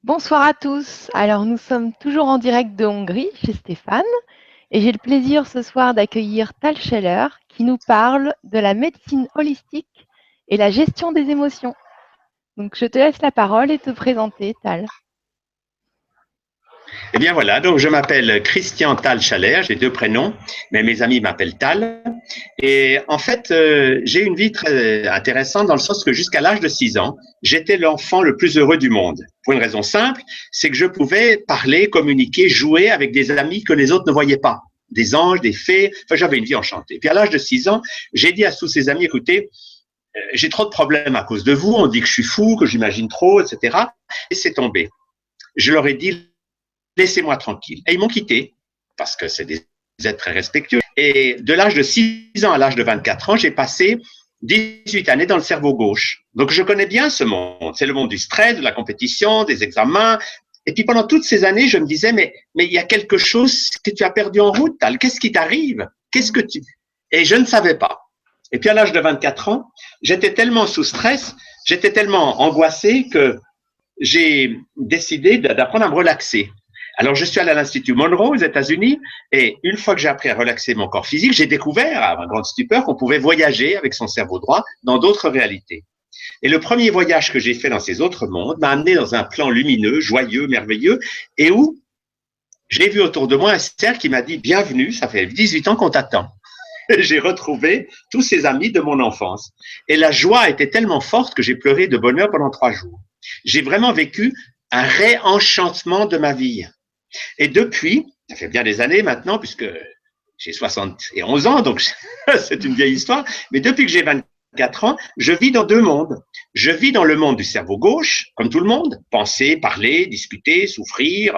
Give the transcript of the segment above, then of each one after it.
Bonsoir à tous. Alors, nous sommes toujours en direct de Hongrie chez Stéphane et j'ai le plaisir ce soir d'accueillir Tal Scheller qui nous parle de la médecine holistique et la gestion des émotions. Donc, je te laisse la parole et te présenter, Tal. Eh bien voilà, donc je m'appelle Christian Tal Schaller, j'ai deux prénoms, mais mes amis m'appellent Tal. Et en fait, j'ai une vie très intéressante dans le sens que jusqu'à l'âge de 6 ans, j'étais l'enfant le plus heureux du monde. Pour une raison simple, c'est que je pouvais parler, communiquer, jouer avec des amis que les autres ne voyaient pas. Des anges, des fées, enfin j'avais une vie enchantée. Puis à l'âge de 6 ans, j'ai dit à tous ces amis, écoutez, j'ai trop de problèmes à cause de vous, on dit que je suis fou, que j'imagine trop, etc. Et c'est tombé. Je leur ai dit, laissez-moi tranquille. Et ils m'ont quitté, parce que c'est des êtres très respectueux. Et de l'âge de 6 ans à l'âge de 24 ans, j'ai passé 18 années dans le cerveau gauche. Donc je connais bien ce monde. C'est le monde du stress, de la compétition, des examens. Et puis pendant toutes ces années, je me disais, mais il y a quelque chose que tu as perdu en route, Tal. Qu'est-ce qui t'arrive? Qu'est-ce que tu... Et je ne savais pas. Et puis à l'âge de 24 ans, j'étais tellement sous stress, j'étais tellement angoissé que j'ai décidé d'apprendre à me relaxer. Alors, je suis allé à l'Institut Monroe aux États-Unis et une fois que j'ai appris à relaxer mon corps physique, j'ai découvert, à ma grande stupeur, qu'on pouvait voyager avec son cerveau droit dans d'autres réalités. Et le premier voyage que j'ai fait dans ces autres mondes m'a amené dans un plan lumineux, joyeux, merveilleux, et où j'ai vu autour de moi un cercle qui m'a dit « Bienvenue, ça fait 18 ans qu'on t'attend ». J'ai retrouvé tous ces amis de mon enfance. Et la joie était tellement forte que j'ai pleuré de bonheur pendant 3 jours. J'ai vraiment vécu un réenchantement de ma vie. Et depuis, ça fait bien des années maintenant, puisque j'ai 71 ans, donc c'est une vieille histoire, mais depuis que j'ai 24 ans, je vis dans deux mondes. Je vis dans le monde du cerveau gauche, comme tout le monde, penser, parler, discuter, souffrir,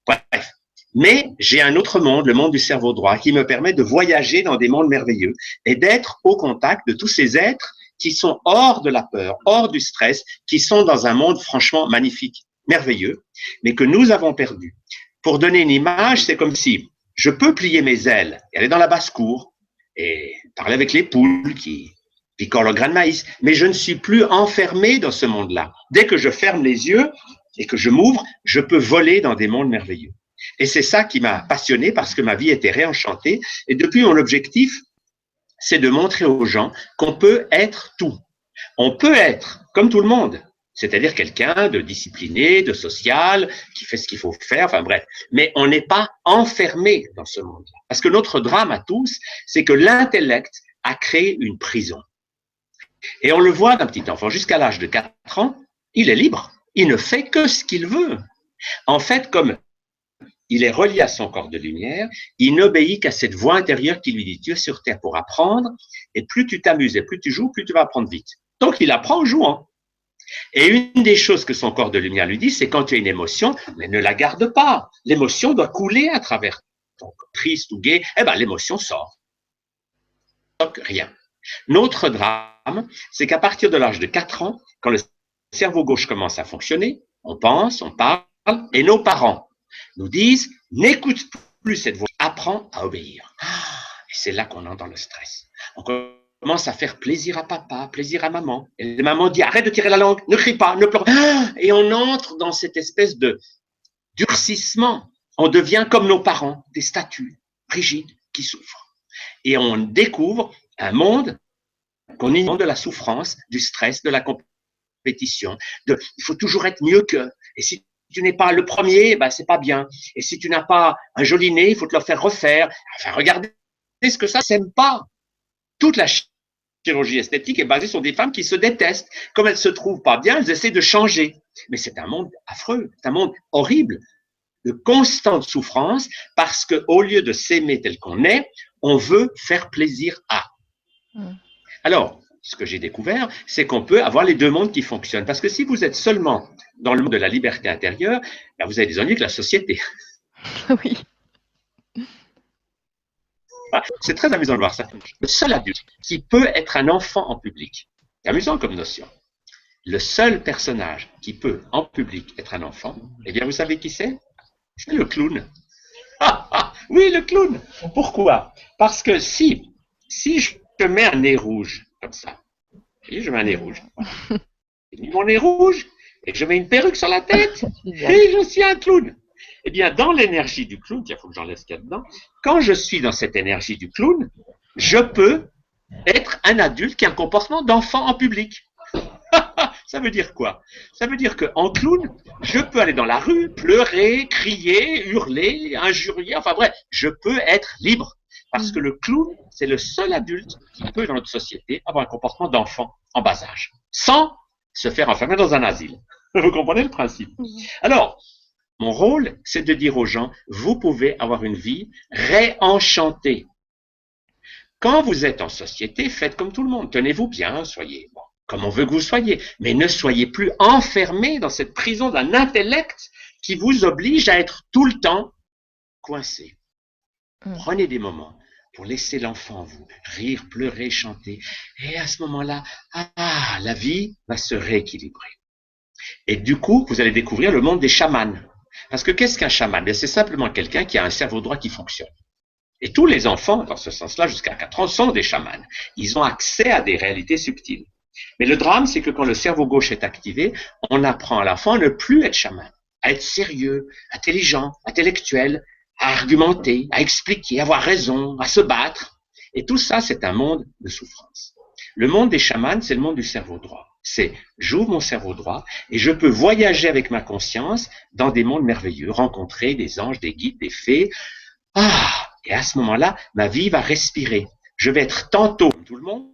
bref. Mais j'ai un autre monde, le monde du cerveau droit, qui me permet de voyager dans des mondes merveilleux et d'être au contact de tous ces êtres qui sont hors de la peur, hors du stress, qui sont dans un monde franchement magnifique, merveilleux, mais que nous avons perdu. Pour donner une image, c'est comme si je peux plier mes ailes et aller dans la basse-cour et parler avec les poules qui picorent leur grain de maïs, mais je ne suis plus enfermé dans ce monde-là. Dès que je ferme les yeux et que je m'ouvre, je peux voler dans des mondes merveilleux. Et c'est ça qui m'a passionné parce que ma vie était réenchantée. Et depuis, mon objectif, c'est de montrer aux gens qu'on peut être tout. On peut être comme tout le monde, c'est-à-dire quelqu'un de discipliné, de social, qui fait ce qu'il faut faire, enfin bref. Mais on n'est pas enfermé dans ce monde-là. Parce que notre drame à tous, c'est que l'intellect a créé une prison. Et on le voit d'un petit enfant jusqu'à l'âge de 4 ans, il est libre. Il ne fait que ce qu'il veut. En fait, comme il est relié à son corps de lumière, il n'obéit qu'à cette voix intérieure qui lui dit, tu es sur Terre pour apprendre, et plus tu t'amuses et plus tu joues, plus tu vas apprendre vite. Donc, il apprend en jouant. Et une des choses que son corps de lumière lui dit, c'est quand tu as une émotion, mais ne la garde pas. L'émotion doit couler à travers ton corps, triste ou gai, eh ben, l'émotion sort. Donc, rien. Notre drame, c'est qu'à partir de l'âge de 4 ans, quand le cerveau gauche commence à fonctionner, on pense, on parle, et nos parents nous disent, n'écoute plus cette voix, apprends à obéir. Et c'est là qu'on entre dans le stress. On commence à faire plaisir à papa, plaisir à maman. Et la maman dit, arrête de tirer la langue, ne crie pas, ne pleure pas. Et on entre dans cette espèce de durcissement. On devient comme nos parents, des statues rigides qui souffrent. Et on découvre un monde qu'on ignore de la souffrance, du stress, de la compétition. Il faut toujours être mieux qu'eux. Et si tu n'es pas le premier, ben c'est pas bien. Et si tu n'as pas un joli nez, il faut te le faire refaire. Enfin, regardez ce que ça s'aime pas. Toute la chirurgie esthétique est basée sur des femmes qui se détestent. Comme elles se trouvent pas bien, elles essaient de changer. Mais c'est un monde affreux, c'est un monde horrible, de constante souffrance, parce qu'au lieu de s'aimer tel qu'on est, on veut faire plaisir à. Alors, ce que j'ai découvert, c'est qu'on peut avoir les deux mondes qui fonctionnent. Parce que si vous êtes seulement dans le monde de la liberté intérieure, ben vous avez des ennuis avec la société. Oui. C'est très amusant de voir ça. Le seul adulte qui peut être un enfant en public, c'est amusant comme notion. Le seul personnage qui peut en public être un enfant, eh bien vous savez qui c'est? C'est le clown. Oui, le clown. Pourquoi? Parce que si je mets un nez rouge comme ça, et je mets un nez rouge, voilà. Mon nez rouge, et je mets une perruque sur la tête Génial. et je suis un clown. Eh bien, dans l'énergie du clown, il faut que j'enlève ce qu'il y a dedans, quand je suis dans cette énergie du clown, je peux être un adulte qui a un comportement d'enfant en public. Ça veut dire quoi? Ça veut dire qu'en clown, je peux aller dans la rue, pleurer, crier, hurler, injurier, enfin bref, je peux être libre. Parce que le clown, c'est le seul adulte qui peut, dans notre société, avoir un comportement d'enfant en bas âge, sans se faire enfermer dans un asile. Vous comprenez le principe? Alors, mon rôle, c'est de dire aux gens, vous pouvez avoir une vie réenchantée. Quand vous êtes en société, faites comme tout le monde. Tenez-vous bien, soyez bon, comme on veut que vous soyez. Mais ne soyez plus enfermés dans cette prison d'un intellect qui vous oblige à être tout le temps coincé. Prenez des moments pour laisser l'enfant en vous rire, pleurer, chanter. Et à ce moment-là, la vie va se rééquilibrer. Et du coup, vous allez découvrir le monde des chamans. Parce que qu'est-ce qu'un chaman? C'est simplement quelqu'un qui a un cerveau droit qui fonctionne. Et tous les enfants, dans ce sens-là, jusqu'à 4 ans, sont des chamans. Ils ont accès à des réalités subtiles. Mais le drame, c'est que quand le cerveau gauche est activé, on apprend à l'enfant à ne plus être chaman, à être sérieux, intelligent, intellectuel, à argumenter, à expliquer, à avoir raison, à se battre. Et tout ça, c'est un monde de souffrance. Le monde des chamans, c'est le monde du cerveau droit. C'est j'ouvre mon cerveau droit et je peux voyager avec ma conscience dans des mondes merveilleux, rencontrer des anges, des guides, des fées. Et à ce moment-là, ma vie va respirer. Je vais être tantôt comme tout le monde,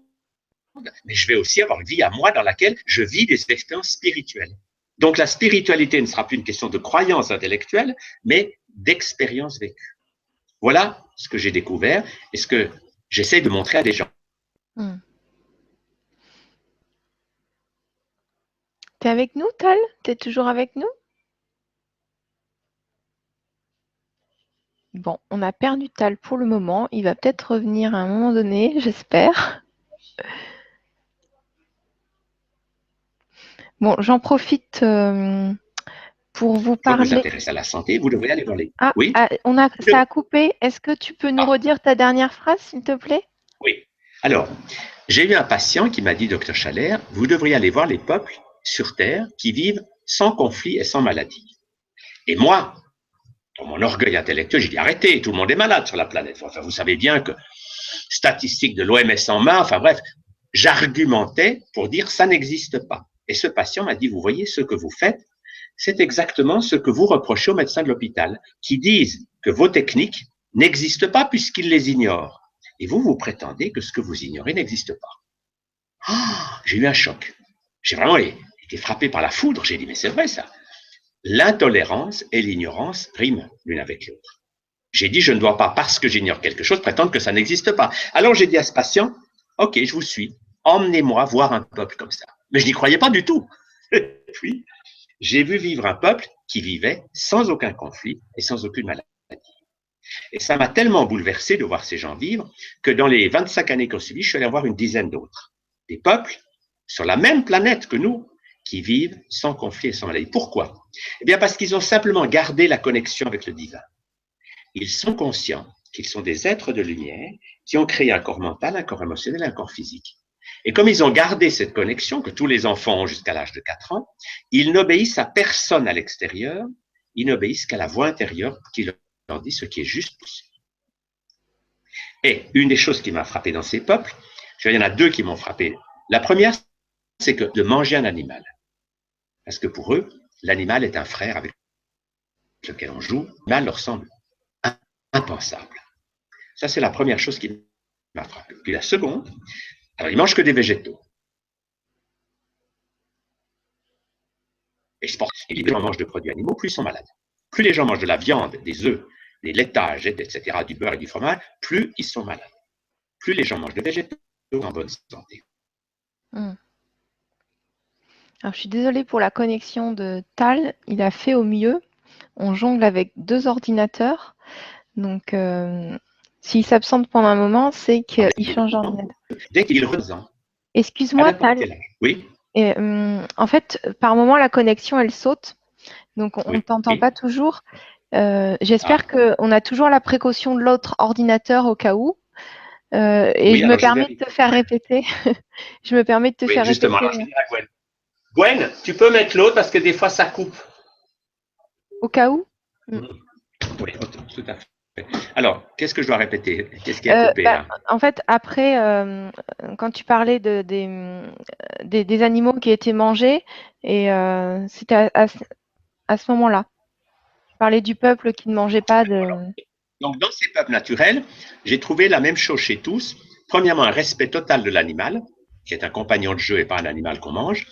mais je vais aussi avoir une vie à moi dans laquelle je vis des expériences spirituelles. Donc la spiritualité ne sera plus une question de croyance intellectuelle, mais d'expérience vécue. Voilà ce que j'ai découvert et ce que j'essaie de montrer à des gens. T'es avec nous, Tal? T'es toujours avec nous? Bon, on a perdu Tal pour le moment. Il va peut-être revenir à un moment donné, j'espère. Bon, j'en profite pour vous parler. Vous intéresse à la santé, vous devriez aller voir les. Oui. Ça a coupé. Est-ce que tu peux nous redire ta dernière phrase, s'il te plaît? Oui. Alors, j'ai eu un patient qui m'a dit, docteur Chaler, vous devriez aller voir les peuples sur Terre qui vivent sans conflit et sans maladie. Et moi, dans mon orgueil intellectuel, j'ai dit arrêtez, tout le monde est malade sur la planète. Enfin, vous savez bien que statistiques de l'OMS en main, enfin bref, j'argumentais pour dire ça n'existe pas. Et ce patient m'a dit, vous voyez, ce que vous faites, c'est exactement ce que vous reprochez aux médecins de l'hôpital, qui disent que vos techniques n'existent pas puisqu'ils les ignorent. Et vous, vous prétendez que ce que vous ignorez n'existe pas. J'ai eu un choc. J'ai vraiment été frappé par la foudre. J'ai dit, mais c'est vrai ça. L'intolérance et l'ignorance riment l'une avec l'autre. J'ai dit, je ne dois pas, parce que j'ignore quelque chose, prétendre que ça n'existe pas. Alors j'ai dit à ce patient, ok, je vous suis, emmenez-moi voir un peuple comme ça. Mais je n'y croyais pas du tout. Puis, j'ai vu vivre un peuple qui vivait sans aucun conflit et sans aucune maladie. Et ça m'a tellement bouleversé de voir ces gens vivre que dans les 25 années qui ont suivi, je suis allé voir une dizaine d'autres. Des peuples sur la même planète que nous qui vivent sans conflit et sans maladie. Pourquoi? Eh bien parce qu'ils ont simplement gardé la connexion avec le divin. Ils sont conscients qu'ils sont des êtres de lumière qui ont créé un corps mental, un corps émotionnel, un corps physique. Et comme ils ont gardé cette connexion que tous les enfants ont jusqu'à l'âge de 4 ans, ils n'obéissent à personne à l'extérieur, ils n'obéissent qu'à la voix intérieure qui leur dit ce qui est juste possible. Et une des choses qui m'a frappé dans ces peuples, il y en a deux qui m'ont frappé. La première, c'est que de manger un animal. Parce que pour eux, l'animal est un frère avec lequel on joue, l'animal leur semble impensable. Ça, c'est la première chose qui m'a frappé. Puis la seconde, alors ils mangent que des végétaux. Et les gens mangent de produits animaux, plus ils sont malades. Plus les gens mangent de la viande, des œufs, des laitages, etc., du beurre et du fromage, plus ils sont malades. Plus les gens mangent de végétaux, en bonne santé. Alors, je suis désolée pour la connexion de Tal. Il a fait au mieux. On jongle avec 2 ordinateurs. Donc, s'il s'absente pendant un moment, c'est qu'il change d'ordinateur. Dès qu'il redescend. Excuse-moi, Tal. Oui. Et, en fait, par moment, la connexion, elle saute. Donc, on ne t'entend pas toujours. J'espère qu'on a toujours la précaution de l'autre ordinateur au cas où. Et je me permets de te faire répéter. Je me permets de te faire justement, répéter. Alors, je vais dire à Gwen. Gwen, tu peux mettre l'autre parce que des fois ça coupe. Au cas où. Oui, tout à fait. Alors, qu'est-ce que je dois répéter? Qu'est-ce qui a coupé là? En fait, après, quand tu parlais des animaux qui étaient mangés, et c'était à ce moment-là. Tu parlais du peuple qui ne mangeait pas de. Donc, dans ces peuples naturels, j'ai trouvé la même chose chez tous. Premièrement, un respect total de l'animal, qui est un compagnon de jeu et pas un animal qu'on mange.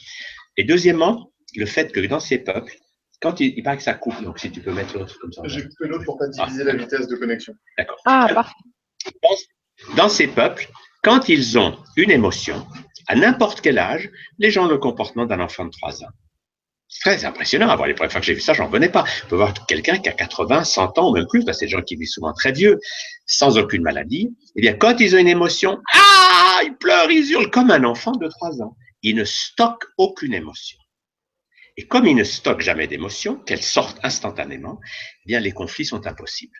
Et deuxièmement, le fait que dans ces peuples, quand il paraît que ça coupe, donc si tu peux mettre l'autre comme ça. J'ai coupé l'autre pour pas diviser la vitesse de connexion. D'accord. Ah, parfait. Dans ces peuples, quand ils ont une émotion, à n'importe quel âge, les gens ont le comportement d'un enfant de 3 ans. C'est très impressionnant. Les premières fois que j'ai vu ça, j'en venais pas. On peut voir quelqu'un qui a 80, 100 ans ou même plus, parce que c'est des gens qui vivent souvent très vieux, sans aucune maladie. Eh bien, quand ils ont une émotion, ils pleurent, ils hurlent comme un enfant de 3 ans. Ils ne stockent aucune émotion. Et comme ils ne stockent jamais d'émotion, qu'elles sortent instantanément, eh bien, les conflits sont impossibles.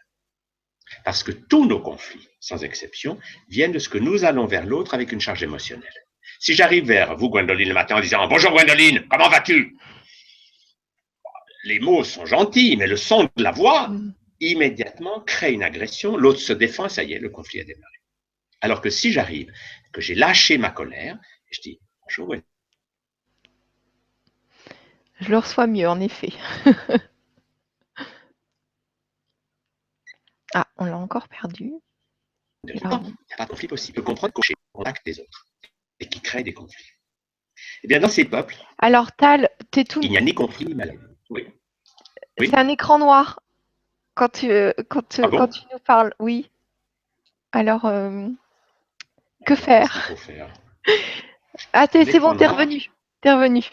Parce que tous nos conflits, sans exception, viennent de ce que nous allons vers l'autre avec une charge émotionnelle. Si j'arrive vers vous, Gwendoline, le matin en disant « Bonjour Gwendoline, comment vas-tu ?» Les mots sont gentils, mais le son de la voix, immédiatement, crée une agression, l'autre se défend, ça y est, le conflit a démarré. Alors que si j'arrive, que j'ai lâché ma colère, je dis « Bonjour Gwendoline. » Je le reçois mieux, en effet. Ah, on l'a encore perdu. Il n'y a pas de conflit possible. Je peux comprendre qu'on est en contact des autres et qui crée des conflits. Eh bien, dans ces peuples, alors, Tal, t'es tout. Il n'y a ni conflit ni maladie. Oui. C'est un écran noir quand tu nous parles. Oui. Alors, que faire? Ah, c'est bon, t'es revenu. T'es revenu.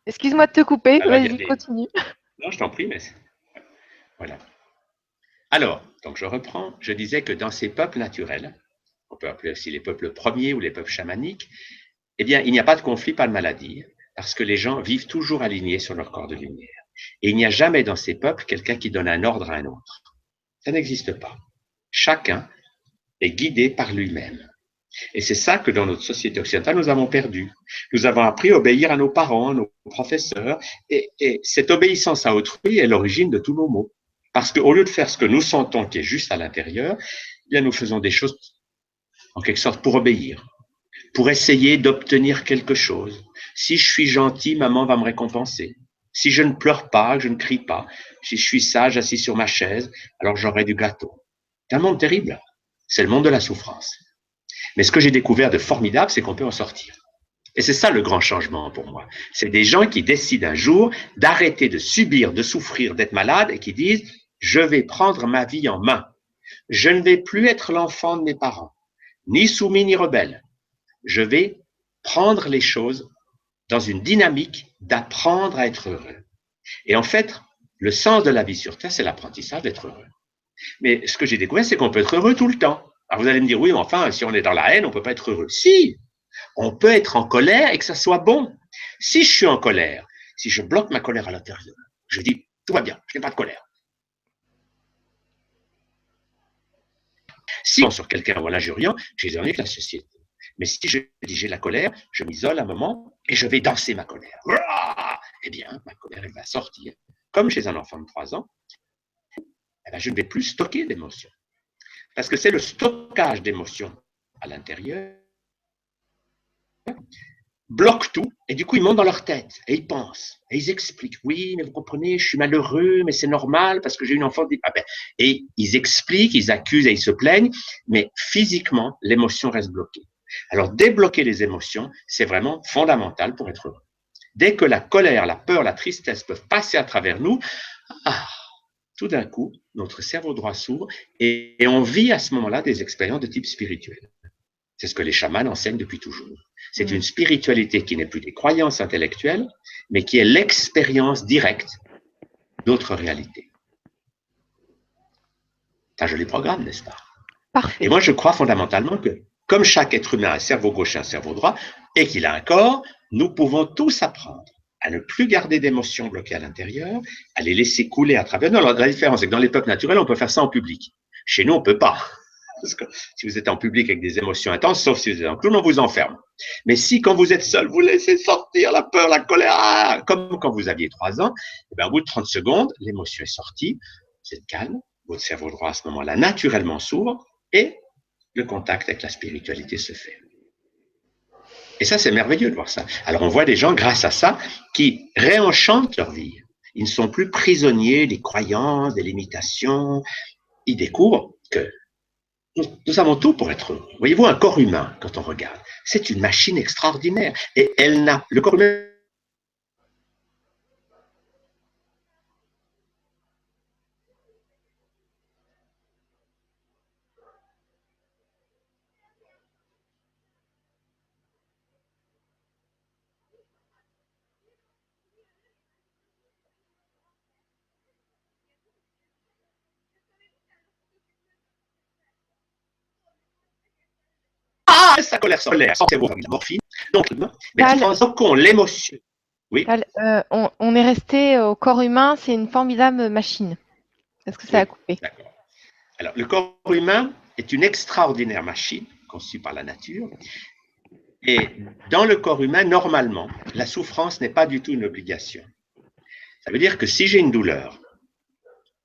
Excuse-moi de te couper. Vas-y, continue. Non, je t'en prie, mais voilà. Alors, donc je reprends. Je disais que dans ces peuples naturels, on peut appeler aussi les peuples premiers ou les peuples chamaniques, eh bien, il n'y a pas de conflit, pas de maladie, parce que les gens vivent toujours alignés sur leur corps de lumière. Et il n'y a jamais dans ces peuples quelqu'un qui donne un ordre à un autre. Ça n'existe pas. Chacun est guidé par lui-même. Et c'est ça que dans notre société occidentale, nous avons perdu. Nous avons appris à obéir à nos parents, à nos professeurs, et cette obéissance à autrui est l'origine de tous nos maux. Parce qu'au lieu de faire ce que nous sentons qui est juste à l'intérieur, eh bien, nous faisons des choses en quelque sorte pour obéir, pour essayer d'obtenir quelque chose. Si je suis gentil, maman va me récompenser. Si je ne pleure pas, je ne crie pas, si je suis sage assis sur ma chaise, alors j'aurai du gâteau. C'est un monde terrible. C'est le monde de la souffrance. Mais ce que j'ai découvert de formidable, c'est qu'on peut en sortir. Et c'est ça le grand changement pour moi. C'est des gens qui décident un jour d'arrêter de subir, de souffrir, d'être malade et qui disent « Je vais prendre ma vie en main. Je ne vais plus être l'enfant de mes parents, ni soumis ni rebelle. Je vais prendre les choses dans une dynamique d'apprendre à être heureux. » Et en fait, le sens de la vie sur Terre, c'est l'apprentissage d'être heureux. Mais ce que j'ai découvert, c'est qu'on peut être heureux tout le temps. Alors vous allez me dire, oui, mais enfin, si on est dans la haine, on ne peut pas être heureux. Si, on peut être en colère et que ça soit bon. Si je suis en colère, si je bloque ma colère à l'intérieur, je dis, tout va bien, je n'ai pas de colère. Si on sur quelqu'un ou un injuriant, j'isole la société. Mais si je dis j'ai la colère, je m'isole un moment et je vais danser ma colère. Eh bien, ma colère, elle va sortir. Comme chez un enfant de 3 ans, eh bien, je ne vais plus stocker d'émotions. Parce que c'est le stockage d'émotions à l'intérieur bloque tout, et du coup, ils montent dans leur tête, et ils pensent, et ils expliquent, oui, mais vous comprenez, je suis malheureux, mais c'est normal, parce que j'ai une enfant... Et ils expliquent, ils accusent et ils se plaignent, mais physiquement, l'émotion reste bloquée. Alors, débloquer les émotions, c'est vraiment fondamental pour être heureux. Dès que la colère, la peur, la tristesse peuvent passer à travers nous, tout d'un coup, notre cerveau droit s'ouvre et on vit à ce moment-là des expériences de type spirituel. C'est ce que les chamans enseignent depuis toujours. C'est une spiritualité qui n'est plus des croyances intellectuelles, mais qui est l'expérience directe d'autres réalités. C'est un joli programme, n'est-ce pas? Parfait. Et moi, je crois fondamentalement que, comme chaque être humain a un cerveau gauche et un cerveau droit, et qu'il a un corps, nous pouvons tous apprendre à ne plus garder d'émotions bloquées à l'intérieur, à les laisser couler à travers nous. Alors, la différence, c'est que dans les peuples naturels, on peut faire ça en public. Chez nous, on ne peut pas. Parce que si vous êtes en public avec des émotions intenses, sauf si vous êtes en clown, on vous enferme. Mais si, quand vous êtes seul, vous laissez sortir la peur, la colère, comme quand vous aviez 3 ans, et bien, au bout de 30 secondes, l'émotion est sortie, vous êtes calme, votre cerveau droit à ce moment-là naturellement s'ouvre et le contact avec la spiritualité se fait. Et ça, c'est merveilleux de voir ça. Alors, on voit des gens, grâce à ça, qui réenchantent leur vie. Ils ne sont plus prisonniers des croyances, des limitations. Ils découvrent que nous avons tout pour être heureux. Voyez-vous, un corps humain, quand on regarde, c'est une machine extraordinaire. Et le corps humain, sa colère solaire, sans cerveau, la morphine. Donc, mais qu'on l'émotion. Oui. On est resté au corps humain, c'est une formidable machine. Est-ce que ça a coupé? D'accord. Alors, le corps humain est une extraordinaire machine conçue par la nature. Et dans le corps humain, normalement, la souffrance n'est pas du tout une obligation. Ça veut dire que si j'ai une douleur,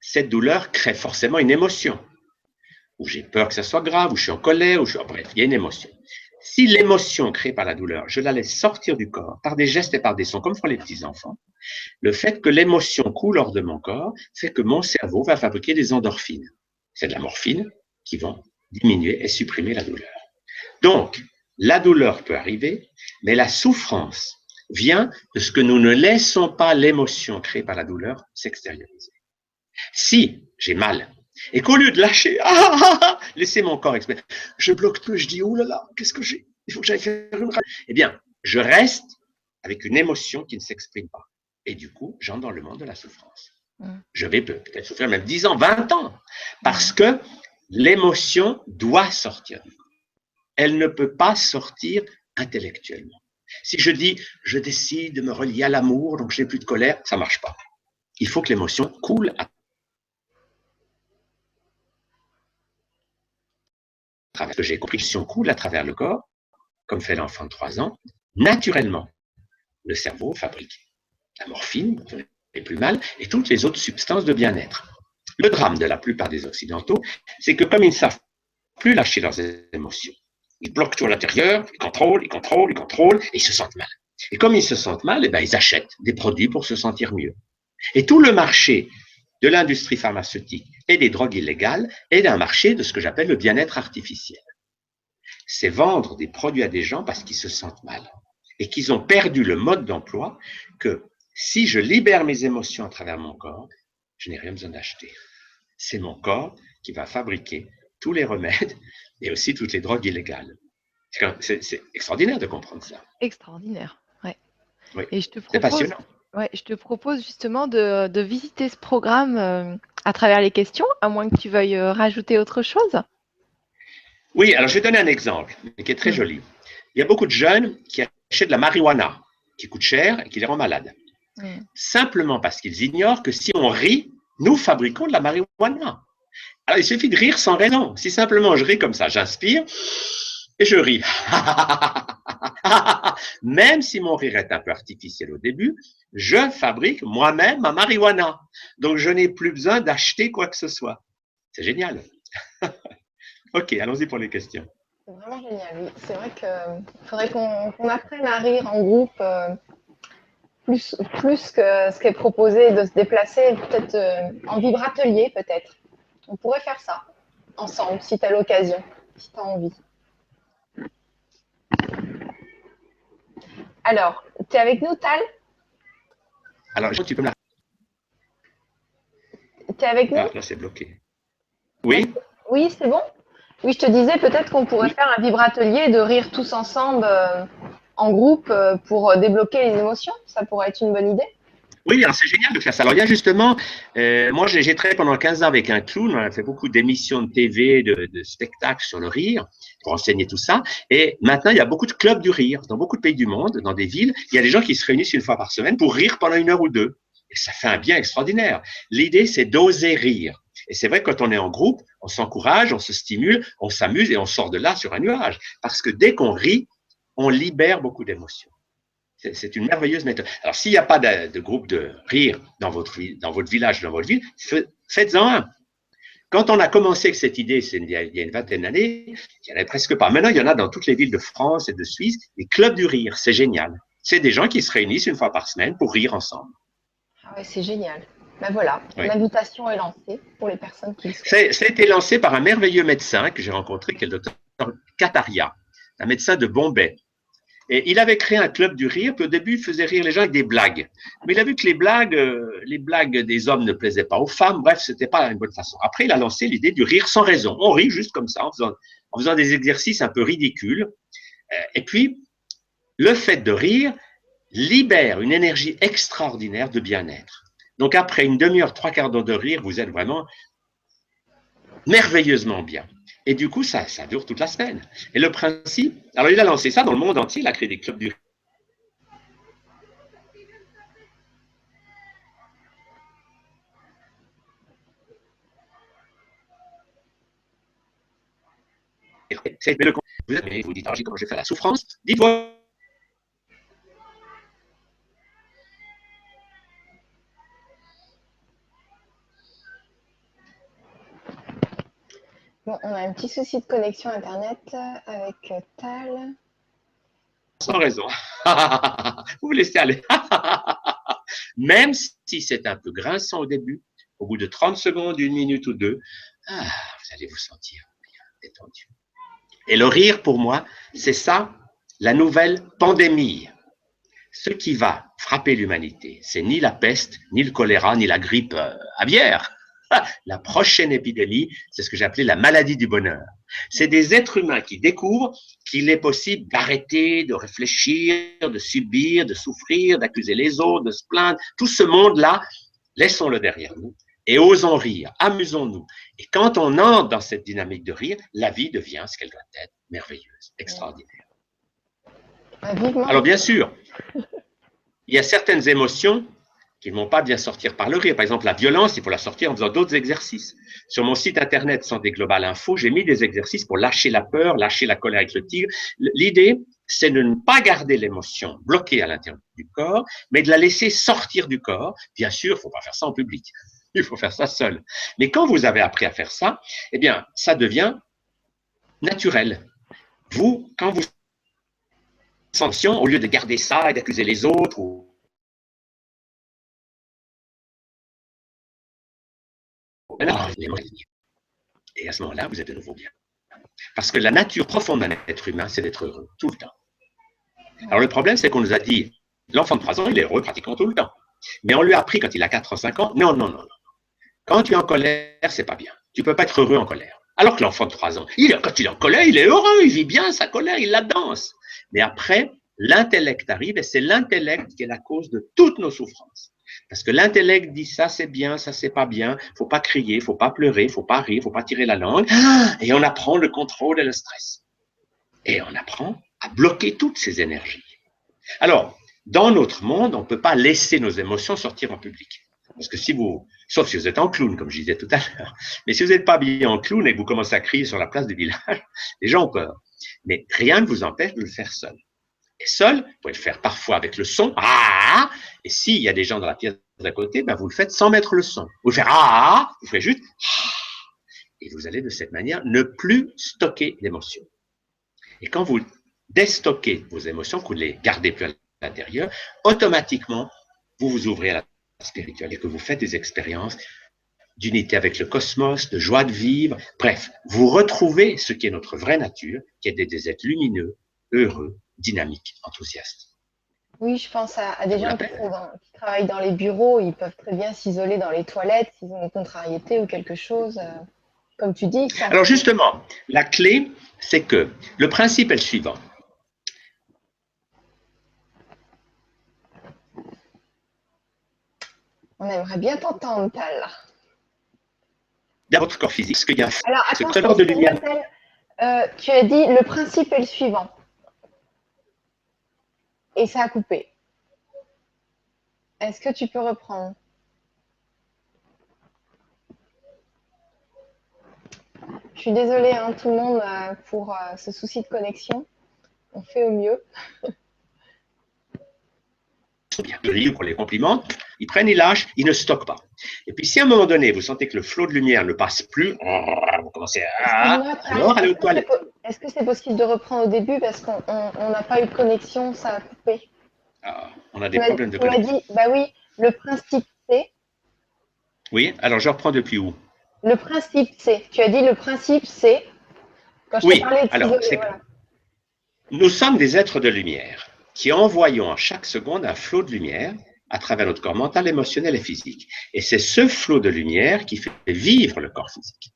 cette douleur crée forcément une émotion. Ou j'ai peur que ça soit grave, ou je suis en colère, bref, il y a une émotion. Si l'émotion créée par la douleur, je la laisse sortir du corps par des gestes et par des sons, comme font les petits-enfants, le fait que l'émotion coule hors de mon corps fait que mon cerveau va fabriquer des endorphines. C'est de la morphine qui vont diminuer et supprimer la douleur. Donc, la douleur peut arriver, mais la souffrance vient de ce que nous ne laissons pas l'émotion créée par la douleur s'extérioriser. Si j'ai mal, et qu'au lieu de lâcher, laisser mon corps exprimer, je bloque tout, je dis, oh là là, qu'est-ce que j'ai? Il faut que j'aille faire une radio. Eh bien, je reste avec une émotion qui ne s'exprime pas. Et du coup, j'entre dans le monde de la souffrance. Je vais peut-être souffrir même 10 ans, 20 ans, parce que l'émotion doit sortir du corps. Elle ne peut pas sortir intellectuellement. Si je dis, je décide de me relier à l'amour, donc je n'ai plus de colère, ça ne marche pas. Il faut que l'émotion coule à travers. Que j'ai compris que si on coule à travers le corps, comme fait l'enfant de 3 ans, naturellement, le cerveau fabrique la morphine, et plus mal, et toutes les autres substances de bien-être. Le drame de la plupart des Occidentaux, c'est que comme ils ne savent plus lâcher leurs émotions, ils bloquent tout à l'intérieur, ils contrôlent, et ils se sentent mal. Et comme ils se sentent mal, eh ben, ils achètent des produits pour se sentir mieux. Et tout le marché de l'industrie pharmaceutique et des drogues illégales est un marché de ce que j'appelle le bien-être artificiel. C'est vendre des produits à des gens parce qu'ils se sentent mal et qu'ils ont perdu le mode d'emploi que si je libère mes émotions à travers mon corps, je n'ai rien besoin d'acheter. C'est mon corps qui va fabriquer tous les remèdes et aussi toutes les drogues illégales. C'est extraordinaire de comprendre ça. Extraordinaire, ouais. Oui, et c'est passionnant. Ouais, je te propose justement de visiter ce programme à travers les questions, à moins que tu veuilles rajouter autre chose. Oui, alors je vais donner un exemple qui est très joli. Il y a beaucoup de jeunes qui achètent de la marijuana, qui coûte cher et qui les rend malades. Simplement parce qu'ils ignorent que si on rit, nous fabriquons de la marijuana. Alors il suffit de rire sans raison. Si simplement je ris comme ça, j'inspire et je ris. Même si mon rire est un peu artificiel au début, je fabrique moi-même ma marijuana. Donc je n'ai plus besoin d'acheter quoi que ce soit. C'est génial. Ok, allons-y pour les questions. C'est vraiment génial, oui. C'est vrai qu'il faudrait qu'on apprenne à rire en groupe plus que ce qui est proposé de se déplacer, peut-être en vibratelier, peut-être. On pourrait faire ça ensemble, si tu as l'occasion, si tu as envie. Alors, tu es avec nous, Tal? Alors, tu peux me la... Tu es avec nous? Ah, là, c'est bloqué. Oui? Oui, c'est bon? Oui, je te disais peut-être qu'on pourrait faire un vibratelier de rire tous ensemble en groupe pour débloquer les émotions. Ça pourrait être une bonne idée. Oui, c'est génial de faire ça. Alors, il y a justement, moi, j'ai travaillé pendant 15 ans avec un clown. On a fait beaucoup d'émissions de TV, de spectacles sur le rire pour enseigner tout ça. Et maintenant, il y a beaucoup de clubs du rire dans beaucoup de pays du monde, dans des villes. Il y a des gens qui se réunissent une fois par semaine pour rire pendant 1 heure ou 2. Et ça fait un bien extraordinaire. L'idée, c'est d'oser rire. Et c'est vrai que quand on est en groupe, on s'encourage, on se stimule, on s'amuse et on sort de là sur un nuage. Parce que dès qu'on rit, on libère beaucoup d'émotions. C'est une merveilleuse méthode. Alors, s'il n'y a pas de groupe de rire dans votre village, dans votre ville, faites-en un. Quand on a commencé avec cette idée, il y a une vingtaine d'années, il n'y en avait presque pas. Maintenant, il y en a dans toutes les villes de France et de Suisse, les clubs du rire. C'est génial. C'est des gens qui se réunissent une fois par semaine pour rire ensemble. Ah ouais, c'est génial. Ben voilà, Oui. l'invitation est lancée pour les personnes qui le souhaitent. Ça a été lancé par un merveilleux médecin que j'ai rencontré, qui est le docteur Kataria, un médecin de Bombay. Et il avait créé un club du rire, puis au début, il faisait rire les gens avec des blagues. Mais il a vu que les blagues des hommes ne plaisaient pas aux femmes, bref, c'était pas une bonne façon. Après, il a lancé l'idée du rire sans raison. On rit juste comme ça, en faisant des exercices un peu ridicules. Et puis, le fait de rire libère une énergie extraordinaire de bien-être. Donc, après une demi-heure, trois quarts d'heure de rire, vous êtes vraiment merveilleusement bien. Et du coup, ça dure toute la semaine. Et le principe, alors il a lancé ça dans le monde entier, il a créé des clubs du rire. Vous dites, j'ai comment j'ai fait la souffrance, dites-moi. Bon, on a un petit souci de connexion Internet avec Tal. Sans raison. Vous vous laissez aller. Même si c'est un peu grinçant au début, au bout de 30 secondes, une minute ou deux, vous allez vous sentir bien détendu. Et le rire, pour moi, c'est ça, la nouvelle pandémie. Ce qui va frapper l'humanité, c'est ni la peste, ni le choléra, ni la grippe aviaire. La prochaine épidémie, c'est ce que j'ai appelé la maladie du bonheur. C'est des êtres humains qui découvrent qu'il est possible d'arrêter, de réfléchir, de subir, de souffrir, d'accuser les autres, de se plaindre. Tout ce monde-là, laissons-le derrière nous et osons rire, amusons-nous. Et quand on entre dans cette dynamique de rire, la vie devient ce qu'elle doit être, merveilleuse, extraordinaire. Alors bien sûr, il y a certaines émotions qui ne vont pas bien sortir par le rire. Par exemple, la violence, il faut la sortir en faisant d'autres exercices. Sur mon site internet Santé Globale Info, j'ai mis des exercices pour lâcher la peur, lâcher la colère avec le tigre. L'idée, c'est de ne pas garder l'émotion bloquée à l'intérieur du corps, mais de la laisser sortir du corps. Bien sûr, il ne faut pas faire ça en public. Il faut faire ça seul. Mais quand vous avez appris à faire ça, eh bien, ça devient naturel. Vous, quand vous sentez, au lieu de garder ça et d'accuser les autres, et à ce moment-là, vous êtes de nouveau bien. Parce que la nature profonde d'un être humain, c'est d'être heureux tout le temps. Alors le problème, c'est qu'on nous a dit, l'enfant de 3 ans, il est heureux pratiquement tout le temps. Mais on lui a appris quand il a 4 ans, 5 ans, non, non, non, non. Quand tu es en colère, c'est pas bien. Tu peux pas être heureux en colère. Alors que l'enfant de 3 ans, quand il est en colère, il est heureux, il vit bien sa colère, il la danse. Mais après, l'intellect arrive et c'est l'intellect qui est la cause de toutes nos souffrances. Parce que l'intellect dit ça c'est bien, ça c'est pas bien, faut pas crier, faut pas pleurer, faut pas rire, faut pas tirer la langue. Et on apprend le contrôle et le stress. Et on apprend à bloquer toutes ces énergies. Alors, dans notre monde, on ne peut pas laisser nos émotions sortir en public. Parce que sauf si vous êtes en clown, comme je disais tout à l'heure, mais si vous n'êtes pas habillé en clown et que vous commencez à crier sur la place du village, les gens ont peur. Mais rien ne vous empêche de le faire seul. Et seul, vous pouvez le faire parfois avec le son, et s'il y a des gens dans la pièce d'à côté, ben vous le faites sans mettre le son. Vous le faites vous faites juste et vous allez de cette manière ne plus stocker d'émotions. Et quand vous déstockez vos émotions, que vous ne les gardez plus à l'intérieur, automatiquement, vous vous ouvrez à la spiritualité et que vous faites des expériences d'unité avec le cosmos, de joie de vivre. Bref, vous retrouvez ce qui est notre vraie nature, qui est des êtres lumineux, heureux, dynamiques, enthousiastes. Oui, je pense à des gens qui travaillent dans les bureaux, ils peuvent très bien s'isoler dans les toilettes s'ils ont une contrariété ou quelque chose, comme tu dis. Alors justement, la clé, c'est que le principe est le suivant. On aimerait bien t'entendre, Tal. Dans votre corps physique, ce qu'il y a alors, ce corps de lumière. Tu as dit le principe est le suivant. Et ça a coupé. Est-ce que tu peux reprendre? Je suis désolée, hein, tout le monde, pour ce souci de connexion. On fait au mieux. Bien, pour les compliments, ils prennent, ils lâchent, ils ne stockent pas. Et puis si à un moment donné, vous sentez que le flot de lumière ne passe plus, vous commencez à... Alors, allez aux toilettes. Est-ce que c'est possible de reprendre au début parce qu'on n'a pas eu de connexion, ça a coupé. On a des problèmes de connexion. Tu m'as dit, bah oui, le principe c'est... Oui, alors je reprends depuis où? Le principe c'est... Tu as dit le principe c'est... Quand je t'ai parlé de alors, voilà. Nous sommes des êtres de lumière qui envoyons à chaque seconde un flot de lumière à travers notre corps mental, émotionnel et physique. Et c'est ce flot de lumière qui fait vivre le corps physique.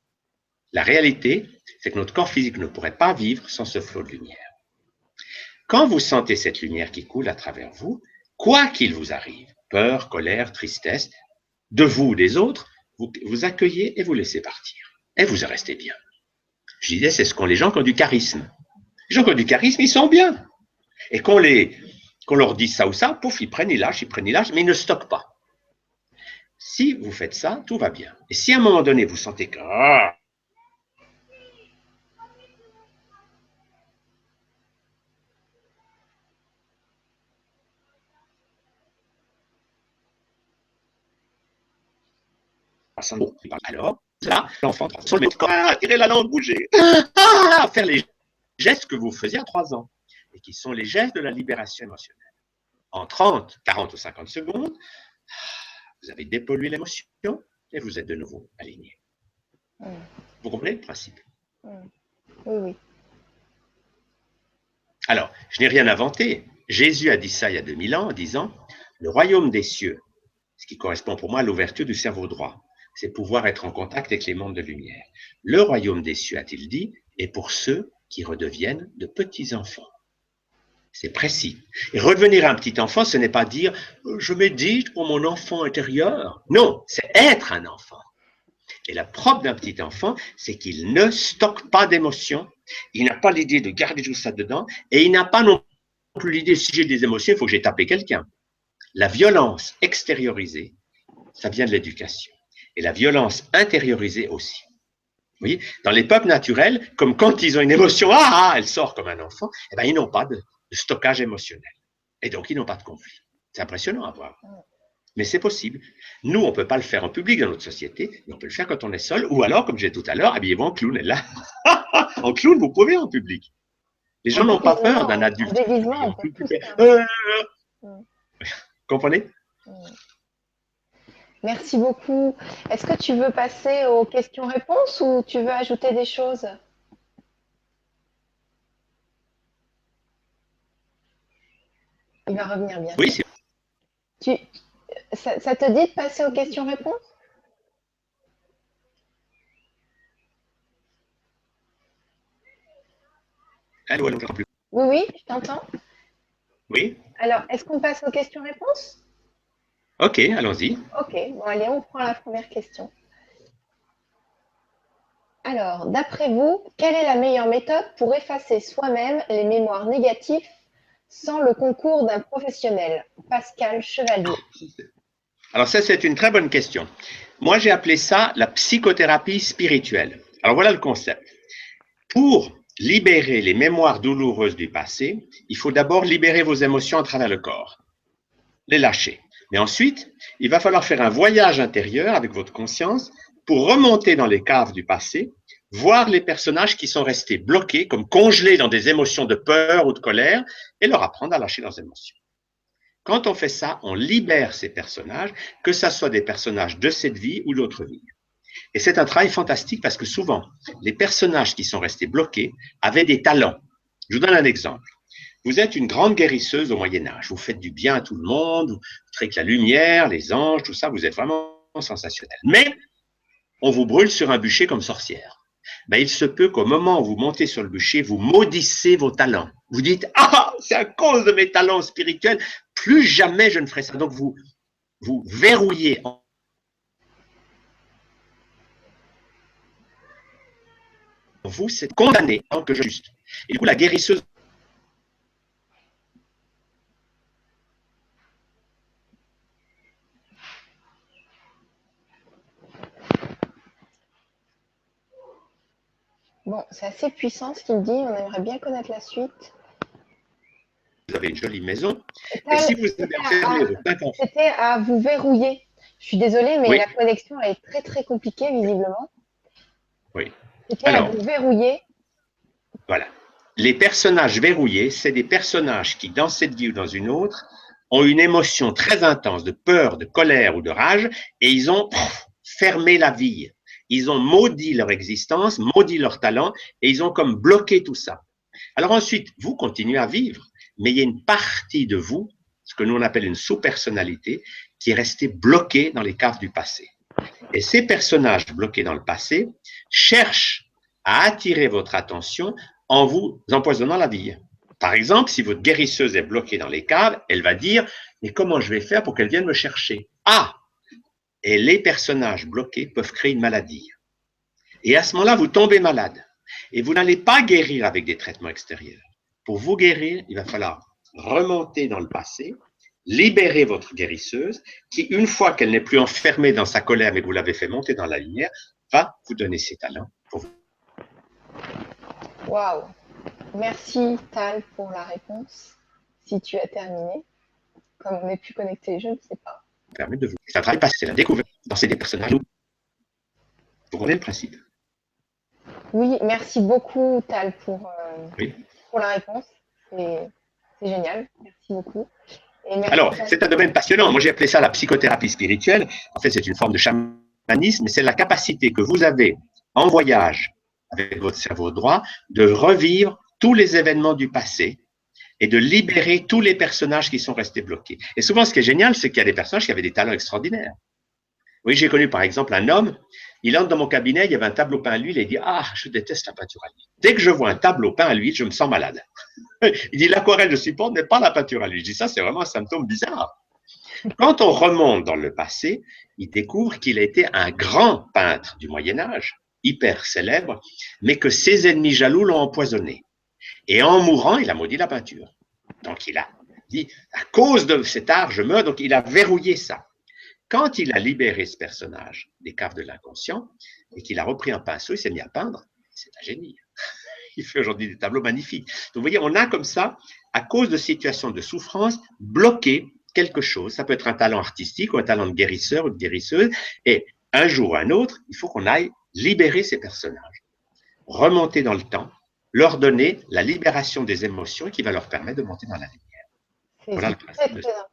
La réalité, c'est que notre corps physique ne pourrait pas vivre sans ce flot de lumière. Quand vous sentez cette lumière qui coule à travers vous, quoi qu'il vous arrive, peur, colère, tristesse, de vous ou des autres, vous accueillez et vous laissez partir. Et vous restez bien. Je disais, c'est ce qu'ont les gens qui ont du charisme. Les gens qui ont du charisme, ils sont bien. Et qu'on leur dise ça ou ça, pouf, ils prennent, ils lâchent, mais ils ne stockent pas. Si vous faites ça, tout va bien. Et si à un moment donné, vous sentez que alors, là, l'enfant, sur le corps, tirer la langue, bouger, faire les gestes que vous faisiez à 3 ans, et qui sont les gestes de la libération émotionnelle. En 30, 40 ou 50 secondes, vous avez dépollué l'émotion et vous êtes de nouveau aligné. Vous comprenez le principe? Oui, oui. Alors, je n'ai rien inventé. Jésus a dit ça il y a 2000 ans, en disant, le royaume des cieux, ce qui correspond pour moi à l'ouverture du cerveau droit, c'est pouvoir être en contact avec les mondes de lumière. Le royaume des cieux, a-t-il dit, est pour ceux qui redeviennent de petits enfants. C'est précis. Et redevenir un petit enfant, ce n'est pas dire je médite pour mon enfant intérieur. Non, c'est être un enfant. Et la propre d'un petit enfant, c'est qu'il ne stocke pas d'émotions, il n'a pas l'idée de garder tout ça dedans, et il n'a pas non plus l'idée si j'ai des émotions, il faut que j'ai tapé quelqu'un. La violence extériorisée, ça vient de l'éducation. Et la violence intériorisée aussi. Vous voyez, dans les peuples naturels, comme quand ils ont une émotion, elle sort comme un enfant, eh ben, ils n'ont pas de stockage émotionnel. Et donc, ils n'ont pas de conflit. C'est impressionnant à voir. Mais c'est possible. Nous, on ne peut pas le faire en public dans notre société, mais on peut le faire quand on est seul, ou alors, comme j'ai dit tout à l'heure, habillez-vous en clown. Et là, en clown, vous pouvez en public. Les gens n'ont pas peur d'un adulte. En déguisement, on peut tout faire. Comprenez? Merci beaucoup. Est-ce que tu veux passer aux questions-réponses ou tu veux ajouter des choses? Il va revenir bien. Oui, c'est... Ça te dit de passer aux questions-réponses? Allô, allô, j'entends plus. Oui, oui, je t'entends. Oui. Alors, est-ce qu'on passe aux questions-réponses? Ok, allons-y. Ok, bon, allez, on prend la première question. Alors, d'après vous, quelle est la meilleure méthode pour effacer soi-même les mémoires négatives sans le concours d'un professionnel? Pascal Chevalier. Alors ça, c'est une très bonne question. Moi, j'ai appelé ça la psychothérapie spirituelle. Alors voilà le concept. Pour libérer les mémoires douloureuses du passé, il faut d'abord libérer vos émotions à travers le corps, les lâcher. Mais ensuite, il va falloir faire un voyage intérieur avec votre conscience pour remonter dans les caves du passé, voir les personnages qui sont restés bloqués, comme congelés dans des émotions de peur ou de colère, et leur apprendre à lâcher leurs émotions. Quand on fait ça, on libère ces personnages, que ce soit des personnages de cette vie ou d'autres vies. Et c'est un travail fantastique parce que souvent, les personnages qui sont restés bloqués avaient des talents. Je vous donne un exemple. Vous êtes une grande guérisseuse au Moyen-Âge. Vous faites du bien à tout le monde, vous traitez la lumière, les anges, tout ça. Vous êtes vraiment sensationnel. Mais on vous brûle sur un bûcher comme sorcière. Ben, il se peut qu'au moment où vous montez sur le bûcher, vous maudissez vos talents. Vous dites « Ah, c'est à cause de mes talents spirituels, plus jamais je ne ferai ça. » Donc vous verrouillez en vous, c'est condamné en tant que juste. Et du coup, la guérisseuse Bon, c'est assez puissant ce qu'il me dit. On aimerait bien connaître la suite. Vous avez une jolie maison. Et Tal, si vous avez enfermé vos 5 enfants, c'était à vous verrouiller. Je suis désolée, mais Oui. la connexion elle est très très compliquée visiblement. oui. C'était à Alors, vous verrouiller. voilà. Les personnages verrouillés, c'est des personnages qui, dans cette vie ou dans une autre, ont une émotion très intense de peur, de colère ou de rage, et ils ont fermé la vie. Ils ont maudit leur existence, maudit leur talent, et ils ont comme bloqué tout ça. Alors ensuite, vous continuez à vivre, mais il y a une partie de vous, ce que nous on appelle une sous-personnalité, qui est restée bloquée dans les caves du passé. Et ces personnages bloqués dans le passé cherchent à attirer votre attention en vous empoisonnant la vie. Par exemple, si votre guérisseuse est bloquée dans les caves, elle va dire « Mais comment je vais faire pour qu'elle vienne me chercher ?» Ah! Et les personnages bloqués peuvent créer une maladie. Et à ce moment-là, vous tombez malade. Et vous n'allez pas guérir avec des traitements extérieurs. Pour vous guérir, il va falloir remonter dans le passé, libérer votre guérisseuse, qui, une fois qu'elle n'est plus enfermée dans sa colère, mais que vous l'avez fait monter dans la lumière, va vous donner ses talents pour vous. Waouh. Merci Tal pour la réponse. Si tu as terminé, comme on n'est plus connecté, je ne sais pas. Permettre de vous. C'est un travail passé, c'est la découverte dans ces personnages. Vous comprenez le principe? Oui, merci beaucoup Tal Oui. pour la réponse. C'est génial. Merci beaucoup. Et merci Alors, Tal. c'est un domaine passionnant. Moi, j'ai appelé ça la psychothérapie spirituelle. En fait, c'est une forme de chamanisme, c'est la capacité que vous avez en voyage avec votre cerveau droit de revivre tous les événements du passé et de libérer tous les personnages qui sont restés bloqués. Et souvent, ce qui est génial, c'est qu'il y a des personnages qui avaient des talents extraordinaires. Oui, j'ai connu par exemple un homme, il entre dans mon cabinet, il y avait un tableau peint à l'huile et il dit « Ah, je déteste la peinture à l'huile. Dès que je vois un tableau peint à l'huile, je me sens malade. » Il dit « L'aquarelle, je supporte, mais pas la peinture à l'huile. » Je dis « Ça, c'est vraiment un symptôme bizarre. » Quand on remonte dans le passé, il découvre qu'il a été un grand peintre du Moyen-Âge, hyper célèbre, mais que ses ennemis jaloux l'ont empoisonné. Et en mourant, il a maudit la peinture. Donc il a dit, à cause de cet art, je meurs, donc il a verrouillé ça. Quand il a libéré ce personnage des caves de l'inconscient et qu'il a repris un pinceau, il s'est mis à peindre, c'est un génie. Il fait aujourd'hui des tableaux magnifiques. Donc vous voyez, on a comme ça, à cause de situations de souffrance, bloqué quelque chose. Ça peut être un talent artistique ou un talent de guérisseur ou de guérisseuse. Et un jour ou un autre, il faut qu'on aille libérer ces personnages, remonter dans le temps, leur donner la libération des émotions qui va leur permettre de monter dans la lumière. C'est Voilà le très, principe. très important.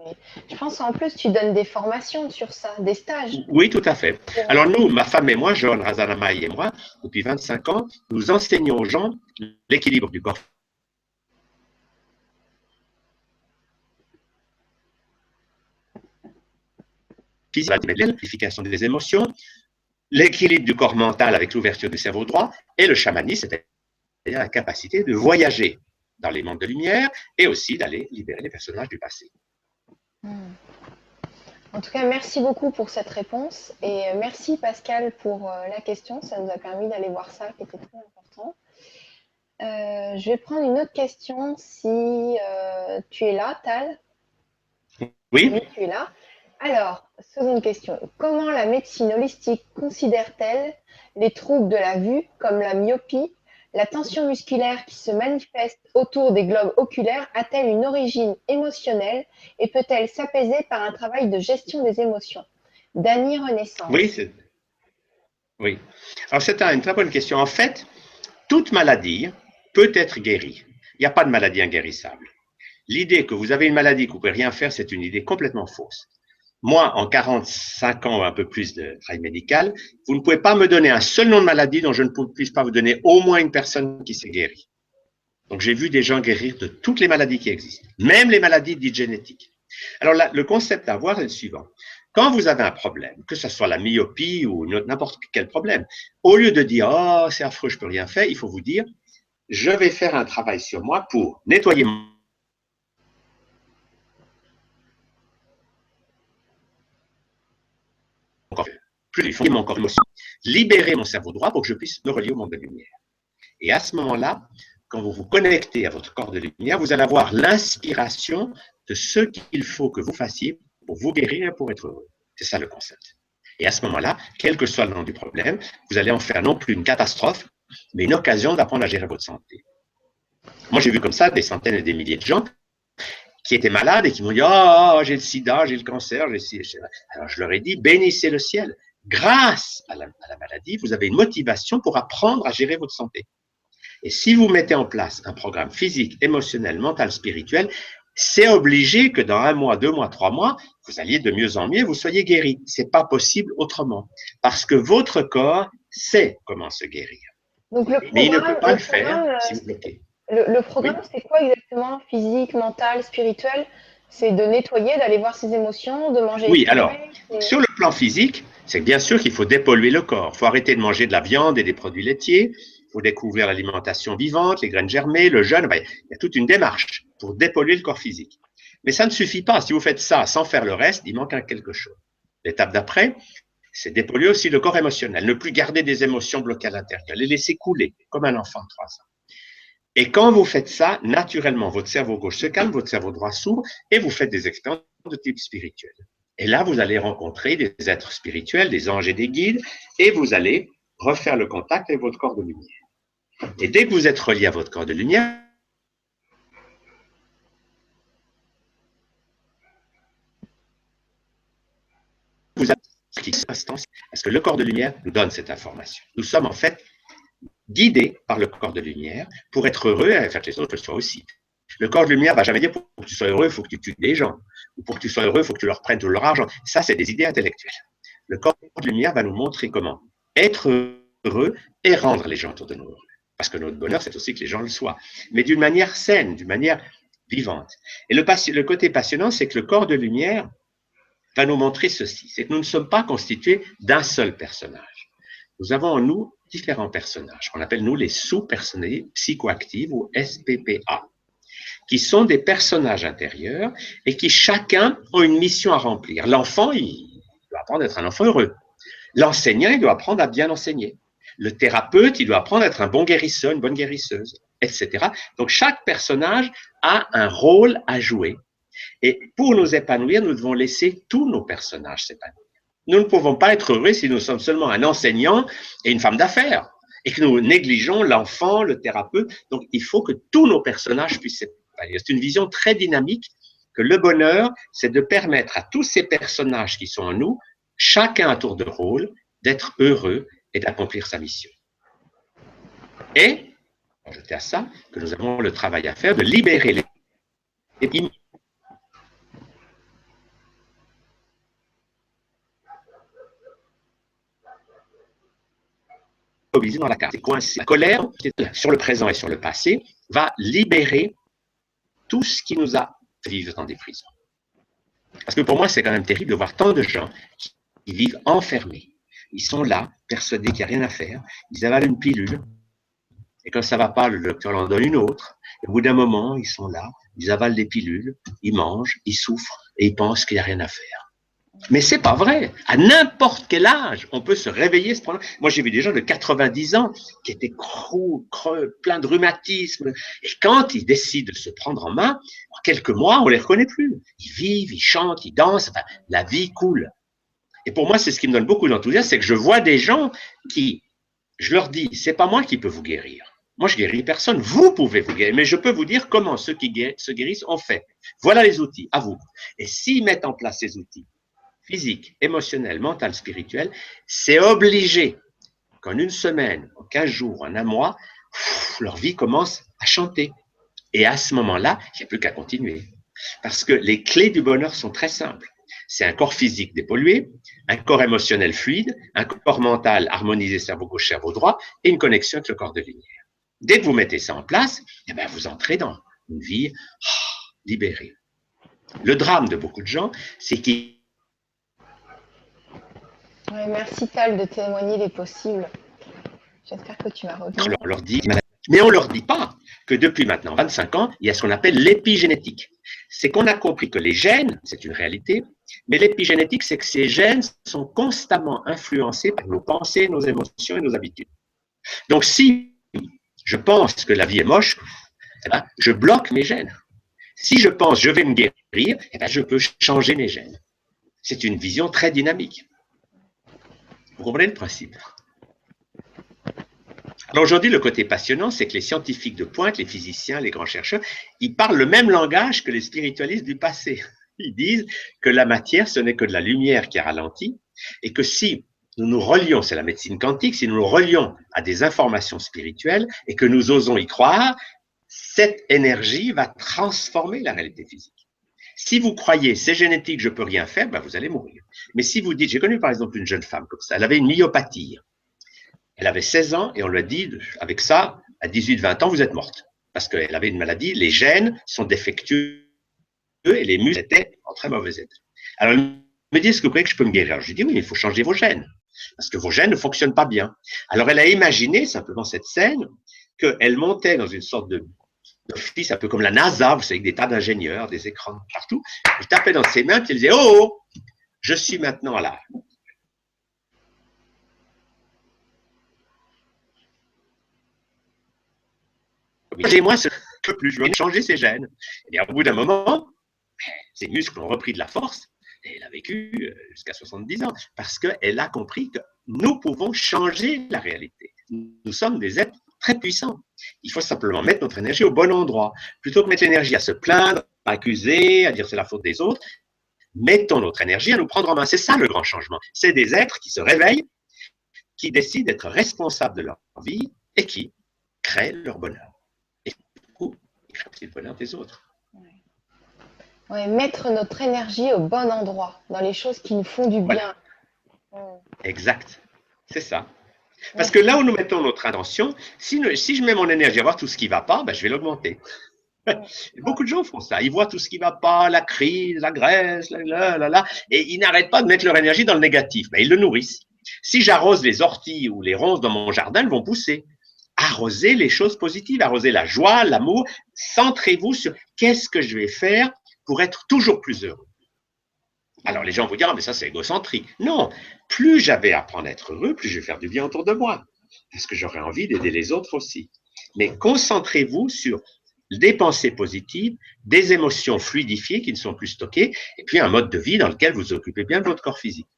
Et je pense qu'en plus, tu donnes des formations sur ça, des stages. Oui, tout à fait. Alors nous, ma femme et moi, Johan Razanamaï et moi, depuis 25 ans, nous enseignons aux gens l'équilibre du corps physique, l'amplification des émotions, l'équilibre du corps mental avec l'ouverture du cerveau droit et le chamanisme, c'est-à-dire la capacité de voyager dans les mondes de lumière et aussi d'aller libérer les personnages du passé. En tout cas, merci beaucoup pour cette réponse et merci Pascal pour la question. Ça nous a permis d'aller voir ça qui était très important. Je vais prendre une autre question si tu es là, Tal. Oui, Oui, tu es là. Alors, seconde question. Comment la médecine holistique considère-t-elle les troubles de la vue comme la myopie? La tension musculaire qui se manifeste autour des globes oculaires a-t-elle une origine émotionnelle et peut-elle s'apaiser par un travail de gestion des émotions? Dany Renaissance. Oui. Alors c'est une très bonne question. En fait, toute maladie peut être guérie. Il n'y a pas de maladie inguérissable. L'idée que vous avez une maladie que vous ne pouvez rien faire, c'est une idée complètement fausse. Moi, en 45 ans ou un peu plus de travail médical, vous ne pouvez pas me donner un seul nom de maladie dont je ne puisse pas vous donner au moins une personne qui s'est guérie. Donc, j'ai vu des gens guérir de toutes les maladies qui existent, même les maladies dites génétiques. Alors, là, le concept à voir est le suivant. Quand vous avez un problème, que ce soit la myopie ou n'importe quel problème, au lieu de dire « Oh, c'est affreux, je ne peux rien faire », il faut vous dire « Je vais faire un travail sur moi pour nettoyer mon corps, plus mon corps émotionnel, libérer mon cerveau droit pour que je puisse me relier au monde de lumière. » Et à ce moment-là, quand vous vous connectez à votre corps de lumière, vous allez avoir l'inspiration de ce qu'il faut que vous fassiez pour vous guérir et pour être heureux. C'est ça le concept. Et à ce moment-là, quel que soit le nom du problème, vous allez en faire non plus une catastrophe, mais une occasion d'apprendre à gérer votre santé. Moi, j'ai vu comme ça des centaines et des milliers de gens qui étaient malades et qui m'ont dit « Ah, j'ai le sida, j'ai le cancer, j'ai ci, j'ai... » Alors, je leur ai dit « Bénissez le ciel. Grâce à la maladie, vous avez une motivation pour apprendre à gérer votre santé. Et si vous mettez en place un programme physique, émotionnel, mental, spirituel, c'est obligé que dans 1 mois, 2 mois, 3 mois, vous alliez de mieux en mieux, vous soyez guéri. C'est pas possible autrement. Parce que votre corps sait comment se guérir. Donc Mais il ne peut pas le faire si vous bloquez. Le programme, oui. C'est quoi exactement? Physique, mental, spirituel? C'est de nettoyer, d'aller voir ses émotions, de manger. Oui, alors, sur le plan physique, c'est bien sûr qu'il faut dépolluer le corps. Il faut arrêter de manger de la viande et des produits laitiers. Il faut découvrir l'alimentation vivante, les graines germées, le jeûne. Ben, il y a toute une démarche pour dépolluer le corps physique. Mais ça ne suffit pas. Si vous faites ça sans faire le reste, il manque quelque chose. L'étape d'après, c'est dépolluer aussi le corps émotionnel. Ne plus garder des émotions bloquées à l'intérieur. Les laisser couler, comme un enfant de 3 ans. Et quand vous faites ça, naturellement, votre cerveau gauche se calme, votre cerveau droit s'ouvre et vous faites des expériences de type spirituel. Et là, vous allez rencontrer des êtres spirituels, des anges et des guides, et vous allez refaire le contact avec votre corps de lumière. Et dès que vous êtes relié à votre corps de lumière, vous avez parce que le corps de lumière nous donne cette information. Nous sommes en fait guidés par le corps de lumière pour être heureux et faire que les autres le soient aussi. Le corps de lumière ne va jamais dire pour que tu sois heureux, il faut que tu tues des gens. Ou pour que tu sois heureux, il faut que tu leur prennes tout leur argent. Ça, c'est des idées intellectuelles. Le corps de lumière va nous montrer comment être heureux et rendre les gens autour de nous heureux. Parce que notre bonheur, c'est aussi que les gens le soient. Mais d'une manière saine, d'une manière vivante. Et le côté passionnant, c'est que le corps de lumière va nous montrer ceci. C'est que nous ne sommes pas constitués d'un seul personnage. Nous avons en nous différents personnages, qu'on appelle nous les sous-personnalités psychoactives ou SPPA, qui sont des personnages intérieurs et qui chacun ont une mission à remplir. L'enfant, il doit apprendre à être un enfant heureux. L'enseignant, il doit apprendre à bien enseigner. Le thérapeute, il doit apprendre à être un bon guérisseur, une bonne guérisseuse, etc. Donc chaque personnage a un rôle à jouer. Et pour nous épanouir, nous devons laisser tous nos personnages s'épanouir. Nous ne pouvons pas être heureux si nous sommes seulement un enseignant et une femme d'affaires et que nous négligeons l'enfant, le thérapeute. Donc, il faut que tous nos personnages puissent s'épanouir. C'est une vision très dynamique que le bonheur, c'est de permettre à tous ces personnages qui sont en nous, chacun à tour de rôle, d'être heureux et d'accomplir sa mission. Et, ajouter à ça, que nous avons le travail à faire de libérer les dans la carte. C'est coincé. La colère, sur le présent et sur le passé, va libérer tout ce qui nous a fait vivre dans des prisons. Parce que pour moi, c'est quand même terrible de voir tant de gens qui vivent enfermés. Ils sont là, persuadés qu'il n'y a rien à faire. Ils avalent une pilule. Et quand ça ne va pas, le docteur en donne une autre. Et au bout d'un moment, ils sont là, ils avalent des pilules, ils mangent, ils souffrent et ils pensent qu'il n'y a rien à faire. Mais c'est pas vrai. À n'importe quel âge, on peut se réveiller ce problème. Moi, j'ai vu des gens de 90 ans qui étaient creux, pleins de rhumatisme. Et quand ils décident de se prendre en main, en quelques mois, on les reconnaît plus. Ils vivent, ils chantent, ils dansent. Enfin, la vie coule. Et pour moi, c'est ce qui me donne beaucoup d'enthousiasme, c'est que je vois des gens qui, je leur dis, c'est pas moi qui peux vous guérir. Moi, je guéris personne. Vous pouvez vous guérir. Mais je peux vous dire comment ceux qui se guérissent ont fait. Voilà les outils, à vous. Et s'ils mettent en place ces outils, physique, émotionnel, mental, spirituel, c'est obligé qu'en une semaine, en 15 jours, en un mois, leur vie commence à chanter. Et à ce moment-là, il n'y a plus qu'à continuer. Parce que les clés du bonheur sont très simples. C'est un corps physique dépollué, un corps émotionnel fluide, un corps mental harmonisé cerveau gauche, cerveau droit, et une connexion avec le corps de lumière. Dès que vous mettez ça en place, eh bien, vous entrez dans une vie libérée. Le drame de beaucoup de gens, c'est qu'ils Ouais, merci Tal de témoigner des possibles. J'espère que tu m'as retenu. On leur dit, mais on ne leur dit pas que depuis maintenant 25 ans, il y a ce qu'on appelle l'épigénétique. C'est qu'on a compris que les gènes, c'est une réalité, mais l'épigénétique, c'est que ces gènes sont constamment influencés par nos pensées, nos émotions et nos habitudes. Donc si je pense que la vie est moche, eh ben, je bloque mes gènes. Si je pense je vais me guérir, eh ben, je peux changer mes gènes. C'est une vision très dynamique. Vous comprenez le principe? Alors aujourd'hui, le côté passionnant, c'est que les scientifiques de pointe, les physiciens, les grands chercheurs, ils parlent le même langage que les spiritualistes du passé. Ils disent que la matière, ce n'est que de la lumière qui ralentit et que si nous nous relions, c'est la médecine quantique, si nous nous relions à des informations spirituelles et que nous osons y croire, cette énergie va transformer la réalité physique. Si vous croyez, c'est génétique, je ne peux rien faire, ben vous allez mourir. Mais si vous dites, j'ai connu par exemple une jeune femme comme ça, elle avait une myopathie. Elle avait 16 ans et on lui a dit, avec ça, à 18-20 ans, vous êtes morte. Parce qu'elle avait une maladie, les gènes sont défectueux et les muscles étaient en très mauvais état. Alors, elle me dit, est-ce que vous croyez que je peux me guérir? Je lui dis, oui, mais il faut changer vos gènes. Parce que vos gènes ne fonctionnent pas bien. Alors, elle a imaginé simplement cette scène qu'elle montait dans une sorte d'office, un peu comme la NASA, vous savez, avec des tas d'ingénieurs, des écrans partout. Elle tapait dans ses mains, puis elle disait, oh, je suis maintenant là. Changez-moi ce que plus, je veux changer ses gènes. Et bien, au bout d'un moment, ses muscles ont repris de la force et elle a vécu jusqu'à 70 ans parce qu'elle a compris que nous pouvons changer la réalité. Nous sommes des êtres très puissants. Il faut simplement mettre notre énergie au bon endroit. Plutôt que mettre l'énergie à se plaindre, à accuser, à dire c'est la faute des autres, mettons notre énergie à nous prendre en main. C'est ça le grand changement. C'est des êtres qui se réveillent, qui décident d'être responsables de leur vie et qui créent leur bonheur. Et du coup, ils créent aussi le bonheur des autres. Ouais, mettre notre énergie au bon endroit, dans les choses qui nous font du bien. Voilà. Exact. C'est ça. Parce que là où nous mettons notre attention, si je mets mon énergie à voir tout ce qui ne va pas, ben, je vais l'augmenter. Beaucoup de gens font ça. Ils voient tout ce qui ne va pas, la crise, la Grèce, et ils n'arrêtent pas de mettre leur énergie dans le négatif. Ben, ils le nourrissent. Si j'arrose les orties ou les ronces dans mon jardin, elles vont pousser. Arrosez les choses positives, arrosez la joie, l'amour. Centrez-vous sur qu'est-ce que je vais faire pour être toujours plus heureux. Alors les gens vont dire, ah, mais ça c'est égocentrique. Non, plus j'avais à apprendre à être heureux, plus je vais faire du bien autour de moi. Parce que j'aurais envie d'aider les autres aussi. Mais concentrez-vous sur des pensées positives, des émotions fluidifiées qui ne sont plus stockées, et puis un mode de vie dans lequel vous occupez bien de votre corps physique.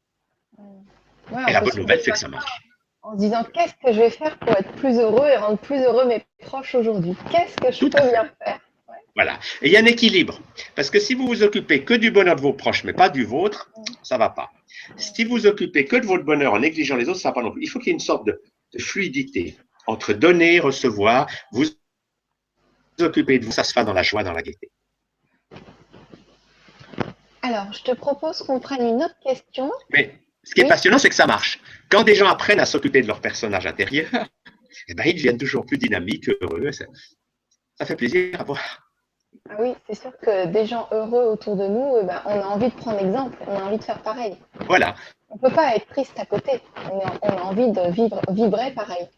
Ouais, et la bonne nouvelle, c'est que ça marche. En se disant, qu'est-ce que je vais faire pour être plus heureux et rendre plus heureux mes proches aujourd'hui? Qu'est-ce que je peux bien faire? Ouais. Voilà. Et il y a un équilibre. Parce que si vous vous occupez que du bonheur de vos proches, mais pas du vôtre, ça ne va pas. Si vous vous occupez que de votre bonheur en négligeant les autres, ça ne va pas non plus. Il faut qu'il y ait une sorte de fluidité entre donner et recevoir. Vous occupez de vous, ça se fait dans la joie, dans la gaieté. Alors, je te propose qu'on prenne une autre question. Mais ce qui est passionnant, c'est que ça marche. Quand des gens apprennent à s'occuper de leur personnage intérieur, eh ben, ils deviennent toujours plus dynamiques, heureux. Ça fait plaisir à voir. Ah oui, c'est sûr que des gens heureux autour de nous, on a envie de prendre exemple, on a envie de faire pareil. Voilà. On ne peut pas être triste à côté, on a envie de vibrer pareil.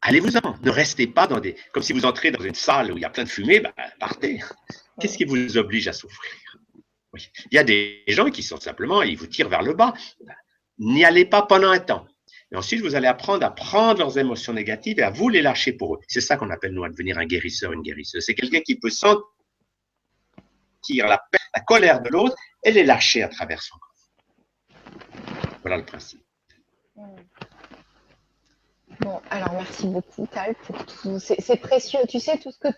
Allez-vous-en, ne restez pas dans comme si vous entrez dans une salle où il y a plein de fumée, ben, partez. Qu'est-ce qui vous oblige à souffrir? Oui. Il y a des gens qui sont simplement, ils vous tirent vers le bas. N'y allez pas pendant un temps. Et ensuite, vous allez apprendre à prendre leurs émotions négatives et à vous les lâcher pour eux. C'est ça qu'on appelle, nous, à devenir un guérisseur, une guérisseuse. C'est quelqu'un qui peut sentir la colère de l'autre et les lâcher à travers son corps. Voilà le principe. Bon, alors merci beaucoup, Tal, pour tout. C'est précieux. Tu sais, tout ce que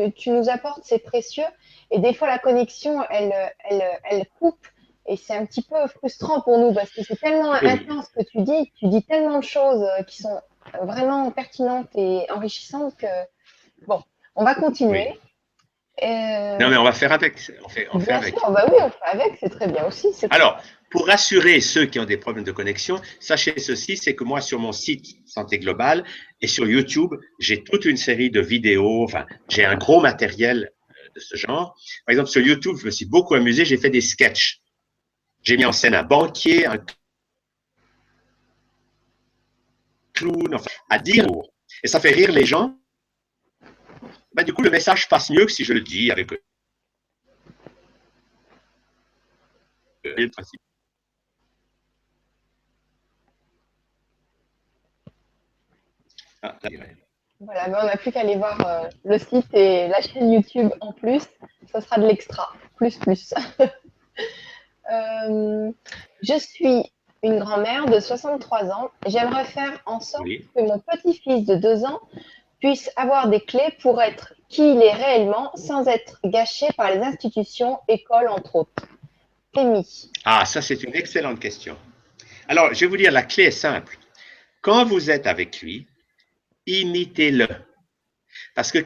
tu nous apportes, c'est précieux. Et des fois, la connexion, elle coupe. Et c'est un petit peu frustrant pour nous parce que c'est tellement intense que tu dis tellement de choses qui sont vraiment pertinentes et enrichissantes que, bon, on va continuer. Oui. Non, mais on va faire avec. On fait avec. Sûr, bah oui, on fait avec, c'est très bien aussi. Alors, pour rassurer ceux qui ont des problèmes de connexion, sachez ceci, c'est que moi, sur mon site Santé Globale et sur YouTube, j'ai toute une série de vidéos, enfin, j'ai un gros matériel de ce genre. Par exemple, sur YouTube, je me suis beaucoup amusé, j'ai fait des sketchs. J'ai mis en scène un banquier, un clown, enfin, à dire, et ça fait rire les gens. Ben, du coup, le message passe mieux que si je le dis avec le principe. Voilà, mais on n'a plus qu'à aller voir le site et la chaîne YouTube en plus. Ça sera de l'extra, plus. Je suis une grand-mère de 63 ans. J'aimerais faire en sorte Oui. que mon petit-fils de 2 ans puisse avoir des clés pour être qui il est réellement sans être gâché par les institutions, écoles, entre autres. Témi. Ah, ça, c'est une excellente question. Alors, je vais vous dire, la clé est simple. Quand vous êtes avec lui, imitez-le. Parce que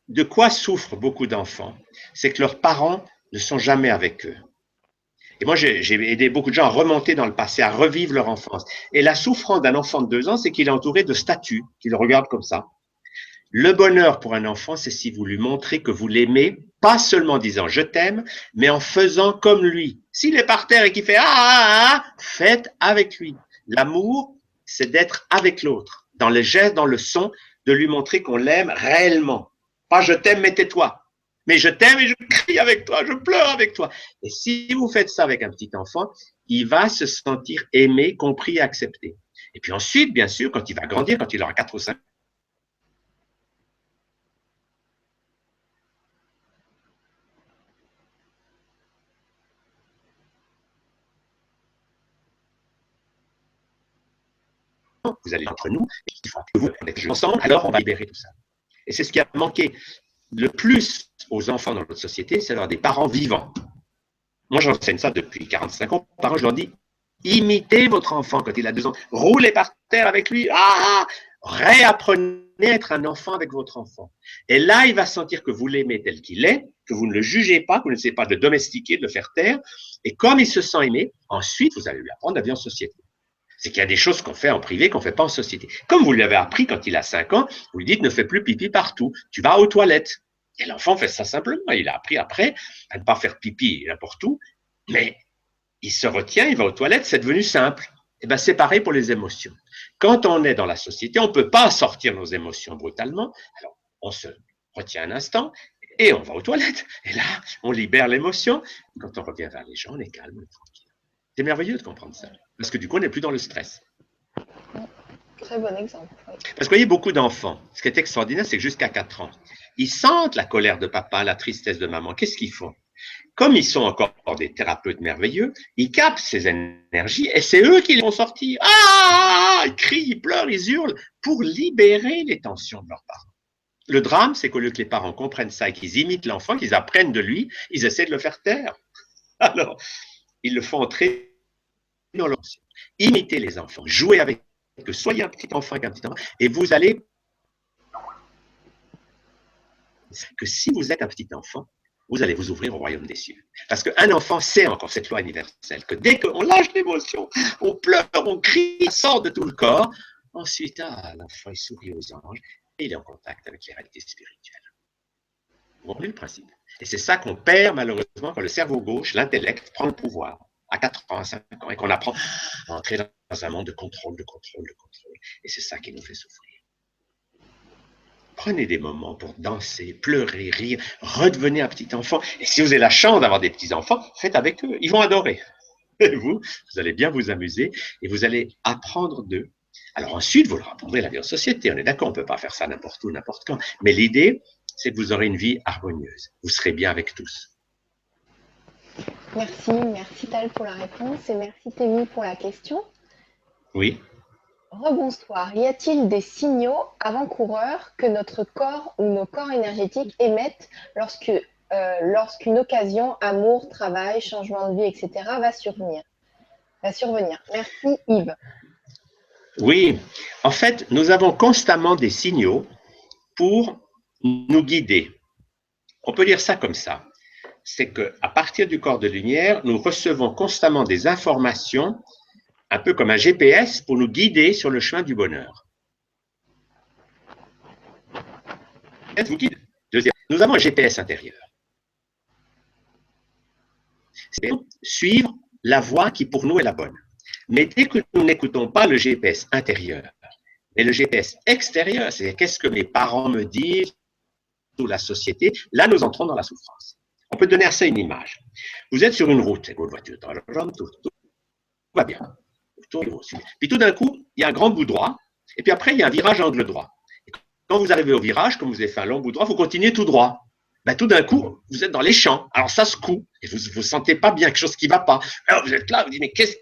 de quoi souffrent beaucoup d'enfants? C'est que leurs parents ne sont jamais avec eux. Et moi, j'ai aidé beaucoup de gens à remonter dans le passé, à revivre leur enfance. Et la souffrance d'un enfant de 2 ans, c'est qu'il est entouré de statues, qu'il regarde comme ça. Le bonheur pour un enfant, c'est si vous lui montrez que vous l'aimez, pas seulement en disant je t'aime, mais en faisant comme lui. S'il est par terre et qu'il fait faites avec lui. L'amour, c'est d'être avec l'autre, dans les gestes, dans le son, de lui montrer qu'on l'aime réellement. Pas je t'aime, mais tais-toi. Mais je t'aime et je crie avec toi, je pleure avec toi. Et si vous faites ça avec un petit enfant, il va se sentir aimé, compris et accepté. Et puis ensuite, bien sûr, quand il va grandir, quand il aura 4 ou 5 vous allez entre nous, et il faut que vous êtes ensemble, alors on va libérer tout ça. Et c'est ce qui a manqué le plus aux enfants dans notre société, c'est d'avoir des parents vivants. Moi, j'enseigne ça depuis 45 ans. Parents, je leur dis, imitez votre enfant quand il a 2 ans. Roulez par terre avec lui. Réapprenez à être un enfant avec votre enfant. Et là, il va sentir que vous l'aimez tel qu'il est, que vous ne le jugez pas, que vous n'essayez pas de le domestiquer, de le faire taire. Et comme il se sent aimé, ensuite, vous allez lui apprendre la vie en société. C'est qu'il y a des choses qu'on fait en privé qu'on ne fait pas en société. Comme vous lui avez appris quand il a 5 ans, vous lui dites ne fais plus pipi partout, tu vas aux toilettes. Et l'enfant fait ça simplement. Il a appris après à ne pas faire pipi n'importe où, mais il se retient, il va aux toilettes, c'est devenu simple. Et bien c'est pareil pour les émotions. Quand on est dans la société, on ne peut pas sortir nos émotions brutalement. Alors on se retient un instant et on va aux toilettes. Et là, on libère l'émotion. Quand on revient vers les gens, on est calme, on est tranquille. C'est merveilleux de comprendre ça. Parce que du coup, on n'est plus dans le stress. Très bon exemple. Oui. Parce que vous voyez, beaucoup d'enfants, ce qui est extraordinaire, c'est que jusqu'à 4 ans, ils sentent la colère de papa, la tristesse de maman. Qu'est-ce qu'ils font? Comme ils sont encore des thérapeutes merveilleux, ils captent ces énergies et c'est eux qui les font sortir. Ils crient, ils pleurent, ils hurlent pour libérer les tensions de leurs parents. Le drame, c'est qu'au lieu que les parents comprennent ça et qu'ils imitent l'enfant, qu'ils apprennent de lui, ils essaient de le faire taire. Alors, ils le font entrer dans leur... Imitez les enfants, jouez avec eux, soyez un petit enfant avec un petit enfant, et vous allez... que si vous êtes un petit enfant, vous allez vous ouvrir au royaume des cieux. Parce qu'un enfant sait encore cette loi universelle, que dès qu'on lâche l'émotion, on pleure, on crie, ça sort de tout le corps, ensuite, l'enfant il sourit aux anges, et il est en contact avec les réalités spirituelles. Vous comprenez le principe? Et c'est ça qu'on perd malheureusement quand le cerveau gauche, l'intellect, prend le pouvoir à 4 ans, à 5 ans, et qu'on apprend à entrer dans un monde de contrôle, de contrôle, de contrôle. Et c'est ça qui nous fait souffrir. Prenez des moments pour danser, pleurer, rire, redevenez un petit enfant. Et si vous avez la chance d'avoir des petits-enfants, faites avec eux, ils vont adorer. Et vous allez bien vous amuser et vous allez apprendre d'eux. Alors ensuite, vous leur apprendrez la vie en société. On est d'accord, on ne peut pas faire ça n'importe où, n'importe quand. Mais l'idée, c'est que vous aurez une vie harmonieuse. Vous serez bien avec tous. Merci Tal pour la réponse et merci Témi pour la question. Oui. Rebonsoir. Y a-t-il des signaux avant-coureurs que notre corps ou nos corps énergétiques émettent lorsqu'une occasion, amour, travail, changement de vie, etc. va survenir? Merci Yves. Oui, en fait, nous avons constamment des signaux pour nous guider. On peut dire ça comme ça. C'est qu'à partir du corps de lumière, nous recevons constamment des informations, un peu comme un GPS, pour nous guider sur le chemin du bonheur. Vous guide. Deuxième, nous avons un GPS intérieur. C'est suivre la voie qui pour nous est la bonne. Mais dès que nous n'écoutons pas le GPS intérieur, mais le GPS extérieur, c'est qu'est-ce que mes parents me disent, ou la société, là nous entrons dans la souffrance. On peut donner à ça une image. Vous êtes sur une route, votre voiture, tout va bien. Puis tout d'un coup, il y a un grand bout droit, et puis après, il y a un virage angle droit. Et quand vous arrivez au virage, comme vous avez fait un long bout droit, vous continuez tout droit. Ben, tout d'un coup, vous êtes dans les champs. Alors ça secoue, et vous ne sentez pas bien, quelque chose qui ne va pas. Alors vous êtes là, vous dites, mais qu'est-ce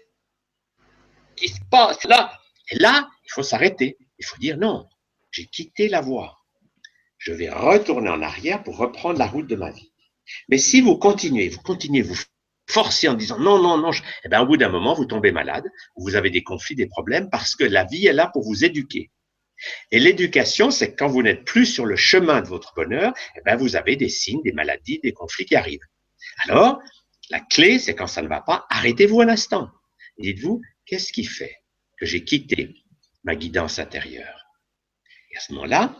qui se passe là? Et là, il faut s'arrêter. Il faut dire non, j'ai quitté la voie. Je vais retourner en arrière pour reprendre la route de ma vie. Mais si vous continuez, vous forcez en disant non, non, non, eh bien, au bout d'un moment, vous tombez malade, vous avez des conflits, des problèmes, parce que la vie est là pour vous éduquer. Et l'éducation, c'est que quand vous n'êtes plus sur le chemin de votre bonheur, eh bien, vous avez des signes, des maladies, des conflits qui arrivent. Alors, la clé, c'est quand ça ne va pas, arrêtez-vous un instant. Et dites-vous, qu'est-ce qui fait que j'ai quitté ma guidance intérieure? Et à ce moment-là,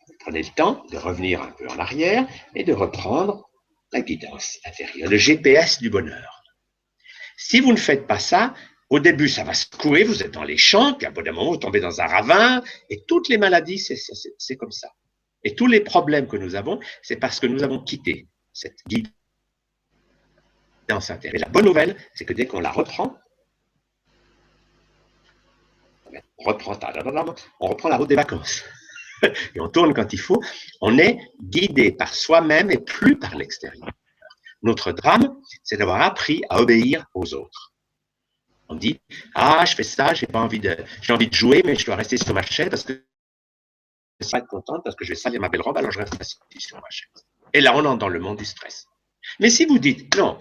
vous prenez le temps de revenir un peu en arrière et de reprendre la guidance intérieure, le GPS du bonheur. Si vous ne faites pas ça, au début, ça va secouer, vous êtes dans les champs, puis à bout d'un moment, vous tombez dans un ravin, et toutes les maladies, c'est comme ça. Et tous les problèmes que nous avons, c'est parce que nous avons quitté cette guidance intérieure. Et la bonne nouvelle, c'est que dès qu'on la reprend, on reprend la route des vacances. Et on tourne quand il faut, on est guidé par soi-même et plus par l'extérieur. Notre drame, c'est d'avoir appris à obéir aux autres. On dit, ah, je fais ça, j'ai envie de jouer, mais je dois rester sur ma chaise parce que je ne vais pas être contente parce que je vais salir ma belle robe, alors je reste assis sur ma chaise. Et là, on entre dans le monde du stress. Mais si vous dites, non,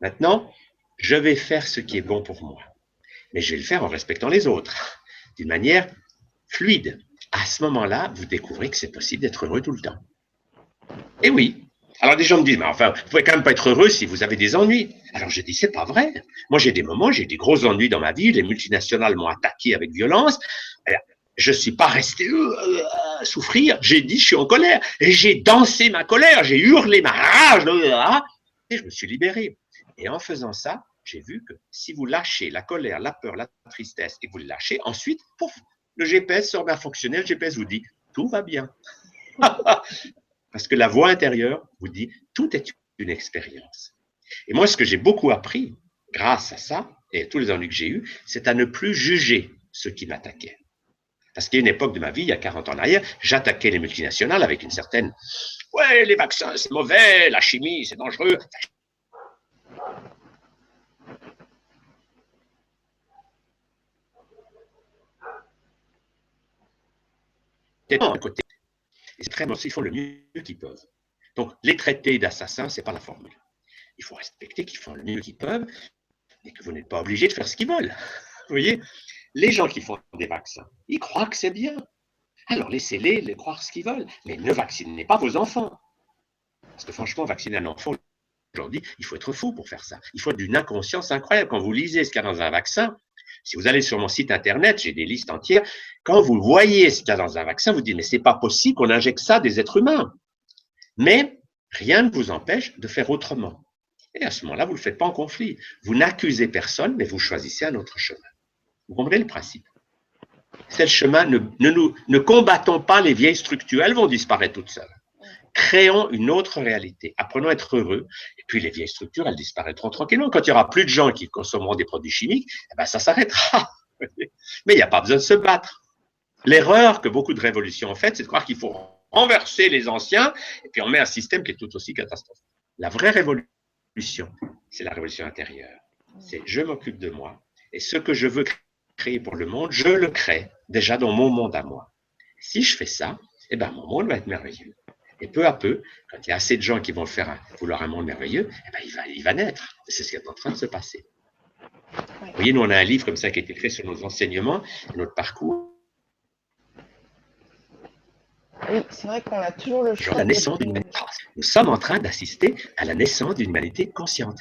maintenant, je vais faire ce qui est bon pour moi, mais je vais le faire en respectant les autres, d'une manière fluide. À ce moment-là, vous découvrez que c'est possible d'être heureux tout le temps. Et oui. Alors des gens me disent, mais enfin, vous pouvez quand même pas être heureux si vous avez des ennuis. Alors je dis, c'est pas vrai. Moi, j'ai des moments, j'ai des gros ennuis dans ma vie, les multinationales m'ont attaqué avec violence. Je suis pas resté souffrir, j'ai dit, je suis en colère. Et j'ai dansé ma colère, j'ai hurlé ma rage, et je me suis libéré. Et en faisant ça, j'ai vu que si vous lâchez la colère, la peur, la tristesse, et que vous le lâchez, ensuite, pouf, le GPS se remet à fonctionner, le GPS vous dit, tout va bien. Parce que la voix intérieure vous dit, tout est une expérience. Et moi, ce que j'ai beaucoup appris, grâce à ça, et à tous les ennuis que j'ai eus, c'est à ne plus juger ceux qui m'attaquaient. Parce qu'il y a une époque de ma vie, il y a 40 ans en arrière, j'attaquais les multinationales avec une certaine, ouais, les vaccins, c'est mauvais, la chimie, c'est dangereux. D'un côté, extrêmement, ils font le mieux qu'ils peuvent. Donc, les traités d'assassins, ce n'est pas la formule. Il faut respecter qu'ils font le mieux qu'ils peuvent et que vous n'êtes pas obligé de faire ce qu'ils veulent. Vous voyez, les gens qui font des vaccins, ils croient que c'est bien. Alors, laissez-les croire ce qu'ils veulent, mais ne vaccinez pas vos enfants. Parce que franchement, vacciner un enfant, aujourd'hui, il faut être fou pour faire ça. Il faut d'une inconscience incroyable. Quand vous lisez ce qu'il y a dans un vaccin, si vous allez sur mon site internet, j'ai des listes entières, quand vous voyez ce qu'il y a dans un vaccin, vous dites, mais c'est pas possible qu'on injecte ça à des êtres humains. Mais rien ne vous empêche de faire autrement. Et à ce moment-là, vous ne le faites pas en conflit. Vous n'accusez personne, mais vous choisissez un autre chemin. Vous comprenez le principe? C'est le chemin, ne combattons pas les vieilles structures, elles vont disparaître toutes seules. Créons une autre réalité, apprenons à être heureux, et puis les vieilles structures, elles disparaîtront tranquillement. Quand il n'y aura plus de gens qui consommeront des produits chimiques, eh ben ça s'arrêtera. Mais il n'y a pas besoin de se battre. L'erreur que beaucoup de révolutions ont faite, c'est de croire qu'il faut renverser les anciens, et puis on met un système qui est tout aussi catastrophique. La vraie révolution, c'est la révolution intérieure. C'est je m'occupe de moi, et ce que je veux créer pour le monde, je le crée déjà dans mon monde à moi. Si je fais ça, eh ben mon monde va être merveilleux. Et peu à peu, quand il y a assez de gens qui vont faire vouloir un monde merveilleux, eh ben il va naître. C'est ce qui est en train de se passer. Vous voyez, nous on a un livre comme ça qui a été créé sur nos enseignements, notre parcours. Oui, c'est vrai qu'on a toujours le choix. La naissance d'une humanité. Nous sommes en train d'assister à la naissance d'une humanité consciente.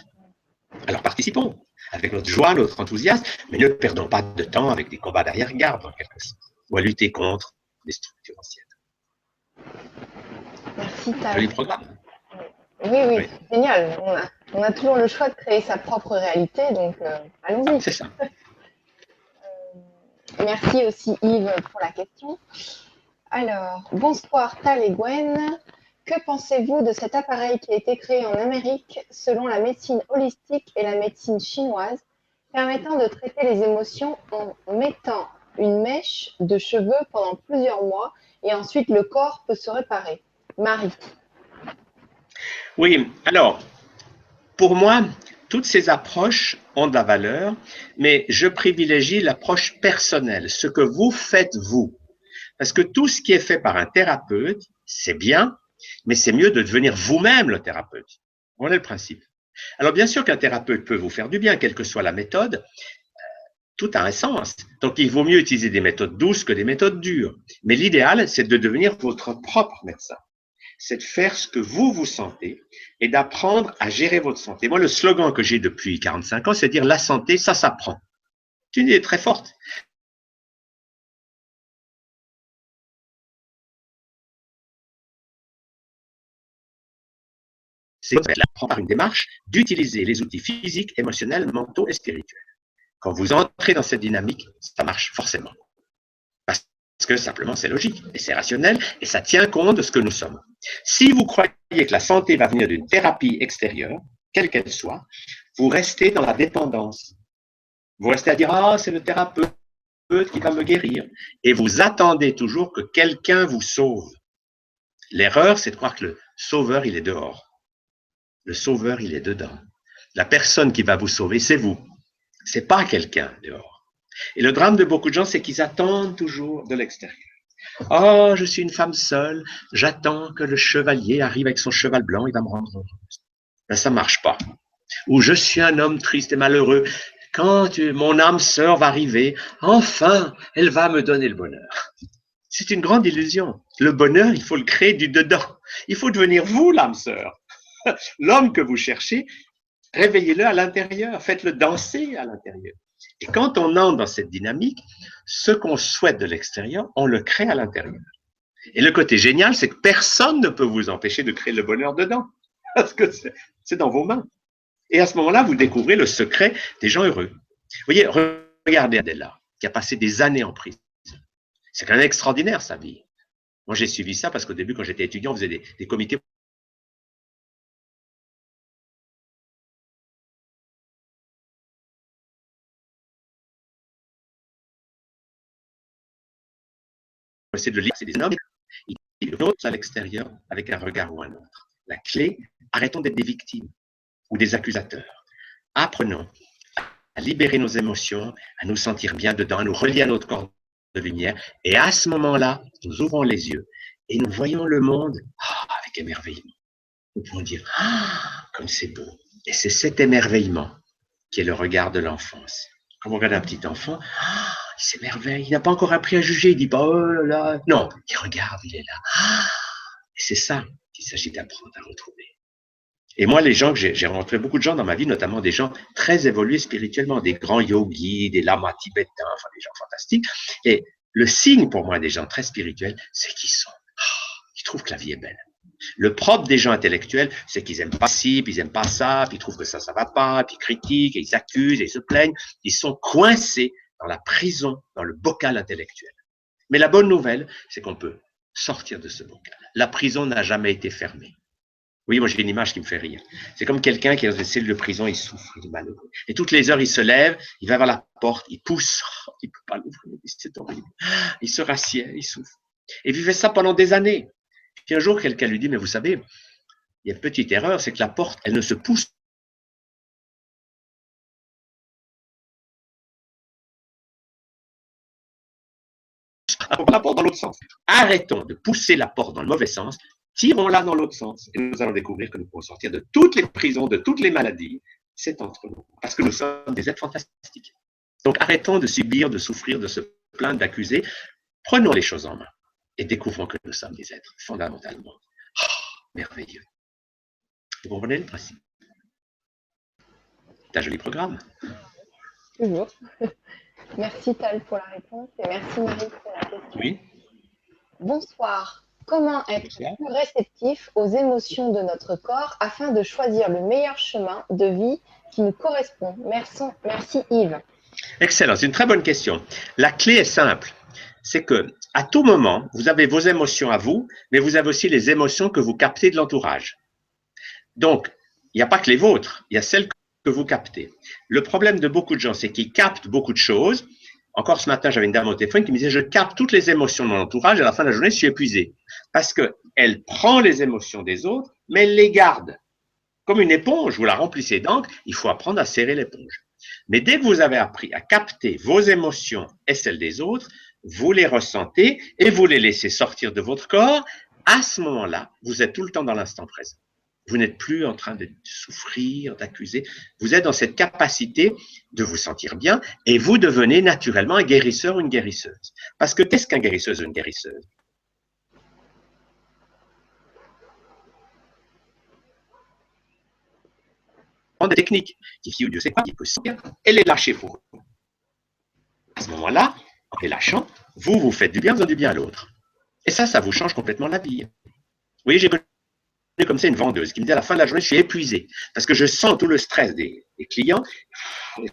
Alors participons avec notre joie, notre enthousiasme, mais ne perdons pas de temps avec des combats d'arrière-garde en quelque sorte, ou à lutter contre les structures anciennes. Merci, Tal. Joli programme. Oui, génial. On a toujours le choix de créer sa propre réalité, donc allons-y. C'est ça. Merci aussi Yves pour la question. Alors, bonsoir Tal et Gwen. Que pensez-vous de cet appareil qui a été créé en Amérique selon la médecine holistique et la médecine chinoise, permettant de traiter les émotions en mettant une mèche de cheveux pendant plusieurs mois et ensuite le corps peut se réparer? Marie. Oui, alors, pour moi, toutes ces approches ont de la valeur, mais je privilégie l'approche personnelle, ce que vous faites vous. Parce que tout ce qui est fait par un thérapeute, c'est bien, mais c'est mieux de devenir vous-même le thérapeute. Voilà le principe. Alors bien sûr qu'un thérapeute peut vous faire du bien, quelle que soit la méthode, tout a un sens. Donc il vaut mieux utiliser des méthodes douces que des méthodes dures. Mais l'idéal, c'est de devenir votre propre médecin. C'est de faire ce que vous vous sentez et d'apprendre à gérer votre santé. Moi, le slogan que j'ai depuis 45 ans, c'est de dire la santé, ça s'apprend. C'est une idée très forte. C'est d'apprendre par une démarche d'utiliser les outils physiques, émotionnels, mentaux et spirituels. Quand vous entrez dans cette dynamique, ça marche forcément. Parce que simplement c'est logique et c'est rationnel et ça tient compte de ce que nous sommes. Si vous croyez que la santé va venir d'une thérapie extérieure, quelle qu'elle soit, vous restez dans la dépendance. Vous restez à dire « Ah, c'est le thérapeute qui va me guérir » et vous attendez toujours que quelqu'un vous sauve. L'erreur, c'est de croire que le sauveur, il est dehors. Le sauveur, il est dedans. La personne qui va vous sauver, c'est vous. C'est pas quelqu'un dehors. Et le drame de beaucoup de gens, c'est qu'ils attendent toujours de l'extérieur. Oh, je suis une femme seule, j'attends que le chevalier arrive avec son cheval blanc, il va me rendre heureuse. Ben, ça marche pas. Ou je suis un homme triste et malheureux, quand mon âme sœur va arriver, enfin, elle va me donner le bonheur. C'est une grande illusion. Le bonheur, il faut le créer du dedans. Il faut devenir vous, l'âme sœur. L'homme que vous cherchez, réveillez-le à l'intérieur, faites-le danser à l'intérieur. Et quand on entre dans cette dynamique, ce qu'on souhaite de l'extérieur, on le crée à l'intérieur. Et le côté génial, c'est que personne ne peut vous empêcher de créer le bonheur dedans, parce que c'est dans vos mains. Et à ce moment-là, vous découvrez le secret des gens heureux. Vous voyez, regardez Adela, qui a passé des années en prison. C'est quand même extraordinaire, sa vie. Moi, j'ai suivi ça parce qu'au début, quand j'étais étudiant, on faisait des comités essayer de le lire, c'est des hommes, ils votent à l'extérieur avec un regard ou un autre. La clé, arrêtons d'être des victimes ou des accusateurs. Apprenons à libérer nos émotions, à nous sentir bien dedans, à nous relier à notre corps de lumière. Et à ce moment-là, nous ouvrons les yeux et nous voyons le monde avec émerveillement. Nous pouvons dire « Ah, comme c'est beau !» Et c'est cet émerveillement qui est le regard de l'enfance. Quand on regarde un petit enfant, il s'émerveille, il n'a pas encore appris à juger, il ne dit pas « Oh là là !» Non, il regarde, il est là. Et c'est ça qu'il s'agit d'apprendre à retrouver. Et moi, les gens que j'ai rencontré beaucoup de gens dans ma vie, notamment des gens très évolués spirituellement, des grands yogis, des lamas tibétains, enfin des gens fantastiques. Et le signe pour moi des gens très spirituels, c'est qu'ils ils trouvent que la vie est belle. Le propre des gens intellectuels, c'est qu'ils n'aiment pas ci, puis ils n'aiment pas ça, puis ils trouvent que ça va pas, puis ils critiquent, et ils accusent, et ils se plaignent. Ils sont coincés dans la prison, dans le bocal intellectuel. Mais la bonne nouvelle, c'est qu'on peut sortir de ce bocal. La prison n'a jamais été fermée. Oui, moi j'ai une image qui me fait rire. C'est comme quelqu'un qui est dans une cellule de prison, il souffre, il est malheureux. Et toutes les heures, il se lève, il va vers la porte, il pousse, il ne peut pas l'ouvrir, c'est horrible. Il se rassied, il souffre. Et il fait ça pendant des années. Puis un jour, quelqu'un lui dit, mais vous savez, il y a une petite erreur, c'est que la porte, elle ne se pousse la porte dans l'autre sens. Arrêtons de pousser la porte dans le mauvais sens, tirons-la dans l'autre sens et nous allons découvrir que nous pouvons sortir de toutes les prisons, de toutes les maladies. C'est entre nous, parce que nous sommes des êtres fantastiques. Donc arrêtons de subir, de souffrir, de se plaindre, d'accuser. Prenons les choses en main et découvrons que nous sommes des êtres fondamentalement merveilleux. Vous comprenez le principe? C'est un joli programme. Toujours. Merci Tal pour la réponse et merci Marie pour la question. Oui. Bonsoir. Comment être plus réceptif aux émotions de notre corps afin de choisir le meilleur chemin de vie qui nous correspond? Merci Yves. Excellent, c'est une très bonne question. La clé est simple, c'est que à tout moment, vous avez vos émotions à vous, mais vous avez aussi les émotions que vous captez de l'entourage. Donc, il n'y a pas que les vôtres, il y a celles que vous captez. Le problème de beaucoup de gens, c'est qu'ils captent beaucoup de choses. Encore ce matin, j'avais une dame au téléphone qui me disait « Je capte toutes les émotions de mon entourage et à la fin de la journée, je suis épuisé. » Parce qu'elle prend les émotions des autres, mais elle les garde. Comme une éponge, vous la remplissez d'encre, il faut apprendre à serrer l'éponge. Mais dès que vous avez appris à capter vos émotions et celles des autres, vous les ressentez et vous les laissez sortir de votre corps, à ce moment-là, vous êtes tout le temps dans l'instant présent. Vous n'êtes plus en train de souffrir, d'accuser. Vous êtes dans cette capacité de vous sentir bien et vous devenez naturellement un guérisseur ou une guérisseuse. Parce que qu'est-ce qu'un guérisseuse ou une guérisseuse? Des techniques qui, Dieu sait quoi, il peut sortir et les lâcher pour eux. À ce moment-là, en les lâchant, vous faites du bien, vous faites du bien à l'autre. Et ça vous change complètement la vie. Vous voyez, j'ai connu comme ça une vendeuse qui me dit à la fin de la journée, je suis épuisé parce que je sens tout le stress des clients,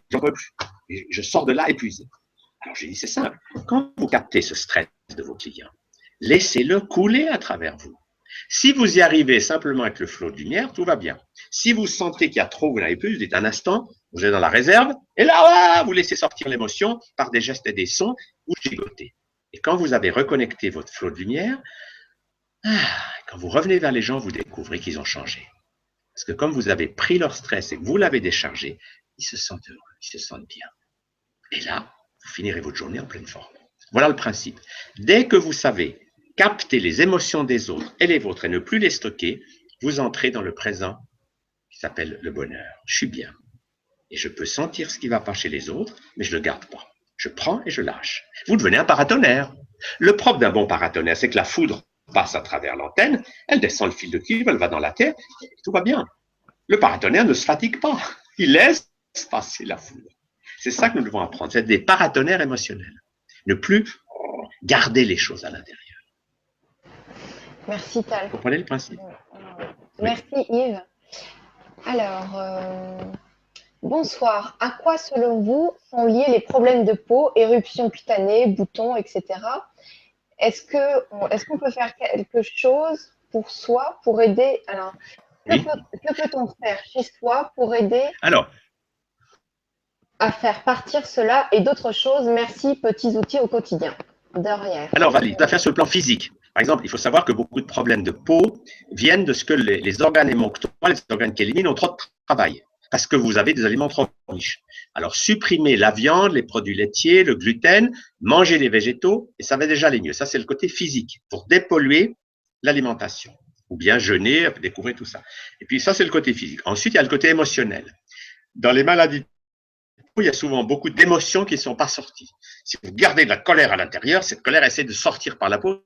j'en peux plus. Et je sors de là épuisé. Alors j'ai dit, c'est simple, quand vous captez ce stress de vos clients, laissez-le couler à travers vous. Si vous y arrivez simplement avec le flot de lumière, tout va bien. Si vous sentez qu'il y a trop, vous n'avez plus, vous dites un instant, vous êtes dans la réserve, et là, vous laissez sortir l'émotion par des gestes et des sons, vous gigotez. Et quand vous avez reconnecté votre flot de lumière, quand vous revenez vers les gens, vous découvrez qu'ils ont changé. Parce que comme vous avez pris leur stress et que vous l'avez déchargé, ils se sentent heureux, ils se sentent bien. Et là, vous finirez votre journée en pleine forme. Voilà le principe. Dès que vous savez capter les émotions des autres et les vôtres et ne plus les stocker, vous entrez dans le présent qui s'appelle le bonheur. Je suis bien. Et je peux sentir ce qui ne va pas chez les autres, mais je ne le garde pas. Je prends et je lâche. Vous devenez un paratonnerre. Le propre d'un bon paratonnerre, c'est que la foudre passe à travers l'antenne, elle descend le fil de cuivre, elle va dans la terre, et tout va bien. Le paratonnerre ne se fatigue pas. Il laisse passer la foudre. C'est ça que nous devons apprendre. C'est des paratonnerres émotionnels. Ne plus garder les choses à l'intérieur. Merci Tal. Vous comprenez le principe? Merci Yves. Alors, bonsoir. À quoi, selon vous, sont liés les problèmes de peau, éruptions cutanées, boutons, etc. Est-ce qu'on peut faire quelque chose pour soi, pour aider? Alors, oui. que peut-on faire chez soi pour aider à faire partir cela et d'autres choses? Merci, petits outils au quotidien. De rien. Alors, Valérie, tu vas faire sur le plan physique. Par exemple, il faut savoir que beaucoup de problèmes de peau viennent de ce que les organes émonctoires, les organes qui éliminent, ont trop de travail, parce que vous avez des aliments trop riches. Alors, supprimez la viande, les produits laitiers, le gluten, mangez les végétaux, et ça va déjà aller mieux. Ça, c'est le côté physique, pour dépolluer l'alimentation. Ou bien jeûner, découvrir tout ça. Et puis, ça, c'est le côté physique. Ensuite, il y a le côté émotionnel. Dans les maladies, il y a souvent beaucoup d'émotions qui ne sont pas sorties. Si vous gardez de la colère à l'intérieur, cette colère essaie de sortir par la peau.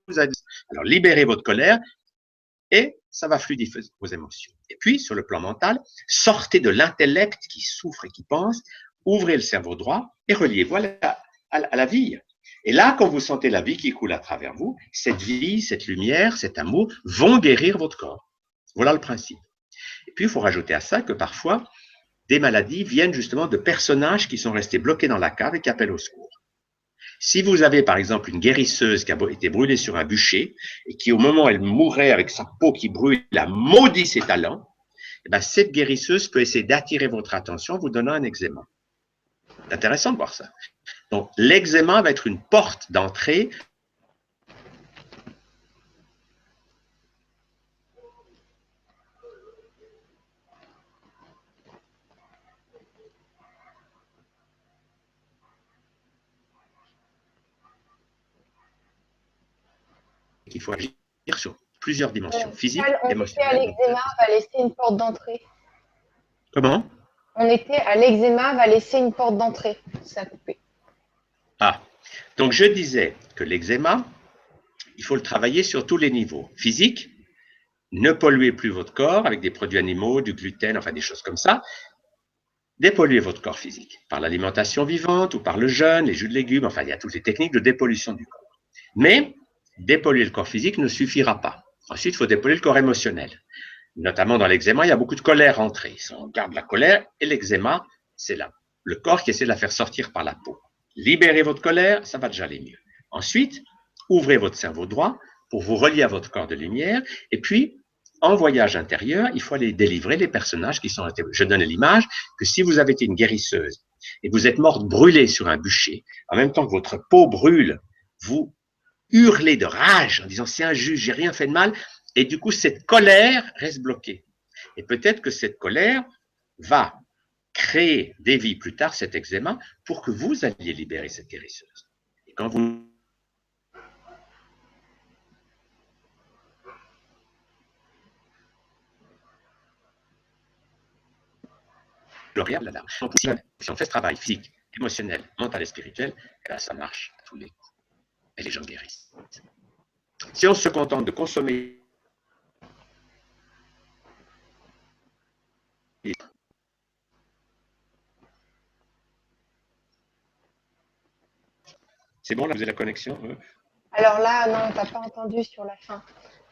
Alors, libérez votre colère et ça va fluidifier vos émotions. Et puis, sur le plan mental, sortez de l'intellect qui souffre et qui pense, ouvrez le cerveau droit et reliez-vous à la vie. Et là, quand vous sentez la vie qui coule à travers vous, cette vie, cette lumière, cet amour vont guérir votre corps. Voilà le principe. Et puis, il faut rajouter à ça que parfois, des maladies viennent justement de personnages qui sont restés bloqués dans la cave et qui appellent au secours. Si vous avez par exemple une guérisseuse qui a été brûlée sur un bûcher et qui au moment où elle mourait avec sa peau qui brûle, a maudit ses talents, eh bien, cette guérisseuse peut essayer d'attirer votre attention en vous donnant un eczéma. C'est intéressant de voir ça. Donc l'eczéma va être une porte d'entrée qu'il faut agir sur plusieurs dimensions, physiques, émotionnelles. On était à l'eczéma, va laisser une porte d'entrée. Comment? On était à l'eczéma, va laisser une porte d'entrée. Ça a coupé. Ah, donc je disais que l'eczéma, il faut le travailler sur tous les niveaux. Physique, ne polluez plus votre corps avec des produits animaux, du gluten, enfin des choses comme ça. Dépolluez votre corps physique par l'alimentation vivante ou par le jeûne, les jus de légumes, enfin il y a toutes les techniques de dépollution du corps. Mais dépolluer le corps physique ne suffira pas. Ensuite, il faut dépolluer le corps émotionnel. Notamment dans l'eczéma, il y a beaucoup de colère entrée. Si on garde la colère et l'eczéma, c'est là. Le corps qui essaie de la faire sortir par la peau. Libérez votre colère, ça va déjà aller mieux. Ensuite, ouvrez votre cerveau droit pour vous relier à votre corps de lumière. Et puis, en voyage intérieur, il faut aller délivrer les personnages qui sont... Je donne l'image que si vous avez été une guérisseuse et vous êtes morte brûlée sur un bûcher, en même temps que votre peau brûle, vous hurlez de rage en disant c'est injuste, j'ai rien fait de mal, et du coup cette colère reste bloquée. Et peut-être que cette colère va créer des vies plus tard cet eczéma pour que vous alliez libérer cette guérisseuse. Et quand vous si on fait ce travail physique, émotionnel, mental et spirituel, eh bien, ça marche à tous les coups. Et les gens guérissent. Si on se contente de consommer c'est bon, là, vous avez la connexion? Alors là, non, t'as pas entendu sur la fin.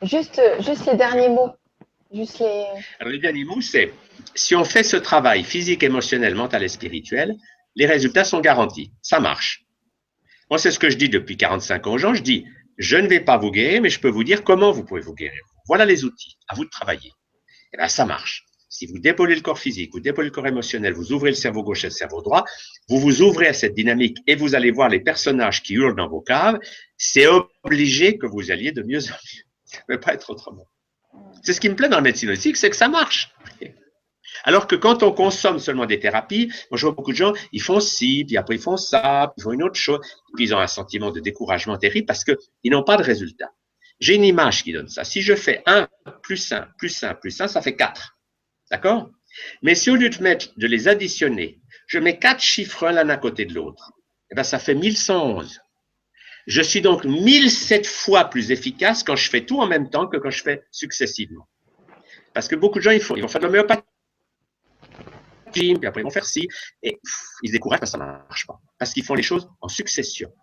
Juste les derniers mots. Juste les... Alors, les derniers mots, c'est si on fait ce travail physique, émotionnel, mental et spirituel, les résultats sont garantis. Ça marche. Moi, c'est ce que je dis depuis 45 ans aux gens. Je dis, je ne vais pas vous guérir, mais je peux vous dire comment vous pouvez vous guérir. Voilà les outils. À vous de travailler. Et bien, ça marche. Si vous dépolluez le corps physique, vous dépolluez le corps émotionnel, vous ouvrez le cerveau gauche et le cerveau droit, vous vous ouvrez à cette dynamique et vous allez voir les personnages qui hurlent dans vos caves, c'est obligé que vous alliez de mieux en mieux. Ça ne peut pas être autrement. C'est ce qui me plaît dans la médecine holistique, c'est que ça marche. Alors que quand on consomme seulement des thérapies, moi je vois beaucoup de gens, ils font ci, puis après ils font ça, puis ils font une autre chose, puis ils ont un sentiment de découragement terrible parce qu'ils n'ont pas de résultat. J'ai une image qui donne ça. Si je fais 1 plus 1 plus 1 plus 1, ça fait 4. D'accord? Mais si au lieu de les additionner, je mets 4 chiffres l'un à côté de l'autre, eh bien ça fait 1111. Je suis donc 1007 fois plus efficace quand je fais tout en même temps que quand je fais successivement. Parce que beaucoup de gens, ils vont faire de l'homéopathie, puis après ils vont faire ci, et ils se découragent parce que ça ne marche pas. Parce qu'ils font les choses en succession.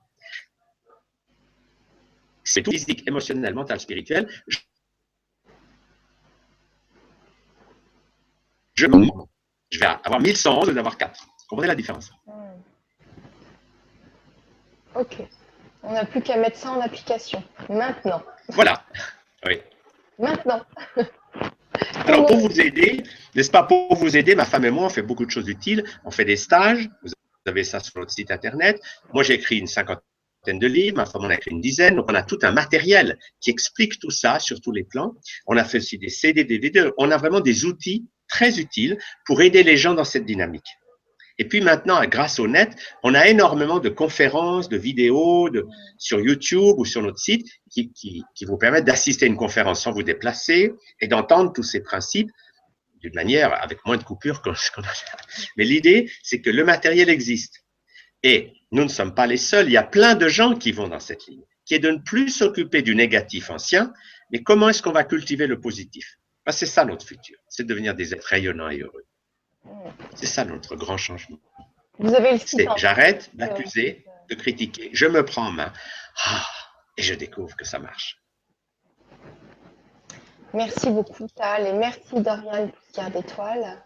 C'est tout physique, émotionnel, mental, spirituel. Je vais avoir 1111 au lieu d'avoir 4. Vous comprenez la différence? Ok. On n'a plus qu'à mettre ça en application. Maintenant. Voilà. Oui. Maintenant. Alors, pour vous aider, n'est-ce pas, pour vous aider, ma femme et moi, on fait beaucoup de choses utiles. On fait des stages. Vous avez ça sur notre site internet. Moi, j'ai écrit une 50 de livres, ma femme en a écrit une dizaine, donc on a tout un matériel qui explique tout ça sur tous les plans. On a fait aussi des CD, des vidéos, on a vraiment des outils très utiles pour aider les gens dans cette dynamique. Et puis maintenant, grâce au net, on a énormément de conférences, de vidéos sur YouTube ou sur notre site qui vous permettent d'assister à une conférence sans vous déplacer et d'entendre tous ces principes d'une manière avec moins de coupures qu'on a. Mais l'idée, c'est que le matériel existe. Et nous ne sommes pas les seuls, il y a plein de gens qui vont dans cette ligne, qui est de ne plus s'occuper du négatif ancien, mais comment est-ce qu'on va cultiver le positif? C'est ça notre futur, c'est de devenir des êtres rayonnants et heureux. C'est ça notre grand changement. Vous avez le site. J'arrête d'accuser, de critiquer, je me prends en main et je découvre que ça marche. Merci beaucoup, Tal, et merci Dorian Poussière d'étoiles.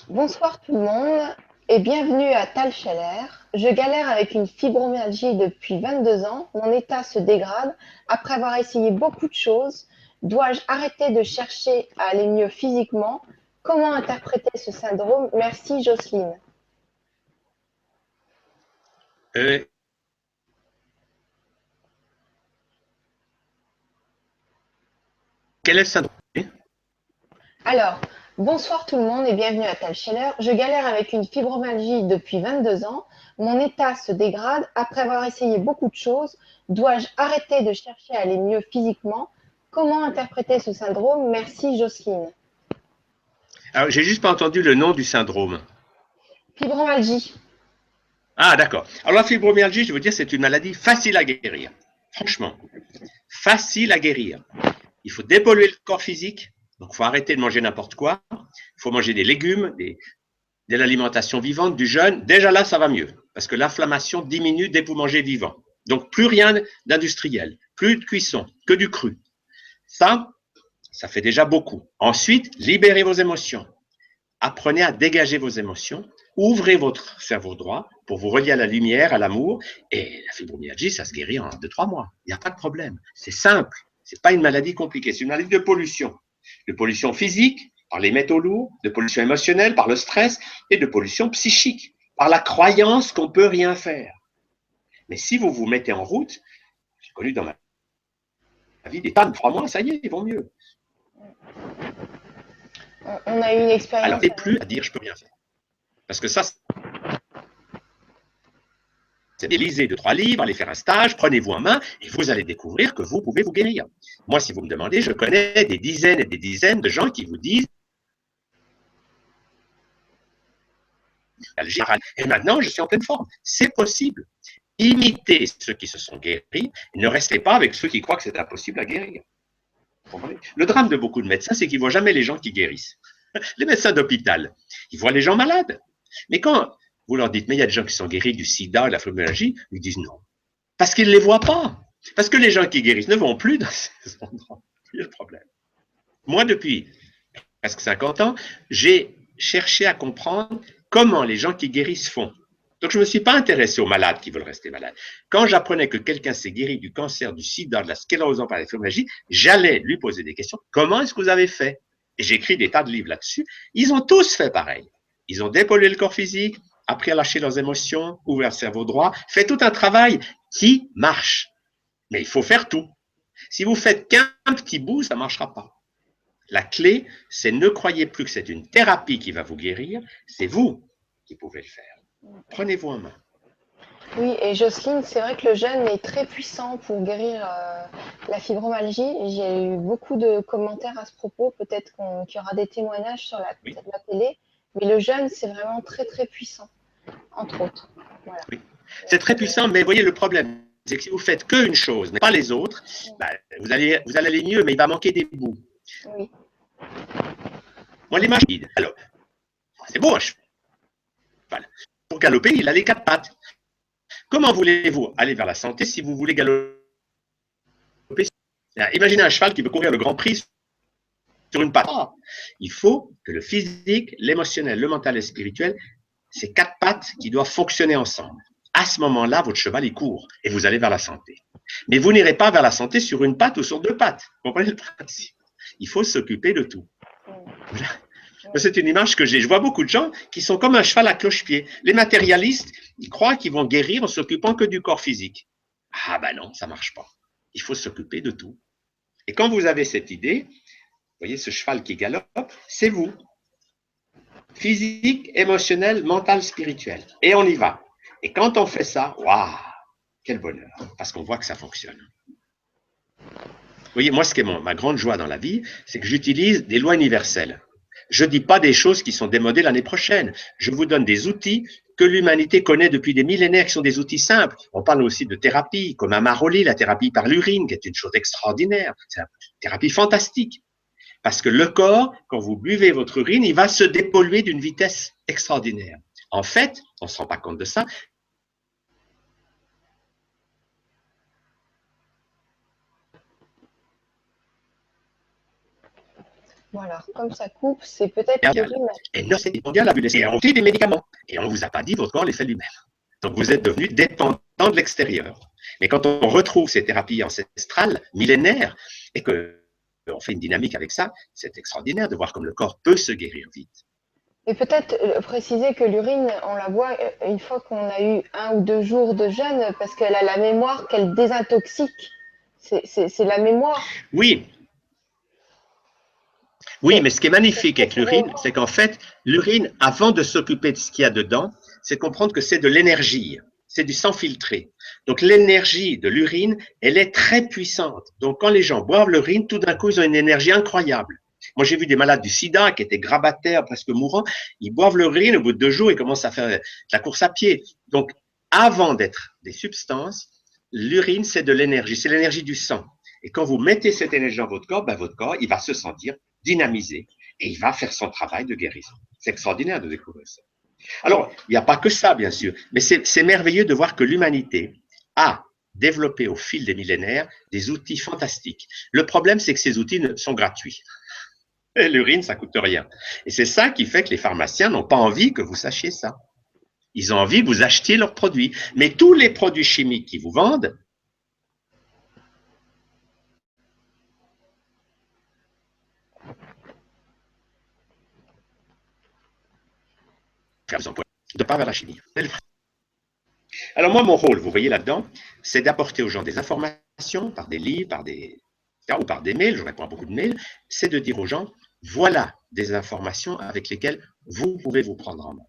Bonsoir tout le monde et bienvenue à Tal Scheller. Je galère avec une fibromyalgie depuis 22 ans. Mon état se dégrade. Après avoir essayé beaucoup de choses, dois-je arrêter de chercher à aller mieux physiquement? Comment interpréter ce syndrome? Merci Jocelyne. Quel est le syndrome? Alors, bonsoir tout le monde et bienvenue à Tal Scheller. Je galère avec une fibromyalgie depuis 22 ans. Mon état se dégrade. Après avoir essayé beaucoup de choses, dois-je arrêter de chercher à aller mieux physiquement? Comment interpréter ce syndrome? Merci Jocelyne. Alors, j'ai juste pas entendu le nom du syndrome. Fibromyalgie. Ah, d'accord. Alors, la fibromyalgie, je veux dire, c'est une maladie facile à guérir. Franchement, facile à guérir. Il faut dépolluer le corps physique. Donc, il faut arrêter de manger n'importe quoi. Il faut manger des légumes, de l'alimentation vivante, du jeûne. Déjà là, ça va mieux. Parce que l'inflammation diminue dès que vous mangez vivant. Donc, plus rien d'industriel. Plus de cuisson, que du cru. Ça fait déjà beaucoup. Ensuite, libérez vos émotions. Apprenez à dégager vos émotions. Ouvrez votre cerveau droit pour vous relier à la lumière, à l'amour. Et la fibromyalgie, ça se guérit en 2-3 mois. Il n'y a pas de problème. C'est simple. Ce n'est pas une maladie compliquée. C'est une maladie de pollution. De pollution physique, par les métaux lourds, de pollution émotionnelle, par le stress, et de pollution psychique, par la croyance qu'on ne peut rien faire. Mais si vous vous mettez en route, j'ai connu dans ma vie des femmes, 3 mois, ça y est, ils vont mieux. On a eu une expérience. Alors, et plus à dire je peux rien faire. Parce que ça, c'est lisez 2-3 livres, allez faire un stage, prenez-vous en main et vous allez découvrir que vous pouvez vous guérir. Moi, si vous me demandez, je connais des dizaines et des dizaines de gens qui vous disent et maintenant, je suis en pleine forme. C'est possible. Imitez ceux qui se sont guéris et ne restez pas avec ceux qui croient que c'est impossible à guérir. Le drame de beaucoup de médecins, c'est qu'ils ne voient jamais les gens qui guérissent. Les médecins d'hôpital, ils voient les gens malades. Mais quand vous leur dites, mais il y a des gens qui sont guéris du sida, de la fibromyalgie, ils disent non. Parce qu'ils ne les voient pas. Parce que les gens qui guérissent ne vont plus dans ces endroits. C'est le problème. Moi, depuis presque 50 ans, j'ai cherché à comprendre comment les gens qui guérissent font. Donc, je ne me suis pas intéressé aux malades qui veulent rester malades. Quand j'apprenais que quelqu'un s'est guéri du cancer, du sida, de la sclérose en plaques, de la fibromyalgie, j'allais lui poser des questions. Comment est-ce que vous avez fait? Et j'ai écrit des tas de livres là-dessus. Ils ont tous fait pareil. Ils ont dépollué le corps physique, appris à lâcher leurs émotions, ouvert le cerveau droit, fait tout un travail qui marche. Mais il faut faire tout. Si vous faites qu'un petit bout, ça ne marchera pas. La clé, c'est ne croyez plus que c'est une thérapie qui va vous guérir, c'est vous qui pouvez le faire. Prenez-vous en main. Oui, et Jocelyne, c'est vrai que le jeûne est très puissant pour guérir la fibromyalgie. J'ai eu beaucoup de commentaires à ce propos. Peut-être qu'il y aura des témoignages sur la télé. Mais le jeûne, c'est vraiment très, très puissant, entre autres. Voilà. Oui. C'est très puissant, mais voyez, le problème, c'est que si vous faites qu'une chose, mais pas les autres, ben, vous allez aller mieux, mais il va manquer des bouts. Oui. Moi, les machines, alors, c'est beau un cheval. Pour galoper, il a les 4 pattes. Comment voulez-vous aller vers la santé si vous voulez galoper? Imaginez un cheval qui veut courir le Grand Prix sur une patte. Il faut que le physique, l'émotionnel, le mental et le spirituel, ces 4 pattes qui doivent fonctionner ensemble. À ce moment-là, votre cheval, il court et vous allez vers la santé. Mais vous n'irez pas vers la santé sur une patte ou sur 2 pattes. Vous comprenez le principe? Il faut s'occuper de tout. Voilà. C'est une image que j'ai. Je vois beaucoup de gens qui sont comme un cheval à cloche-pied. Les matérialistes, ils croient qu'ils vont guérir en s'occupant que du corps physique. Ah ben non, ça ne marche pas. Il faut s'occuper de tout. Et quand vous avez cette idée, vous voyez ce cheval qui galope, c'est vous. Physique, émotionnel, mental, spirituel. Et on y va. Et quand on fait ça, waouh, quel bonheur. Parce qu'on voit que ça fonctionne. Vous voyez, moi, ce qui est ma grande joie dans la vie, c'est que j'utilise des lois universelles. Je ne dis pas des choses qui sont démodées l'année prochaine. Je vous donne des outils que l'humanité connaît depuis des millénaires, qui sont des outils simples. On parle aussi de thérapie, comme à Maroli, la thérapie par l'urine, qui est une chose extraordinaire. C'est une thérapie fantastique. Parce que le corps, quand vous buvez votre urine, il va se dépolluer d'une vitesse extraordinaire. En fait, on ne se rend pas compte de ça. Voilà, comme ça coupe, c'est peut-être l'urine. Et non, c'est mondial à vous laisser. Et on fait des médicaments. Et on ne vous a pas dit votre corps les fait lui-même. Donc vous êtes devenu dépendant de l'extérieur. Mais quand on retrouve ces thérapies ancestrales, millénaires, et qu'on fait une dynamique avec ça, c'est extraordinaire de voir comme le corps peut se guérir vite. Et peut-être préciser que l'urine, on la boit une fois qu'on a eu 1 ou 2 jours de jeûne, parce qu'elle a la mémoire qu'elle désintoxique. C'est la mémoire. Oui. Oui, mais ce qui est magnifique avec l'urine, c'est qu'en fait, l'urine, avant de s'occuper de ce qu'il y a dedans, c'est comprendre que c'est de l'énergie, c'est du sang filtré. Donc l'énergie de l'urine, elle est très puissante. Donc quand les gens boivent l'urine, tout d'un coup, ils ont une énergie incroyable. Moi, j'ai vu des malades du sida qui étaient grabataires, presque mourants. Ils boivent l'urine, au bout de 2 jours, ils commencent à faire de la course à pied. Donc, avant d'être des substances, l'urine, c'est de l'énergie, c'est l'énergie du sang. Et quand vous mettez cette énergie dans votre corps, il va se sentir dynamisé et il va faire son travail de guérison. C'est extraordinaire de découvrir ça. Alors, il n'y a pas que ça, bien sûr, mais c'est merveilleux de voir que l'humanité a développé au fil des millénaires des outils fantastiques. Le problème, c'est que ces outils sont gratuits. Et l'urine, ça ne coûte rien. Et c'est ça qui fait que les pharmaciens n'ont pas envie que vous sachiez ça. Ils ont envie que vous achetiez leurs produits. Mais tous les produits chimiques qu'ils vous vendent, de pas vers la chimie. Alors moi, mon rôle, vous voyez là-dedans, c'est d'apporter aux gens des informations par des livres, ou par des mails, je réponds à beaucoup de mails, c'est de dire aux gens, Voilà des informations avec lesquelles vous pouvez vous prendre en main.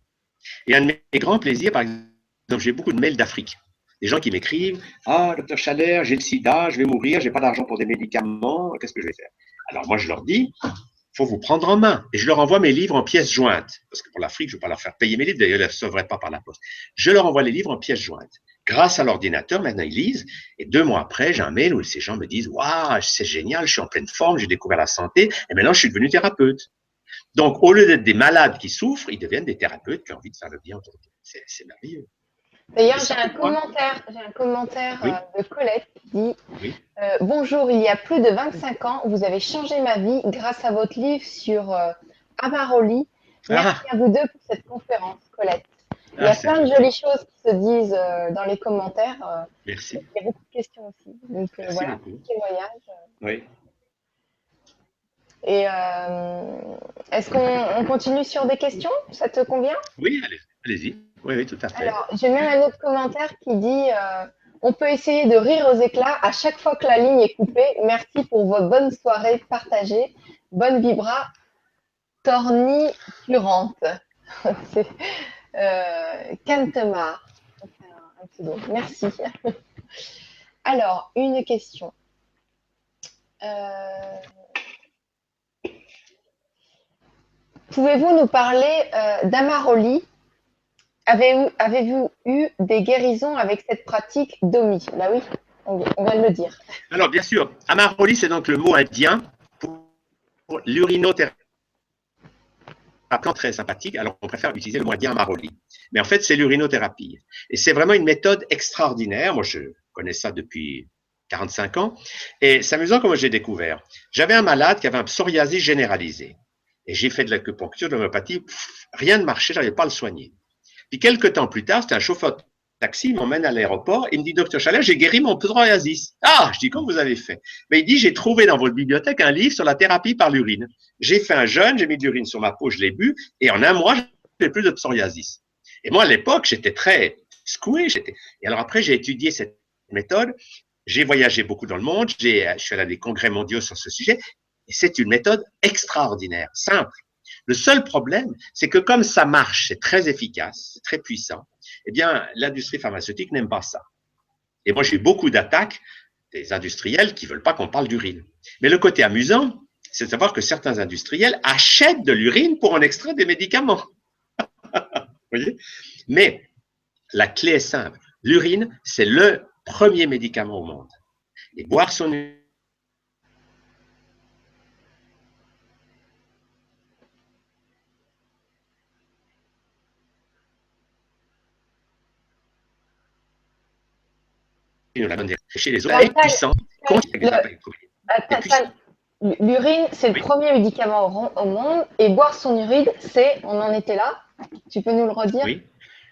Et un de mes grands plaisirs, par exemple, j'ai beaucoup de mails d'Afrique. Des gens qui m'écrivent « Ah, docteur Chalère, j'ai le sida, je vais mourir, j'ai pas d'argent pour des médicaments, qu'est-ce que je vais faire ?» Alors moi, je leur dis « Il faut vous prendre en main. » Et je leur envoie mes livres en pièces jointes. Parce que pour l'Afrique, je ne vais pas leur faire payer mes livres, d'ailleurs, ils ne les recevraient pas par la poste. Je leur envoie les livres en pièces jointes. Grâce à l'ordinateur, maintenant, ils lisent. Et 2 mois après, j'ai un mail où ces gens me disent « Waouh, c'est génial, je suis en pleine forme, j'ai découvert la santé, et maintenant, je suis devenu thérapeute. » Donc, au lieu d'être des malades qui souffrent, ils deviennent des thérapeutes qui ont envie de faire le bien autour d'eux. C'est merveilleux. D'ailleurs, j'ai un commentaire Oui. de Colette qui dit Oui. Bonjour, il y a plus de 25 ans, vous avez changé ma vie grâce à votre livre sur Amaroli. Merci à vous deux pour cette conférence, Colette. Il y a plein de jolies choses qui se disent dans les commentaires. Merci. Il y a beaucoup de questions aussi. Donc voilà, beaucoup. témoignage. Oui. Et est-ce qu'on continue sur des questions? Ça te convient? Oui, allez-y. Oui, tout à fait. Alors, j'ai même un autre commentaire qui dit on peut essayer de rire aux éclats à chaque fois que la ligne est coupée. Merci pour votre bonne soirée partagée. Bonne vibra torniturante. C'est Cantemar. Un pseudo. Merci. Alors, une question. Pouvez-vous nous parler d'Amaroli? Avez-vous eu des guérisons avec cette pratique d'Omi? Bah oui, on vient de le dire. Alors, bien sûr, Amaroli, c'est donc le mot indien pour l'urinothérapie. Un plan très sympathique, alors on préfère utiliser le mot indien Amaroli. Mais en fait, c'est l'urinothérapie. Et c'est vraiment une méthode extraordinaire. Moi, je connais ça depuis 45 ans. Et c'est amusant comment j'ai découvert. J'avais un malade qui avait un psoriasis généralisé. Et j'ai fait de l'acupuncture, de l'homéopathie. Rien ne marchait, je n'arrivais pas à le soigner. Puis quelques temps plus tard, c'était un chauffeur de taxi, il m'emmène à l'aéroport, il me dit, docteur Chalère, j'ai guéri mon psoriasis. Ah, je dis, comment vous avez fait? Mais il dit, j'ai trouvé dans votre bibliothèque un livre sur la thérapie par l'urine. J'ai fait un jeûne, j'ai mis de l'urine sur ma peau, je l'ai bu, et en un mois, je n'ai plus de psoriasis. Et moi, à l'époque, j'étais très secoué. Et alors après, j'ai étudié cette méthode, j'ai voyagé beaucoup dans le monde, je suis allé à des congrès mondiaux sur ce sujet, et c'est une méthode extraordinaire, simple. Le seul problème, c'est que comme ça marche, c'est très efficace, c'est très puissant, eh bien, l'industrie pharmaceutique n'aime pas ça. Et moi, j'ai eu beaucoup d'attaques des industriels qui ne veulent pas qu'on parle d'urine. Mais le côté amusant, c'est de savoir que certains industriels achètent de l'urine pour en extraire des médicaments. Vous voyez? Mais la clé est simple. L'urine, c'est le premier médicament au monde. Et boire son urine, la bonne chez les autres, est puissant contre l'urine, c'est le premier médicament au monde, et boire son urine, on en était là. Tu peux nous le redire? Oui.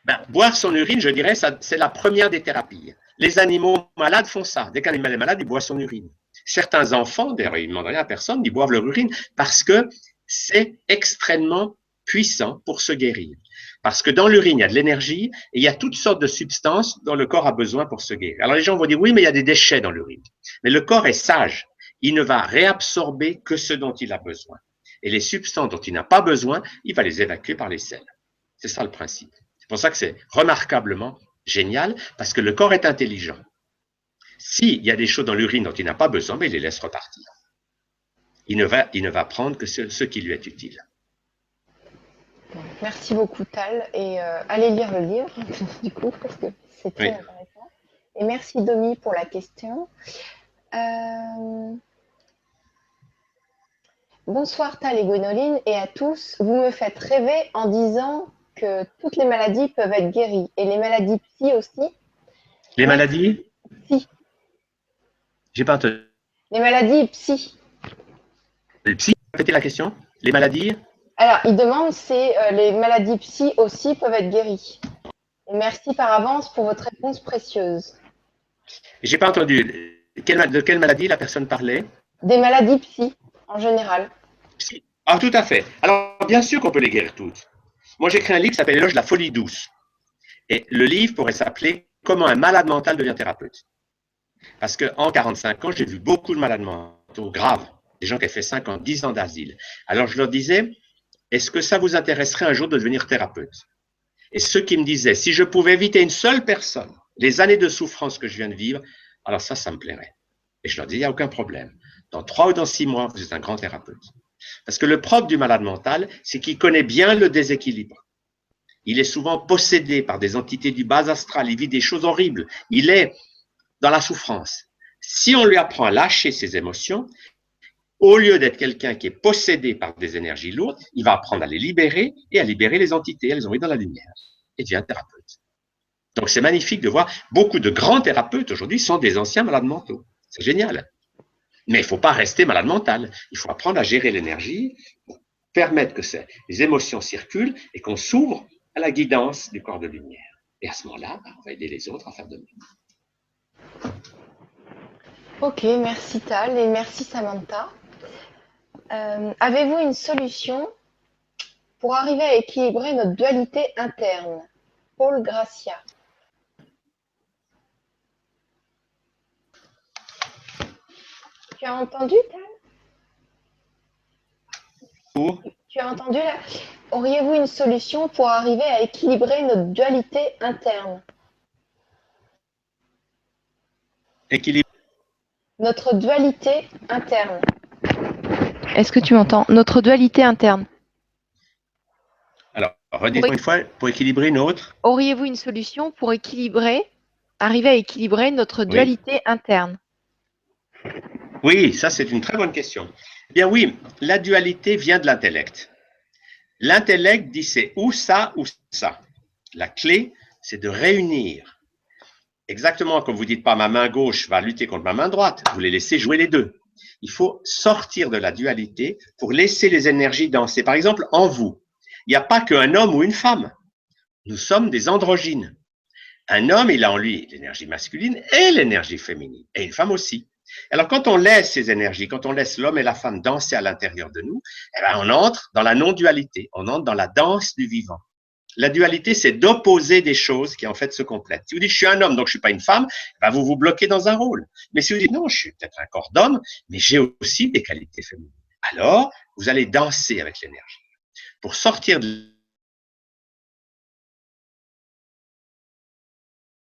Ben, boire son urine, je dirais, c'est la première des thérapies. Les animaux malades font ça. Dès qu'un animal est malade, il boit son urine. Certains enfants, d'ailleurs, ils ne demandent rien à personne, ils boivent leur urine parce que c'est extrêmement puissant pour se guérir. Parce que dans l'urine, il y a de l'énergie et il y a toutes sortes de substances dont le corps a besoin pour se guérir. Alors les gens vont dire, oui, mais il y a des déchets dans l'urine. Mais le corps est sage. Il ne va réabsorber que ce dont il a besoin. Et les substances dont il n'a pas besoin, il va les évacuer par les selles. C'est ça le principe. C'est pour ça que c'est remarquablement génial, parce que le corps est intelligent. S'il y a des choses dans l'urine dont il n'a pas besoin, mais il les laisse repartir. Il ne va prendre que ce qui lui est utile. Merci beaucoup, Tal. Et allez lire le livre, du coup, parce que c'est très intéressant. Et merci, Domi, pour la question. Bonsoir, Tal et Gwénoline, et à tous. Vous me faites rêver en disant que toutes les maladies peuvent être guéries. Et les maladies psy aussi. Les maladies psy. J'ai pas entendu. Les maladies psy. Les psy, répétez la question. Les maladies? Alors, il demande si les maladies psy aussi peuvent être guéries. Et merci par avance pour votre réponse précieuse. J'ai pas entendu. De quelle maladie la personne parlait? Des maladies psy, en général. Psy. Ah, tout à fait. Alors, bien sûr qu'on peut les guérir toutes. Moi, j'ai écrit un livre qui s'appelle L'éloge de la folie douce. Et le livre pourrait s'appeler Comment un malade mental devient thérapeute. Parce qu'en 45 ans, j'ai vu beaucoup de malades mentaux graves, des gens qui ont fait 5 ans, 10 ans d'asile. Alors je leur disais, est-ce que ça vous intéresserait un jour de devenir thérapeute? Et ceux qui me disaient, si je pouvais éviter une seule personne, les années de souffrance que je viens de vivre, alors ça me plairait. Et je leur dis, il n'y a aucun problème. Dans 3 ou dans 6 mois, vous êtes un grand thérapeute. Parce que le propre du malade mental, c'est qu'il connaît bien le déséquilibre. Il est souvent possédé par des entités du bas astral, il vit des choses horribles, il est dans la souffrance. Si on lui apprend à lâcher ses émotions, au lieu d'être quelqu'un qui est possédé par des énergies lourdes, il va apprendre à les libérer et à libérer les entités, à les envoyer dans la lumière. Et devient thérapeute. Donc c'est magnifique de voir, beaucoup de grands thérapeutes aujourd'hui sont des anciens malades mentaux. C'est génial. Mais il ne faut pas rester malade mental. Il faut apprendre à gérer l'énergie, permettre que les émotions circulent et qu'on s'ouvre à la guidance du corps de lumière. Et à ce moment-là, on va aider les autres à faire de même. Ok, merci Tal et merci Samantha. Avez-vous une solution pour arriver à équilibrer notre dualité interne? Paul Gracia. Tu as entendu, Tal? Tu as entendu là? Auriez-vous une solution pour arriver à équilibrer notre dualité interne? Équilibre. Notre dualité interne. Est-ce que tu m'entends? Notre dualité interne. Alors, redites-moi une fois, pour équilibrer une autre. Auriez-vous une solution pour arriver à équilibrer notre dualité interne? Oui, ça c'est une très bonne question. Eh bien oui, la dualité vient de l'intellect. L'intellect dit c'est ou ça ou ça. La clé, c'est de réunir. Exactement comme vous dites pas ma main gauche va lutter contre ma main droite, vous les laissez jouer les deux. Il faut sortir de la dualité pour laisser les énergies danser. Par exemple, en vous, il n'y a pas qu'un homme ou une femme. Nous sommes des androgynes. Un homme, il a en lui l'énergie masculine et l'énergie féminine, et une femme aussi. Alors, quand on laisse ces énergies, quand on laisse l'homme et la femme danser à l'intérieur de nous, eh ben, on entre dans la non-dualité, on entre dans la danse du vivant. La dualité, c'est d'opposer des choses qui en fait se complètent. Si vous dites je suis un homme, donc je ne suis pas une femme, ben, vous vous bloquez dans un rôle. Mais si vous dites non, je suis peut-être un corps d'homme, mais j'ai aussi des qualités féminines. Alors, vous allez danser avec l'énergie. Pour sortir de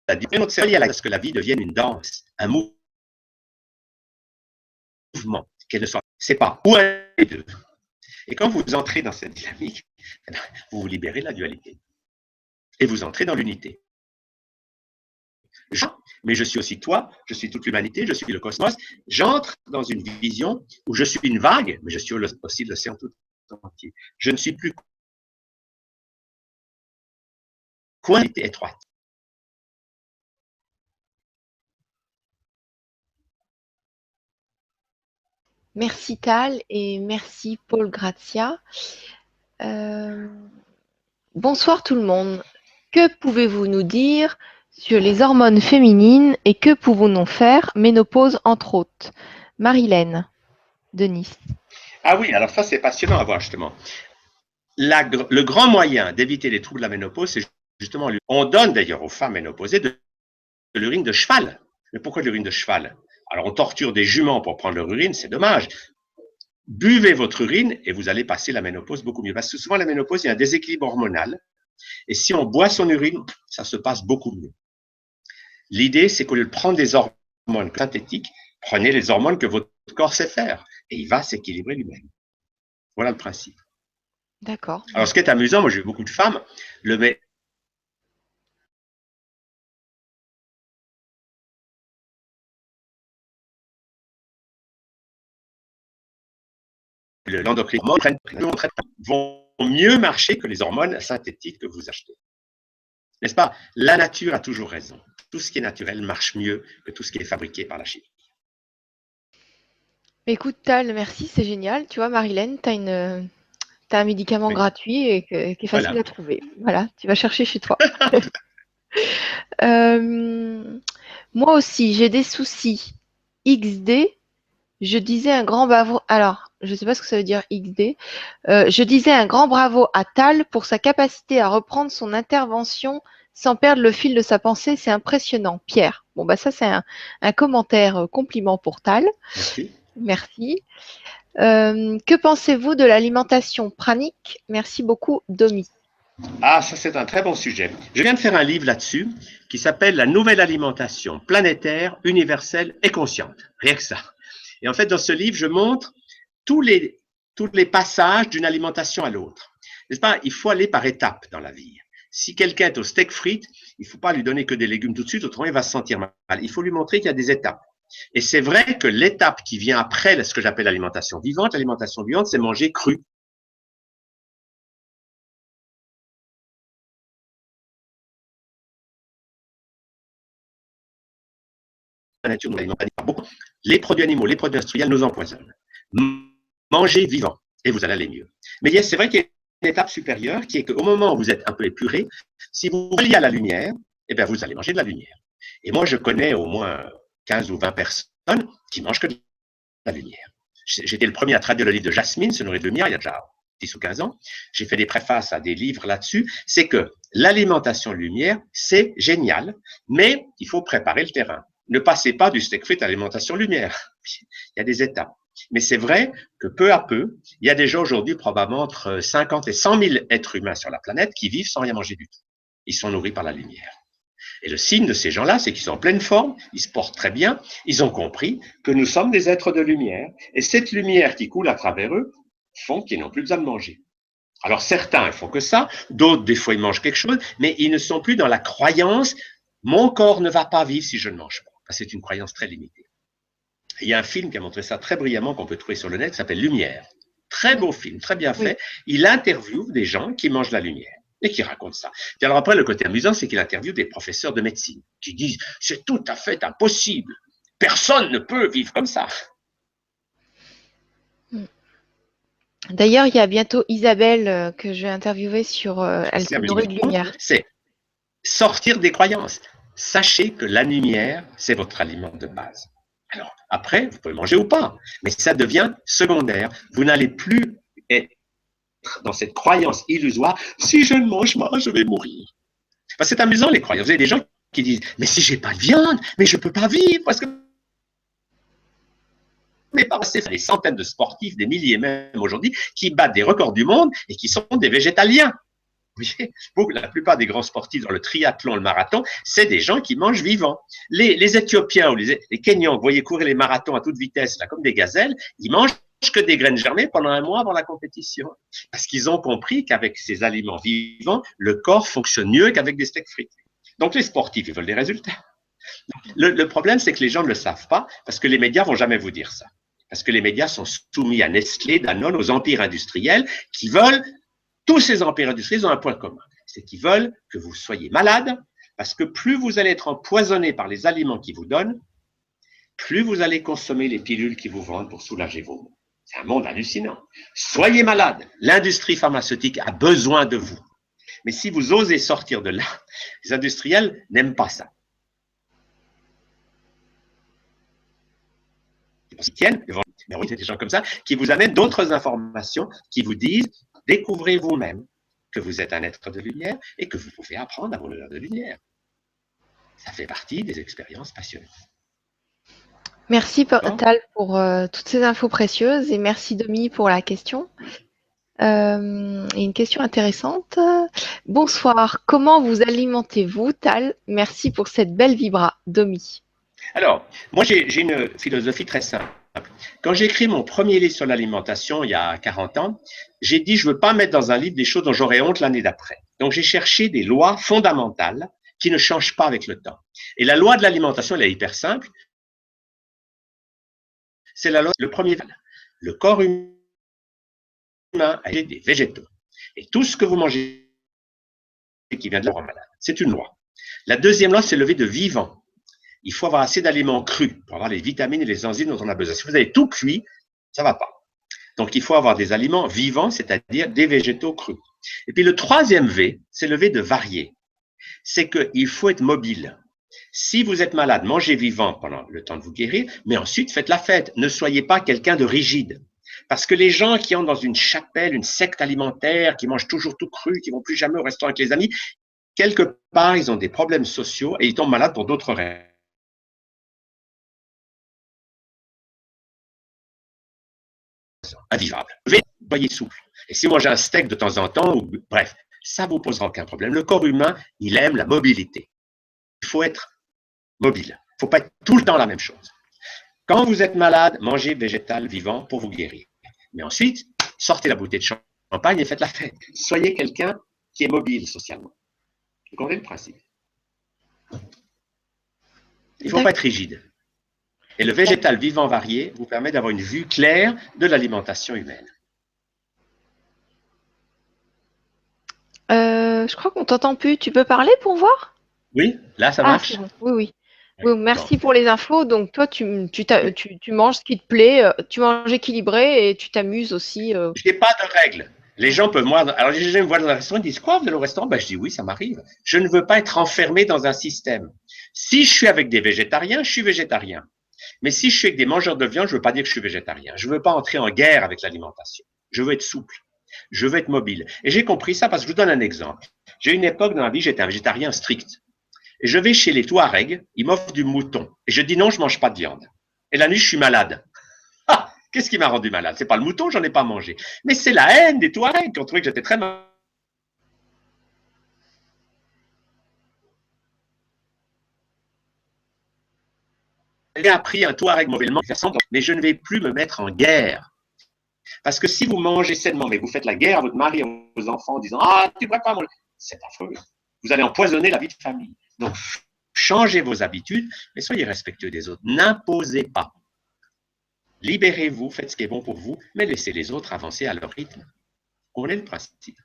la dualité, notre cerveau à ce que la vie devienne une danse, un mouvement. Qu'elle ne soit, c'est pas ou un des deux. Et quand vous entrez dans cette dynamique, vous vous libérez de la dualité. Et vous entrez dans l'unité. Mais je suis aussi toi, je suis toute l'humanité, je suis le cosmos. J'entre dans une vision où je suis une vague, mais je suis aussi l'océan tout entier. Je ne suis plus quantité étroite. Merci Tal et merci Paul Grazia. Bonsoir tout le monde. Que pouvez-vous nous dire sur les hormones féminines et que pouvons-nous faire, ménopause entre autres? Marilène de Nice. Ah oui, alors ça c'est passionnant à voir justement. Le grand moyen d'éviter les troubles de la ménopause, c'est justement, on donne d'ailleurs aux femmes ménopausées de l'urine de cheval. Mais pourquoi de l'urine de cheval? Alors, on torture des juments pour prendre leur urine, c'est dommage. Buvez votre urine et vous allez passer la ménopause beaucoup mieux. Parce que souvent, la ménopause, il y a un déséquilibre hormonal. Et si on boit son urine, ça se passe beaucoup mieux. L'idée, c'est qu'au lieu de prendre des hormones synthétiques, prenez les hormones que votre corps sait faire. Et il va s'équilibrer lui-même. Voilà le principe. D'accord. Alors, ce qui est amusant, moi, j'ai vu beaucoup de femmes, l'endocrinologue vont mieux marcher que les hormones synthétiques que vous achetez. N'est-ce pas? La nature a toujours raison. Tout ce qui est naturel marche mieux que tout ce qui est fabriqué par la chimie. Écoute, Tal, merci, c'est génial. Tu vois, Marilène, tu as un médicament gratuit et qui est facile à trouver. Voilà, tu vas chercher chez toi. Moi aussi, j'ai des soucis. XD, je disais un grand bravo. Alors, je ne sais pas ce que ça veut dire XD. Je disais un grand bravo à Tal pour sa capacité à reprendre son intervention sans perdre le fil de sa pensée. C'est impressionnant. Pierre. Bon, bah ça, c'est un commentaire compliment pour Tal. Merci. Merci. Que pensez-vous de l'alimentation pranique? Merci beaucoup, Domi. Ah, ça c'est un très bon sujet. Je viens de faire un livre là-dessus qui s'appelle La nouvelle alimentation planétaire, universelle et consciente. Rien que ça. Et en fait, dans ce livre, je montre tous les passages d'une alimentation à l'autre. N'est-ce pas? Il faut aller par étapes dans la vie. Si quelqu'un est au steak frites, il ne faut pas lui donner que des légumes tout de suite, autrement il va se sentir mal. Il faut lui montrer qu'il y a des étapes. Et c'est vrai que l'étape qui vient après ce que j'appelle l'alimentation vivante, c'est manger cru. La nature nous alimente beaucoup. Les produits animaux, les produits industriels nous empoisonnent. Mangez vivant et vous allez aller mieux. Mais c'est vrai qu'il y a une étape supérieure qui est qu'au moment où vous êtes un peu épuré, si vous reliez à la lumière, eh bien vous allez manger de la lumière. Et moi, je connais au moins 15 ou 20 personnes qui mangent que de la lumière. J'étais le premier à traduire le livre de Jasmine, Se nourrir de lumière, il y a déjà 10 ou 15 ans. J'ai fait des préfaces à des livres là-dessus. C'est que l'alimentation lumière, c'est génial, mais il faut préparer le terrain. Ne passez pas du steak frites à l'alimentation lumière. Il y a des étapes. Mais c'est vrai que peu à peu, il y a déjà aujourd'hui probablement entre 50 et 100 000 êtres humains sur la planète qui vivent sans rien manger du tout. Ils sont nourris par la lumière. Et le signe de ces gens-là, c'est qu'ils sont en pleine forme, ils se portent très bien, ils ont compris que nous sommes des êtres de lumière, et cette lumière qui coule à travers eux font qu'ils n'ont plus besoin de manger. Alors certains, ils font que ça, d'autres, des fois, ils mangent quelque chose, mais ils ne sont plus dans la croyance « mon corps ne va pas vivre si je ne mange pas ». C'est une croyance très limitée. Il y a un film qui a montré ça très brillamment, qu'on peut trouver sur le net, qui s'appelle Lumière. Très beau film, très bien fait. Il interviewe des gens qui mangent la lumière et qui racontent ça. Et alors après, le côté amusant, c'est qu'il interviewe des professeurs de médecine qui disent « c'est tout à fait impossible, personne ne peut vivre comme ça ». D'ailleurs, il y a bientôt Isabelle que je vais interviewer sur Elle se nourrit de lumière. C'est sortir des croyances. Sachez que la lumière, c'est votre aliment de base. Alors, après, vous pouvez manger ou pas, mais ça devient secondaire. Vous n'allez plus être dans cette croyance illusoire, si je ne mange pas, je vais mourir. Parce que c'est amusant, les croyances. Vous avez des gens qui disent, mais si j'ai pas de viande, mais je peux pas vivre, parce que mais passer des centaines de sportifs, des milliers même aujourd'hui, qui battent des records du monde et qui sont des végétaliens. Vous voyez, la plupart des grands sportifs dans le triathlon, le marathon, c'est des gens qui mangent vivants. Les Éthiopiens ou les Kenyans, vous voyez courir les marathons à toute vitesse, là, comme des gazelles, ils mangent que des graines germées pendant un mois avant la compétition. Parce qu'ils ont compris qu'avec ces aliments vivants, le corps fonctionne mieux qu'avec des steaks frites. Donc les sportifs, ils veulent des résultats. Le problème, c'est que les gens ne le savent pas, parce que les médias vont jamais vous dire ça. Parce que les médias sont soumis à Nestlé, Danone, aux empires industriels qui veulent, tous ces empires industriels ont un point commun, c'est qu'ils veulent que vous soyez malade, parce que plus vous allez être empoisonné par les aliments qu'ils vous donnent, plus vous allez consommer les pilules qu'ils vous vendent pour soulager vos maux. C'est un monde hallucinant. Soyez malade, l'industrie pharmaceutique a besoin de vous. Mais si vous osez sortir de là, les industriels n'aiment pas ça. Mais oui, c'est des gens comme ça qui vous amènent d'autres informations, qui vous disent, découvrez vous-même que vous êtes un être de lumière et que vous pouvez apprendre à vos lueurs de lumière. Ça fait partie des expériences passionnantes. Merci Tal pour toutes ces infos précieuses et merci Domi pour la question. Et une question intéressante. Bonsoir, comment vous alimentez-vous Tal? Merci pour cette belle vibra, Domi. Alors, moi j'ai une philosophie très simple. Quand j'ai écrit mon premier livre sur l'alimentation il y a 40 ans, j'ai dit je ne veux pas mettre dans un livre des choses dont j'aurais honte l'année d'après. Donc j'ai cherché des lois fondamentales qui ne changent pas avec le temps. Et la loi de l'alimentation, elle est hyper simple. C'est la loi, le premier, le corps humain a des végétaux. Et tout ce que vous mangez qui vient de l'homme malade, c'est une loi. La deuxième loi, c'est le lever de vivant. Il faut avoir assez d'aliments crus pour avoir les vitamines et les enzymes dont on a besoin. Si vous avez tout cuit, ça ne va pas. Donc, il faut avoir des aliments vivants, c'est-à-dire des végétaux crus. Et puis, le troisième V, c'est le V de varier. C'est qu'il faut être mobile. Si vous êtes malade, mangez vivant pendant le temps de vous guérir, mais ensuite, faites la fête. Ne soyez pas quelqu'un de rigide. Parce que les gens qui entrent dans une chapelle, une secte alimentaire, qui mangent toujours tout cru, qui ne vont plus jamais au restaurant avec les amis, quelque part, ils ont des problèmes sociaux et ils tombent malades pour d'autres raisons. invivable. Soyez souple. Et si vous mangez un steak de temps en temps, ou, bref, ça ne vous posera aucun problème. Le corps humain, il aime la mobilité. Il faut être mobile. Il ne faut pas être tout le temps la même chose. Quand vous êtes malade, mangez végétal vivant pour vous guérir. Mais ensuite, sortez la bouteille de champagne et faites la fête. Soyez quelqu'un qui est mobile socialement. Vous comprenez le principe? Il ne faut pas être rigide. Et le végétal vivant varié vous permet d'avoir une vue claire de l'alimentation humaine. Je crois qu'on ne t'entend plus. Tu peux parler pour voir? Oui, là, ça marche. Bon. Oui. Oui, merci pour les infos. Donc, toi, tu manges ce qui te plaît, tu manges équilibré et tu t'amuses aussi. Je n'ai pas de règles. Les gens peuvent moi. Alors, les gens me voient dans le restaurant, ils disent quoi, vous allez au restaurant? Ben, je dis oui, ça m'arrive. Je ne veux pas être enfermé dans un système. Si je suis avec des végétariens, je suis végétarien. Mais si je suis avec des mangeurs de viande, je ne veux pas dire que je suis végétarien. Je ne veux pas entrer en guerre avec l'alimentation. Je veux être souple. Je veux être mobile. Et j'ai compris ça parce que je vous donne un exemple. J'ai une époque dans ma vie, j'étais un végétarien strict. Et je vais chez les Touaregs, ils m'offrent du mouton. Et je dis non, je ne mange pas de viande. Et la nuit, je suis malade. Ah, qu'est-ce qui m'a rendu malade? C'est pas le mouton, j'en ai pas mangé. Mais c'est la haine des Touaregs qui ont trouvé que j'étais très malade. J'ai appris un Touareg mauvainement, mais je ne vais plus me mettre en guerre. Parce que si vous mangez sainement, mais vous faites la guerre à votre mari, à vos enfants, en disant « Ah, tu ne pourrais pas manger », c'est affreux. Vous allez empoisonner la vie de famille. Donc, changez vos habitudes, mais soyez respectueux des autres. N'imposez pas. Libérez-vous, faites ce qui est bon pour vous, mais laissez les autres avancer à leur rythme. Vous comprenez le principe?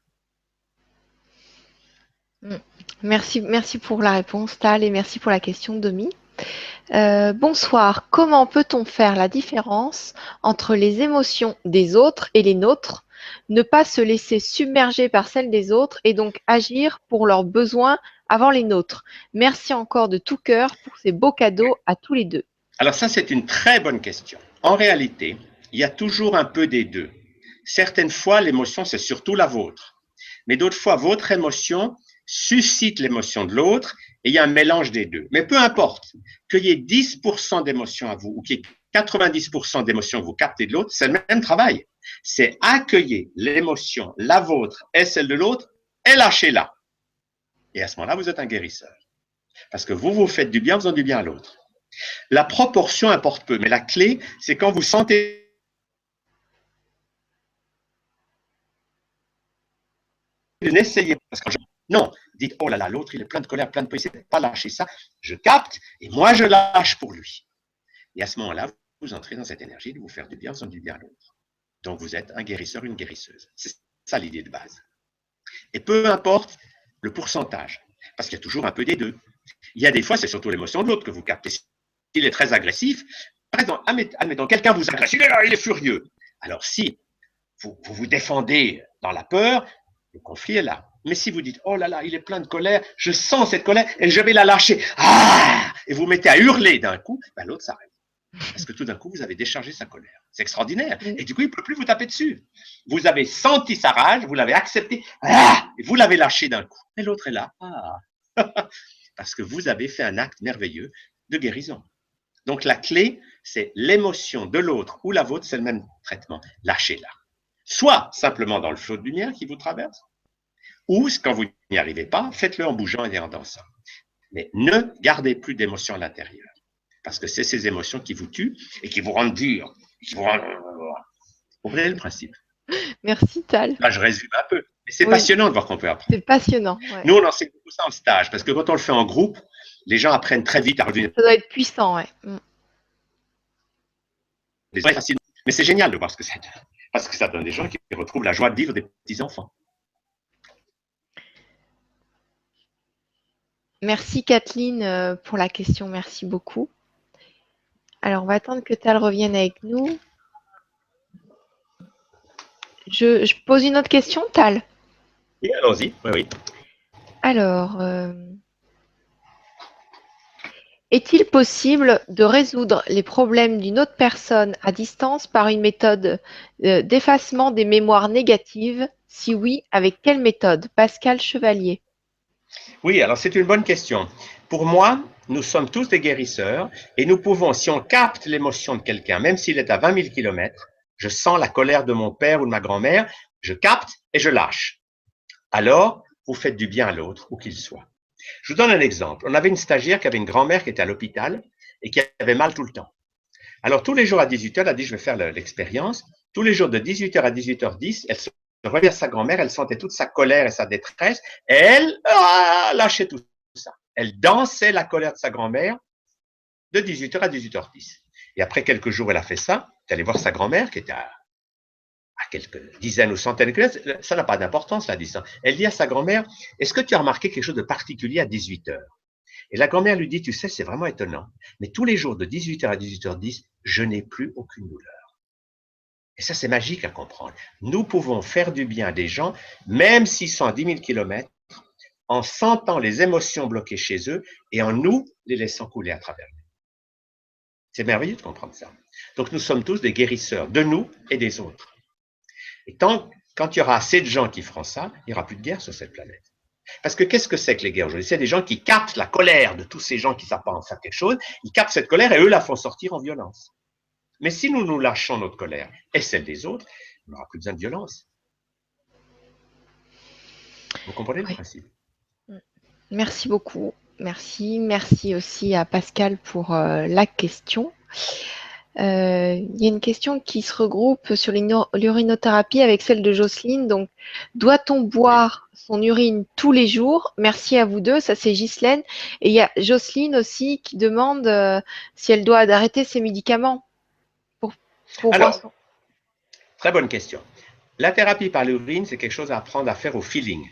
Merci pour la réponse, Tal, et merci pour la question, Domi. Bonsoir. Comment peut-on faire la différence entre les émotions des autres et les nôtres, ne pas se laisser submerger par celles des autres et donc agir pour leurs besoins avant les nôtres? Merci encore de tout cœur pour ces beaux cadeaux à tous les deux. Alors ça, c'est une très bonne question. En réalité, il y a toujours un peu des deux. Certaines fois, l'émotion, c'est surtout la vôtre. Mais d'autres fois, votre émotion suscite l'émotion de l'autre et il y a un mélange des deux. Mais peu importe, qu'il y ait 10% d'émotion à vous ou qu'il y ait 90% d'émotion que vous captez de l'autre, c'est le même travail. C'est accueillir l'émotion, la vôtre et celle de l'autre, et lâchez-la. Et à ce moment-là, vous êtes un guérisseur. Parce que vous faites du bien en faisant du bien à l'autre. La proportion importe peu, mais la clé, c'est quand vous sentez n'essayez pas. Parce que non, dites, oh là là, l'autre, il est plein de colère, plein de poésie, pas lâcher ça. Je capte et moi, je lâche pour lui. Et à ce moment-là, vous entrez dans cette énergie de vous faire du bien en faisant du bien à l'autre. Donc, vous êtes un guérisseur, une guérisseuse. C'est ça l'idée de base. Et peu importe le pourcentage, parce qu'il y a toujours un peu des deux. Il y a des fois, c'est surtout l'émotion de l'autre que vous captez. S'il est très agressif, par exemple, admettons, quelqu'un vous agresse, il est furieux. Alors, si vous défendez dans la peur, le conflit est là. Mais si vous dites, oh là là, il est plein de colère, je sens cette colère et je vais la lâcher, ah, et vous mettez à hurler d'un coup, ben l'autre s'arrête. Parce que tout d'un coup, vous avez déchargé sa colère. C'est extraordinaire. Et du coup, il ne peut plus vous taper dessus. Vous avez senti sa rage, vous l'avez accepté, ah, et vous l'avez lâché d'un coup. Et l'autre est là. Ah. Parce que vous avez fait un acte merveilleux de guérison. Donc, la clé, c'est l'émotion de l'autre ou la vôtre, c'est le même traitement. Lâchez-la. Soit simplement dans le flot de lumière qui vous traverse, ou quand vous n'y arrivez pas, faites-le en bougeant et en dansant. Mais ne gardez plus d'émotions à l'intérieur. Parce que c'est ces émotions qui vous tuent et qui vous rendent dur. Vous comprenez le principe? Merci, Tal. Là, je résume un peu. Mais c'est passionnant de voir qu'on peut apprendre. C'est passionnant. Ouais. Nous, on enseigne beaucoup ça en stage. Parce que quand on le fait en groupe, les gens apprennent très vite à revenir. Ça doit être puissant, ouais. Mais c'est génial de voir ce que ça donne. Parce que ça donne des gens qui retrouvent la joie de vivre des petits-enfants. Merci Kathleen pour la question, merci beaucoup. Alors on va attendre que Tal revienne avec nous. Je pose une autre question, Tal. Oui, allons-y. Oui. Alors, est-il possible de résoudre les problèmes d'une autre personne à distance par une méthode d'effacement des mémoires négatives? Si oui, avec quelle méthode? Pascal Chevalier. Oui, alors c'est une bonne question. Pour moi, nous sommes tous des guérisseurs et nous pouvons, si on capte l'émotion de quelqu'un, même s'il est à 20 000 km, je sens la colère de mon père ou de ma grand-mère, je capte et je lâche. Alors, vous faites du bien à l'autre, où qu'il soit. Je vous donne un exemple. On avait une stagiaire qui avait une grand-mère qui était à l'hôpital et qui avait mal tout le temps. Alors, tous les jours à 18h, elle a dit, je vais faire l'expérience. Tous les jours de 18h à 18h10, elle se reliait à sa grand-mère, elle sentait toute sa colère et sa détresse, et elle lâchait tout ça. Elle dansait la colère de sa grand-mère de 18h à 18h10. Et après quelques jours, elle a fait ça. Elle est allée voir sa grand-mère qui était à quelques dizaines ou centaines de kilomètres. Ça n'a pas d'importance, la distance. Elle dit à sa grand-mère, est-ce que tu as remarqué quelque chose de particulier à 18h? Et la grand-mère lui dit, tu sais, c'est vraiment étonnant, mais tous les jours de 18h à 18h10, je n'ai plus aucune douleur. Et ça, c'est magique à comprendre. Nous pouvons faire du bien à des gens, même s'ils sont à 10 000 kilomètres, en sentant les émotions bloquées chez eux et en nous les laissant couler à travers nous. C'est merveilleux de comprendre ça. Donc, nous sommes tous des guérisseurs de nous et des autres. Et quand il y aura assez de gens qui feront ça, il n'y aura plus de guerre sur cette planète. Parce que qu'est-ce que c'est que les guerres aujourd'hui? C'est des gens qui captent la colère de tous ces gens qui ne savent pas en faire quelque chose, ils captent cette colère et eux la font sortir en violence. Mais si nous lâchons notre colère et celle des autres, on n'aura plus besoin de violence. Vous comprenez le principe? Merci beaucoup. Merci. Merci aussi à Pascal pour la question. Il y a une question qui se regroupe sur l'urinothérapie avec celle de Jocelyne. Donc, doit-on boire son urine tous les jours? Merci à vous deux. Ça, c'est Ghislaine. Et il y a Jocelyne aussi qui demande si elle doit arrêter ses médicaments pour Alors, boire son... Très bonne question. La thérapie par l'urine, c'est quelque chose à apprendre à faire au feeling.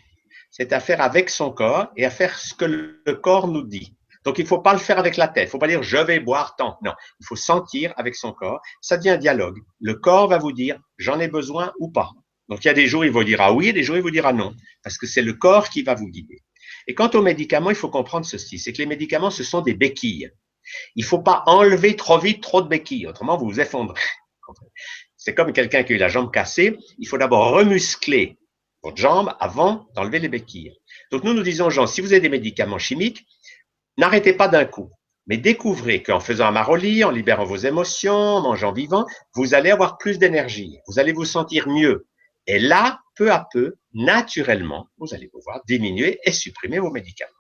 C'est à faire avec son corps et à faire ce que le corps nous dit. Donc, il ne faut pas le faire avec la tête. Il ne faut pas dire « je vais boire tant ». Non, il faut sentir avec son corps. Ça devient un dialogue. Le corps va vous dire « j'en ai besoin ou pas ». Donc, il y a des jours, il vous dira oui et des jours, il vous dira non. Parce que c'est le corps qui va vous guider. Et quant aux médicaments, il faut comprendre ceci. C'est que les médicaments, ce sont des béquilles. Il ne faut pas enlever trop vite trop de béquilles. Autrement, vous vous effondrez. C'est comme quelqu'un qui a eu la jambe cassée. Il faut d'abord remuscler votre jambe avant d'enlever les béquilles. Donc, nous disons aux gens, si vous avez des médicaments chimiques, n'arrêtez pas d'un coup, mais découvrez qu'en faisant un maroli, en libérant vos émotions, en mangeant vivant, vous allez avoir plus d'énergie, vous allez vous sentir mieux. Et là, peu à peu, naturellement, vous allez pouvoir diminuer et supprimer vos médicaments.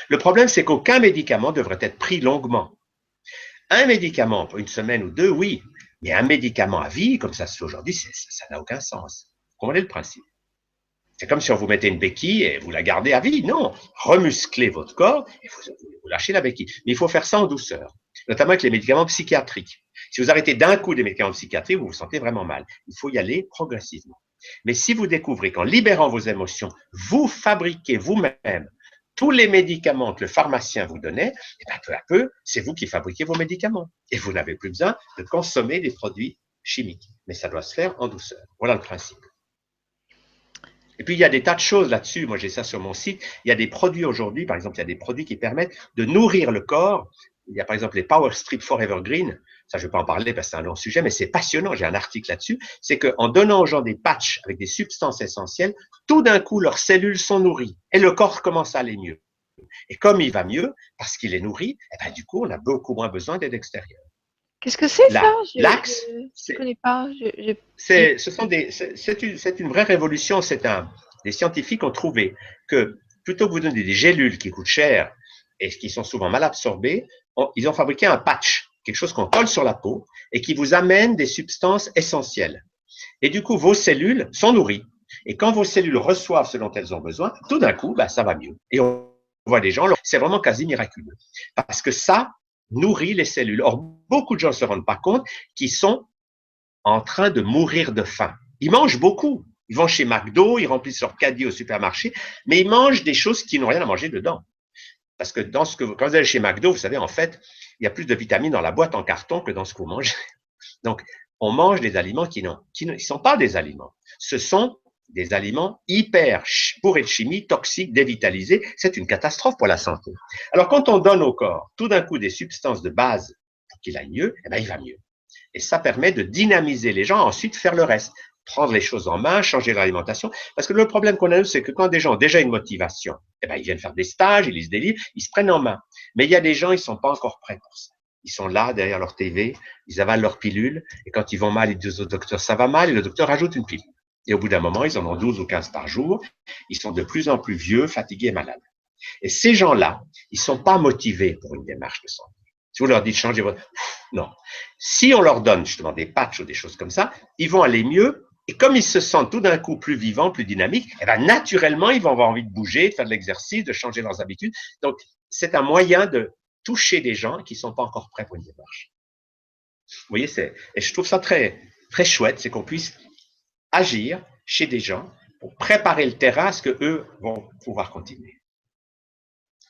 Le problème, c'est qu'aucun médicament devrait être pris longuement. Un médicament pour une semaine ou deux, oui, mais un médicament à vie, comme ça se fait aujourd'hui, ça n'a aucun sens. Vous comprenez le principe? C'est comme si on vous mettait une béquille et vous la gardez à vie. Non, remusclez votre corps et vous lâchez la béquille. Mais il faut faire ça en douceur, notamment avec les médicaments psychiatriques. Si vous arrêtez d'un coup des médicaments psychiatriques, vous vous sentez vraiment mal. Il faut y aller progressivement. Mais si vous découvrez qu'en libérant vos émotions, vous fabriquez vous-même tous les médicaments que le pharmacien vous donnait, et bien peu à peu, c'est vous qui fabriquez vos médicaments. Et vous n'avez plus besoin de consommer des produits chimiques. Mais ça doit se faire en douceur. Voilà le principe. Et puis, il y a des tas de choses là-dessus. Moi, j'ai ça sur mon site. Il y a des produits aujourd'hui, par exemple, il y a des produits qui permettent de nourrir le corps. Il y a par exemple les Power Strip Forever Green. Ça, je ne vais pas en parler parce que c'est un long sujet, mais c'est passionnant. J'ai un article là-dessus. C'est qu'en donnant aux gens des patchs avec des substances essentielles, tout d'un coup, leurs cellules sont nourries et le corps commence à aller mieux. Et comme il va mieux, parce qu'il est nourri, eh ben, du coup, on a beaucoup moins besoin d'aide extérieure. Qu'est-ce que c'est ça? L'axe, je ne connais pas. c'est une vraie révolution. Des scientifiques ont trouvé que plutôt que vous donner des gélules qui coûtent cher et qui sont souvent mal absorbées, ils ont fabriqué un patch, quelque chose qu'on colle sur la peau et qui vous amène des substances essentielles. Et du coup, vos cellules sont nourries. Et quand vos cellules reçoivent ce dont elles ont besoin, tout d'un coup, ça va mieux. Et on voit des gens, c'est vraiment quasi miraculeux. Parce que ça nourrit les cellules. Or, beaucoup de gens ne se rendent pas compte qu'ils sont en train de mourir de faim. Ils mangent beaucoup. Ils vont chez McDo, ils remplissent leur caddie au supermarché, mais ils mangent des choses qui n'ont rien à manger dedans. Parce que quand vous allez chez McDo, vous savez, en fait, il y a plus de vitamines dans la boîte en carton que dans ce que vous mangez. Donc, on mange des aliments qui ne sont pas des aliments. Ce sont des aliments hyper bourrés de chimie, toxiques, dévitalisés. C'est une catastrophe pour la santé. Alors, quand on donne au corps tout d'un coup des substances de base pour qu'il aille mieux, eh bien, il va mieux. Et ça permet de dynamiser les gens, ensuite faire le reste. Prendre les choses en main, changer l'alimentation. Parce que le problème qu'on a, c'est que quand des gens ont déjà une motivation, eh bien, ils viennent faire des stages, ils lisent des livres, ils se prennent en main. Mais il y a des gens, ils ne sont pas encore prêts pour ça. Ils sont là, derrière leur TV, ils avalent leur pilule, et quand ils vont mal, ils disent au docteur, ça va mal, et le docteur rajoute une pilule. Et au bout d'un moment, ils en ont 12 ou 15 par jour, ils sont de plus en plus vieux, fatigués et malades. Et ces gens-là, ils sont pas motivés pour une démarche de santé. Si vous leur dites changez votre... Non. Si on leur donne justement des patchs ou des choses comme ça, ils vont aller mieux, et comme ils se sentent tout d'un coup plus vivants, plus dynamiques, eh ben, naturellement, ils vont avoir envie de bouger, de faire de l'exercice, de changer leurs habitudes. Donc, c'est un moyen de toucher des gens qui ne sont pas encore prêts pour une démarche. Vous voyez, et je trouve ça très, très chouette, c'est qu'on puisse agir chez des gens pour préparer le terrain à ce qu'eux vont pouvoir continuer.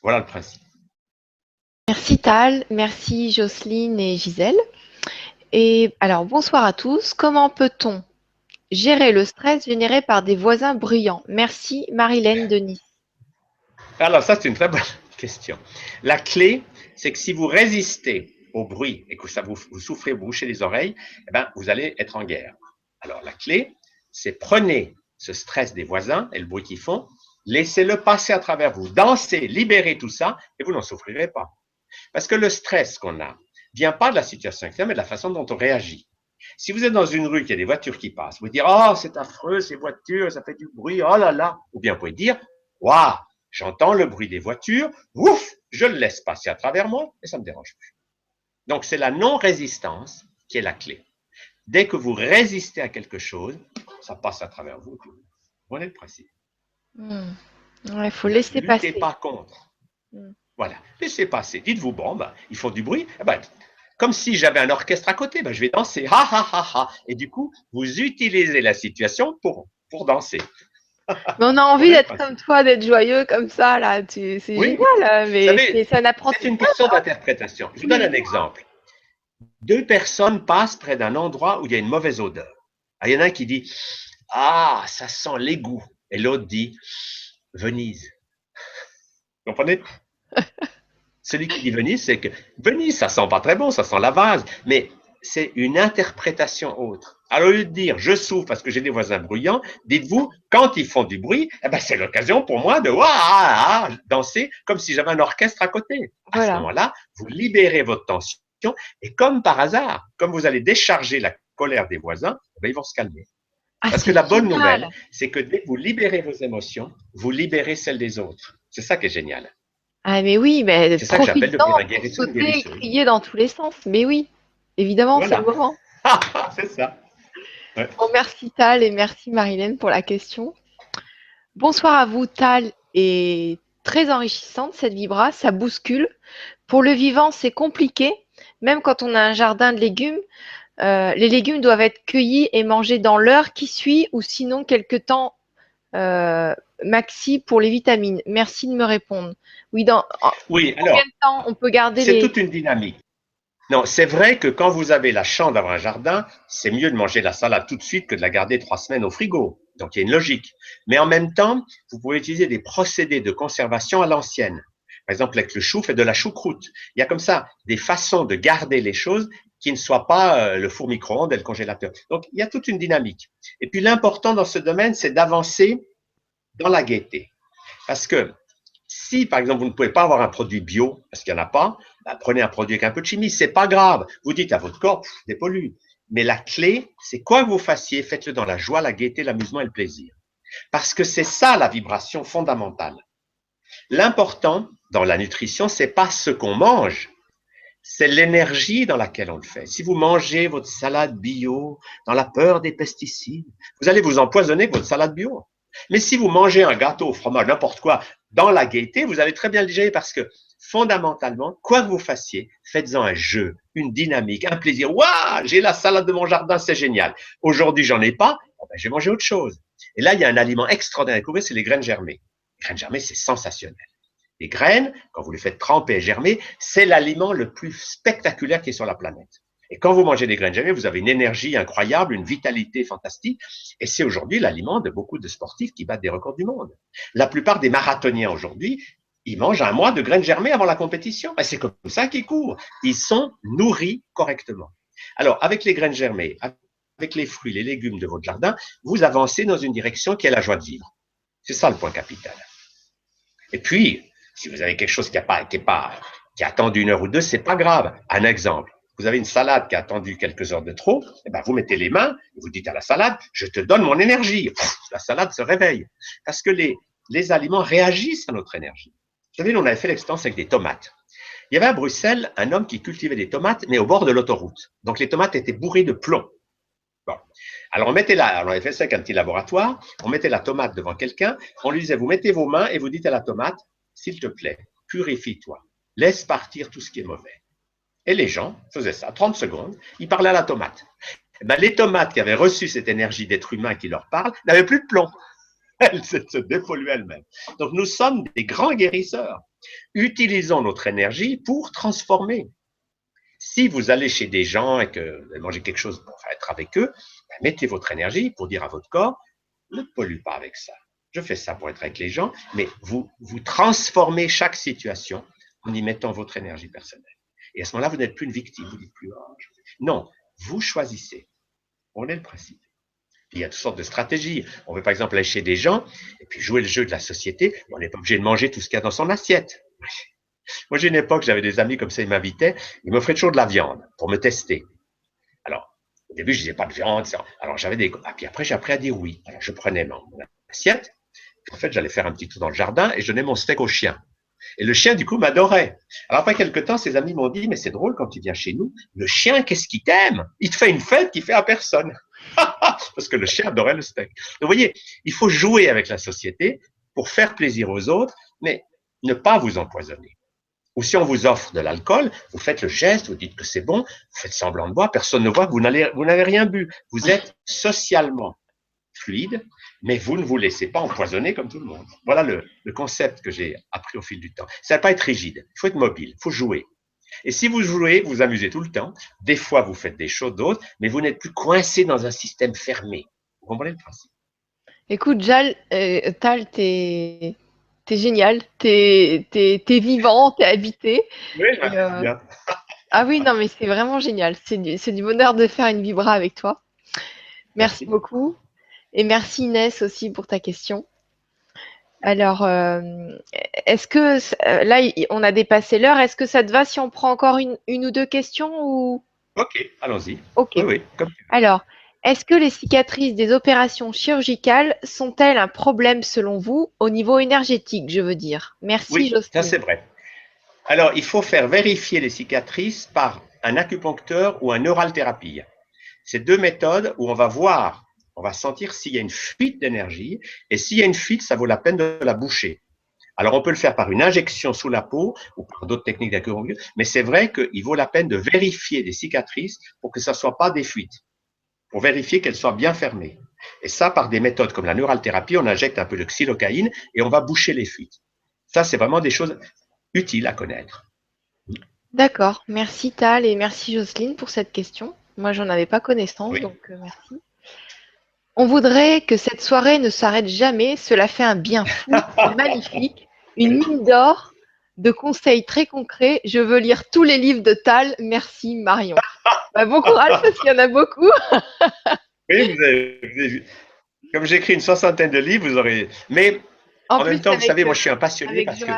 Voilà le principe. Merci Tal, merci Jocelyne et Gisèle. Et alors, bonsoir à tous. Comment peut-on gérer le stress généré par des voisins bruyants? Merci Marilène Denis. Alors ça, c'est une très bonne question. La clé, c'est que si vous résistez au bruit et que ça vous souffrez, vous bouchez les oreilles, eh ben, vous allez être en guerre. Alors la clé, c'est prenez ce stress des voisins et le bruit qu'ils font, laissez-le passer à travers vous, dansez, libérez tout ça et vous n'en souffrirez pas. Parce que le stress qu'on a vient pas de la situation externe, mais de la façon dont on réagit. Si vous êtes dans une rue, qu'il y a des voitures qui passent, vous dites « Oh, c'est affreux, ces voitures, ça fait du bruit, oh là là !» Ou bien vous pouvez dire « Waouh, j'entends le bruit des voitures, ouf, je le laisse passer à travers moi et ça ne me dérange plus. » Donc, c'est la non-résistance qui est la clé. Dès que vous résistez à quelque chose, ça passe à travers vous. Vous voyez le principe. Il faut laisser passer. Ne luttez pas contre. Voilà, laissez passer. Dites-vous, bon, ben, ils font du bruit. Ben, comme si j'avais un orchestre à côté, ben, je vais danser. Ha, ha, ha, ha. Et du coup, vous utilisez la situation pour danser. Mais on a envie d'être comme toi, d'être joyeux comme ça, là. C'est oui, génial, mais c'est un apprentissage. C'est une question d'interprétation. Je vous donne un exemple. Deux personnes passent près d'un endroit où il y a une mauvaise odeur. Il y en a un qui dit « Ah, ça sent l'égout ». Et l'autre dit « Venise ». Vous comprenez? Celui qui dit Venise, c'est que Venise, ça sent pas très bon, ça sent la vase, mais c'est une interprétation autre. Alors, au lieu de dire je souffre parce que j'ai des voisins bruyants, dites-vous, quand ils font du bruit, eh ben, c'est l'occasion pour moi de danser comme si j'avais un orchestre à côté. À ce moment-là, vous libérez votre tension et comme par hasard, comme vous allez décharger la colère des voisins, eh ben, ils vont se calmer. Parce que la bonne nouvelle, c'est que dès que vous libérez vos émotions, vous libérez celles des autres. C'est ça qui est génial. Ah mais oui, mais c'est ça que j'appelle profites-en pour sauter et crier dans tous les sens. Mais oui, évidemment, voilà. C'est le moment. C'est ça. Ouais. Bon, merci Tal et merci Marilène pour la question. Bonsoir à vous Tal, et très enrichissante cette vibra, ça bouscule. Pour le vivant, c'est compliqué, même quand on a un jardin de légumes. Les légumes doivent être cueillis et mangés dans l'heure qui suit ou sinon quelque temps maxi pour les vitamines. Merci de me répondre. Oui, alors, combien de temps on peut garder c'est toute une dynamique. Non, c'est vrai que quand vous avez la chance d'avoir un jardin, c'est mieux de manger la salade tout de suite que de la garder 3 semaines au frigo. Donc, il y a une logique. Mais en même temps, vous pouvez utiliser des procédés de conservation à l'ancienne. Par exemple, avec le chou, fait de la choucroute. Il y a comme ça des façons de garder les choses qui ne soient pas le four micro-ondes et le congélateur. Donc, il y a toute une dynamique. Et puis, l'important dans ce domaine, c'est d'avancer dans la gaieté. Parce que si, par exemple, vous ne pouvez pas avoir un produit bio, parce qu'il n'y en a pas, ben, prenez un produit avec un peu de chimie, c'est pas grave. Vous dites à votre corps, dépollue. Mais la clé, c'est quoi que vous fassiez, faites-le dans la joie, la gaieté, l'amusement et le plaisir. Parce que c'est ça la vibration fondamentale. L'important dans la nutrition, c'est pas ce qu'on mange, c'est l'énergie dans laquelle on le fait. Si vous mangez votre salade bio dans la peur des pesticides, vous allez vous empoisonner avec votre salade bio. Mais si vous mangez un gâteau au fromage, n'importe quoi, dans la gaieté, vous allez très bien le digérer parce que fondamentalement, quoi que vous fassiez, faites-en un jeu, une dynamique, un plaisir. Waouh, j'ai la salade de mon jardin, c'est génial. Aujourd'hui, j'en ai pas, bon ben, je vais manger autre chose. Et là, il y a un aliment extraordinaire à découvrir, c'est les graines germées. Les graines germées, c'est sensationnel. Les graines, quand vous les faites tremper et germer, c'est l'aliment le plus spectaculaire qui est sur la planète. Et quand vous mangez des graines germées, vous avez une énergie incroyable, une vitalité fantastique. Et c'est aujourd'hui l'aliment de beaucoup de sportifs qui battent des records du monde. La plupart des marathoniens aujourd'hui, ils mangent 1 mois de graines germées avant la compétition. Et c'est comme ça qu'ils courent. Ils sont nourris correctement. Alors, avec les graines germées, avec les fruits, les légumes de votre jardin, vous avancez dans une direction qui est la joie de vivre. C'est ça le point capital. Et puis, si vous avez quelque chose qui n'est pas qui a attendu 1 heure ou 2, c'est pas grave. Un exemple. Vous avez une salade qui a attendu quelques heures de trop, eh ben vous mettez les mains, et vous dites à la salade, je te donne mon énergie. Pff, la salade se réveille. Parce que les aliments réagissent à notre énergie. Vous savez, nous, on avait fait l'expérience avec des tomates. Il y avait à Bruxelles un homme qui cultivait des tomates, mais au bord de l'autoroute. Donc les tomates étaient bourrées de plomb. Bon. Alors on avait fait ça avec un petit laboratoire, on mettait la tomate devant quelqu'un, on lui disait, vous mettez vos mains et vous dites à la tomate, s'il te plaît, purifie-toi, laisse partir tout ce qui est mauvais. Et les gens faisaient ça, 30 secondes, ils parlaient à la tomate. Et ben, les tomates qui avaient reçu cette énergie d'être humain qui leur parle n'avaient plus de plomb. Elles se dépolluaient elles-mêmes. Donc nous sommes des grands guérisseurs. Utilisons notre énergie pour transformer. Si vous allez chez des gens et que vous mangez quelque chose pour être avec eux, ben mettez votre énergie pour dire à votre corps, ne pollue pas avec ça. Je fais ça pour être avec les gens, mais vous transformez chaque situation en y mettant votre énergie personnelle. Et à ce moment-là, vous n'êtes plus une victime, vous dites plus, oh, non, vous choisissez. On est le principe. Il y a toutes sortes de stratégies. On peut par exemple aller chez des gens et puis jouer le jeu de la société. On n'est pas obligé de manger tout ce qu'il y a dans son assiette. Moi, j'ai une époque, j'avais des amis comme ça, ils m'invitaient, ils m'offraient toujours de la viande pour me tester. Alors, au début, je disais pas de viande. Alors, j'avais des. Ah, puis après, j'ai appris à dire oui. Alors, je prenais mon assiette. En fait, j'allais faire un petit tour dans le jardin et je donnais mon steak au chien. Et le chien, du coup, m'adorait. Alors, après quelques temps, ses amis m'ont dit, mais c'est drôle quand tu viens chez nous, le chien, qu'est-ce qu'il t'aime? Il te fait une fête qu'il fait à personne. Parce que le chien adorait le steak. Donc, vous voyez, il faut jouer avec la société pour faire plaisir aux autres, mais ne pas vous empoisonner. Ou si on vous offre de l'alcool, vous faites le geste, vous dites que c'est bon, vous faites semblant de boire, personne ne voit que vous n'avez rien bu. Vous êtes socialement fluide, mais vous ne vous laissez pas empoisonner comme tout le monde. Voilà le concept que j'ai appris au fil du temps. Ça ne va pas être rigide, il faut être mobile, il faut jouer. Et si vous jouez, vous amusez tout le temps. Des fois, vous faites des choses d'autres, mais vous n'êtes plus coincé dans un système fermé. Vous comprenez le principe? Écoute, Tal, t'es génial, t'es vivant, t'es habité. Oui, je bien. Ah oui, non, mais c'est vraiment génial. C'est du bonheur de faire une vibra avec toi. Merci beaucoup. Et merci Inès aussi pour ta question. Alors, est-ce que là, on a dépassé l'heure. Est-ce que ça te va si on prend encore une ou deux questions ou... Ok, allons-y. Ok. Oui, comme... Alors, est-ce que les cicatrices des opérations chirurgicales sont-elles un problème selon vous au niveau énergétique, je veux dire? Merci, oui, Jocelyne. Ça c'est vrai. Alors, il faut faire vérifier les cicatrices par un acupuncteur ou un neuralthérapie. C'est deux méthodes où on va voir, on va sentir s'il y a une fuite d'énergie, et s'il y a une fuite, ça vaut la peine de la boucher. Alors, on peut le faire par une injection sous la peau ou par d'autres techniques d'acupuncture, mais c'est vrai qu'il vaut la peine de vérifier des cicatrices pour que ça ne soit pas des fuites, pour vérifier qu'elles soient bien fermées. Et ça, par des méthodes comme la neuralthérapie, on injecte un peu de xylocaïne et on va boucher les fuites. Ça, c'est vraiment des choses utiles à connaître. D'accord. Merci Tal et merci Jocelyne pour cette question. Moi, j'en avais pas connaissance, Oui. donc merci. On voudrait que cette soirée ne s'arrête jamais. Cela fait un bien fou, magnifique, une mine d'or de conseils très concrets. Je veux lire tous les livres de Tal. Merci Marion. Bah, bon courage parce qu'il y en a beaucoup. Oui, comme j'écris une 60aine de livres, vous aurez. Mais en même temps, vous savez, moi, je suis un passionné parce que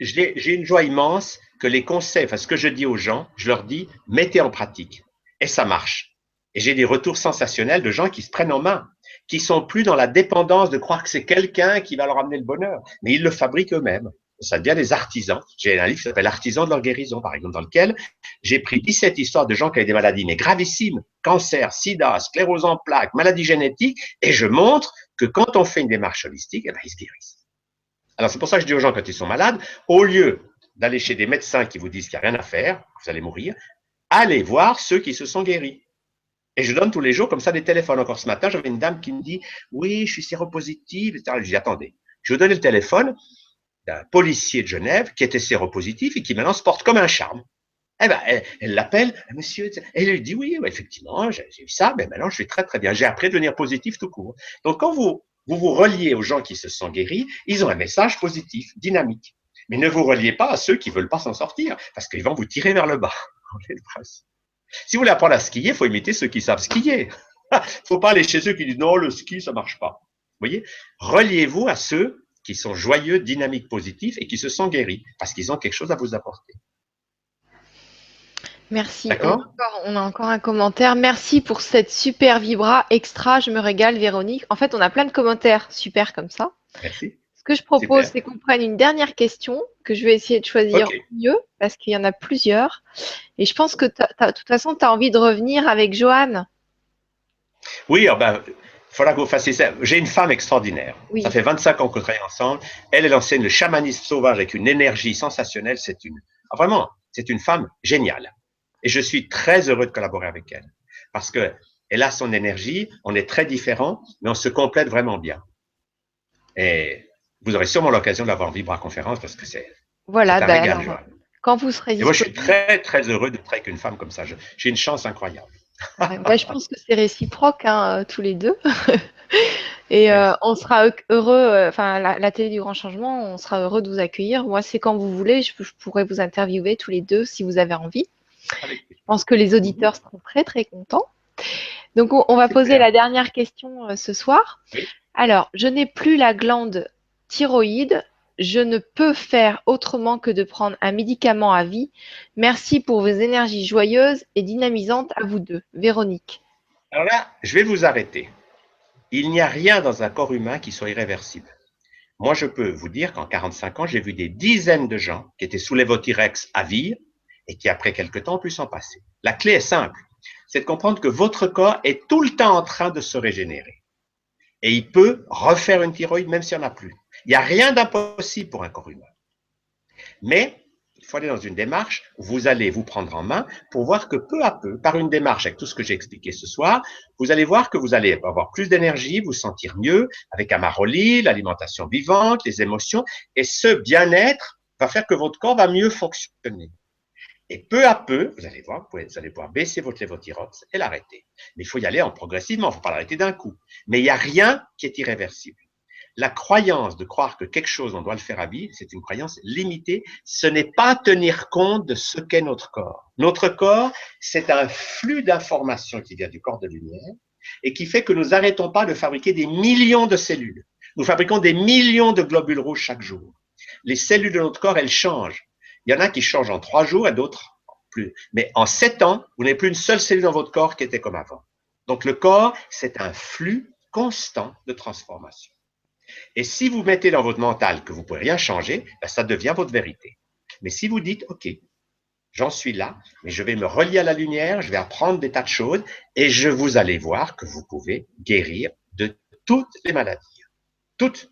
j'ai une joie immense que les conseils, enfin, ce que je dis aux gens, je leur dis, mettez en pratique. Et ça marche. Et j'ai des retours sensationnels de gens qui se prennent en main, qui sont plus dans la dépendance de croire que c'est quelqu'un qui va leur amener le bonheur, mais ils le fabriquent eux-mêmes. Ça devient des artisans. J'ai un livre qui s'appelle Artisans de leur guérison, par exemple, dans lequel j'ai pris 17 histoires de gens qui avaient des maladies, mais gravissimes, cancer, sida, sclérose en plaques, maladies génétiques, et je montre que quand on fait une démarche holistique, eh ben, ils se guérissent. Alors, c'est pour ça que je dis aux gens quand ils sont malades, au lieu d'aller chez des médecins qui vous disent qu'il n'y a rien à faire, que vous allez mourir, allez voir ceux qui se sont guéris. Et je donne tous les jours comme ça des téléphones. Encore ce matin, j'avais une dame qui me dit « Oui, je suis séropositive. » Je dis « Attendez, je vais vous donner le téléphone d'un policier de Genève qui était séropositif et qui maintenant se porte comme un charme. » Eh ben, elle l'appelle « Monsieur… » Et elle lui dit « Oui, effectivement, j'ai eu ça, mais maintenant je vais très très bien. J'ai appris à devenir positif tout court. » Donc, quand vous reliez aux gens qui se sont guéris, ils ont un message positif, dynamique. Mais ne vous reliez pas à ceux qui ne veulent pas s'en sortir, parce qu'ils vont vous tirer vers le bas. Si vous voulez apprendre à skier, il faut imiter ceux qui savent skier. Il ne faut pas aller chez ceux qui disent non, le ski, ça ne marche pas. Vous voyez, reliez-vous à ceux qui sont joyeux, dynamiques, positifs et qui se sont guéris, parce qu'ils ont quelque chose à vous apporter. Merci. D'accord? On a encore un commentaire. Merci pour cette super vibra extra. Je me régale, Véronique. En fait, on a plein de commentaires super comme ça. Merci. Ce que je propose, Super. c'est qu'on prenne une dernière question que je vais essayer de choisir OK. mieux parce qu'il y en a plusieurs. Et je pense que de toute façon, tu as envie de revenir avec Joanne. Oui, il faudra que vous fassiez ça. J'ai une femme extraordinaire. Oui. Ça fait 25 ans qu'on travaille ensemble. Elle enseigne le chamanisme sauvage avec une énergie sensationnelle. Vraiment, c'est une femme géniale. Et je suis très heureux de collaborer avec elle. Parce que elle a son énergie, on est très différents, mais on se complète vraiment bien. Et vous aurez sûrement l'occasion de l'avoir en vibra-conférence parce que c'est Voilà, un ben régal, alors, Joanne. quand vous serez Et moi, je suis disponible, très, très heureux de travailler avec une femme comme ça. J'ai une chance incroyable. ben, je pense que c'est réciproque, hein, tous les deux. Et Merci. on sera heureux, enfin, la télé du grand changement, on sera heureux de vous accueillir. Moi, c'est quand vous voulez, je pourrais vous interviewer tous les deux si vous avez envie. Avec Je pense que les auditeurs seront très, très contents. Donc, on va poser Super. la dernière question ce soir. Oui. Alors, je n'ai plus la glande thyroïde. Je ne peux faire autrement que de prendre un médicament à vie. Merci pour vos énergies joyeuses et dynamisantes à vous deux. Véronique. Alors là, je vais vous arrêter. Il n'y a rien dans un corps humain qui soit irréversible. Moi, je peux vous dire qu'en 45 ans, j'ai vu des dizaines de gens qui étaient sous lévothyrex à vie et qui, après quelque temps, ont pu s'en passer. La clé est simple, c'est de comprendre que votre corps est tout le temps en train de se régénérer. Et il peut refaire une thyroïde même s'il n'y en a plus. Il n'y a rien d'impossible pour un corps humain. Mais il faut aller dans une démarche où vous allez vous prendre en main pour voir que peu à peu, par une démarche avec tout ce que j'ai expliqué ce soir, vous allez voir que vous allez avoir plus d'énergie, vous sentir mieux avec Amaroli, l'alimentation vivante, les émotions, et ce bien-être va faire que votre corps va mieux fonctionner. Et peu à peu, vous allez voir, vous allez pouvoir baisser votre lévothyrox et l'arrêter. Mais il faut y aller en progressivement, il ne faut pas l'arrêter d'un coup. Mais il n'y a rien qui est irréversible. La croyance de croire que quelque chose, on doit le faire à vie, c'est une croyance limitée. Ce n'est pas tenir compte de ce qu'est notre corps. Notre corps, c'est un flux d'informations qui vient du corps de lumière et qui fait que nous n'arrêtons pas de fabriquer des millions de cellules. Nous fabriquons des millions de globules rouges chaque jour. Les cellules de notre corps, elles changent. Il y en a qui changent en 3 jours et d'autres plus. Mais en 7 ans, vous n'avez plus une seule cellule dans votre corps qui était comme avant. Donc le corps, c'est un flux constant de transformation. Et si vous mettez dans votre mental que vous ne pouvez rien changer, ben ça devient votre vérité. Mais si vous dites, OK, j'en suis là, mais je vais me relier à la lumière, je vais apprendre des tas de choses, et vous allez voir que vous pouvez guérir de toutes les maladies. Toutes.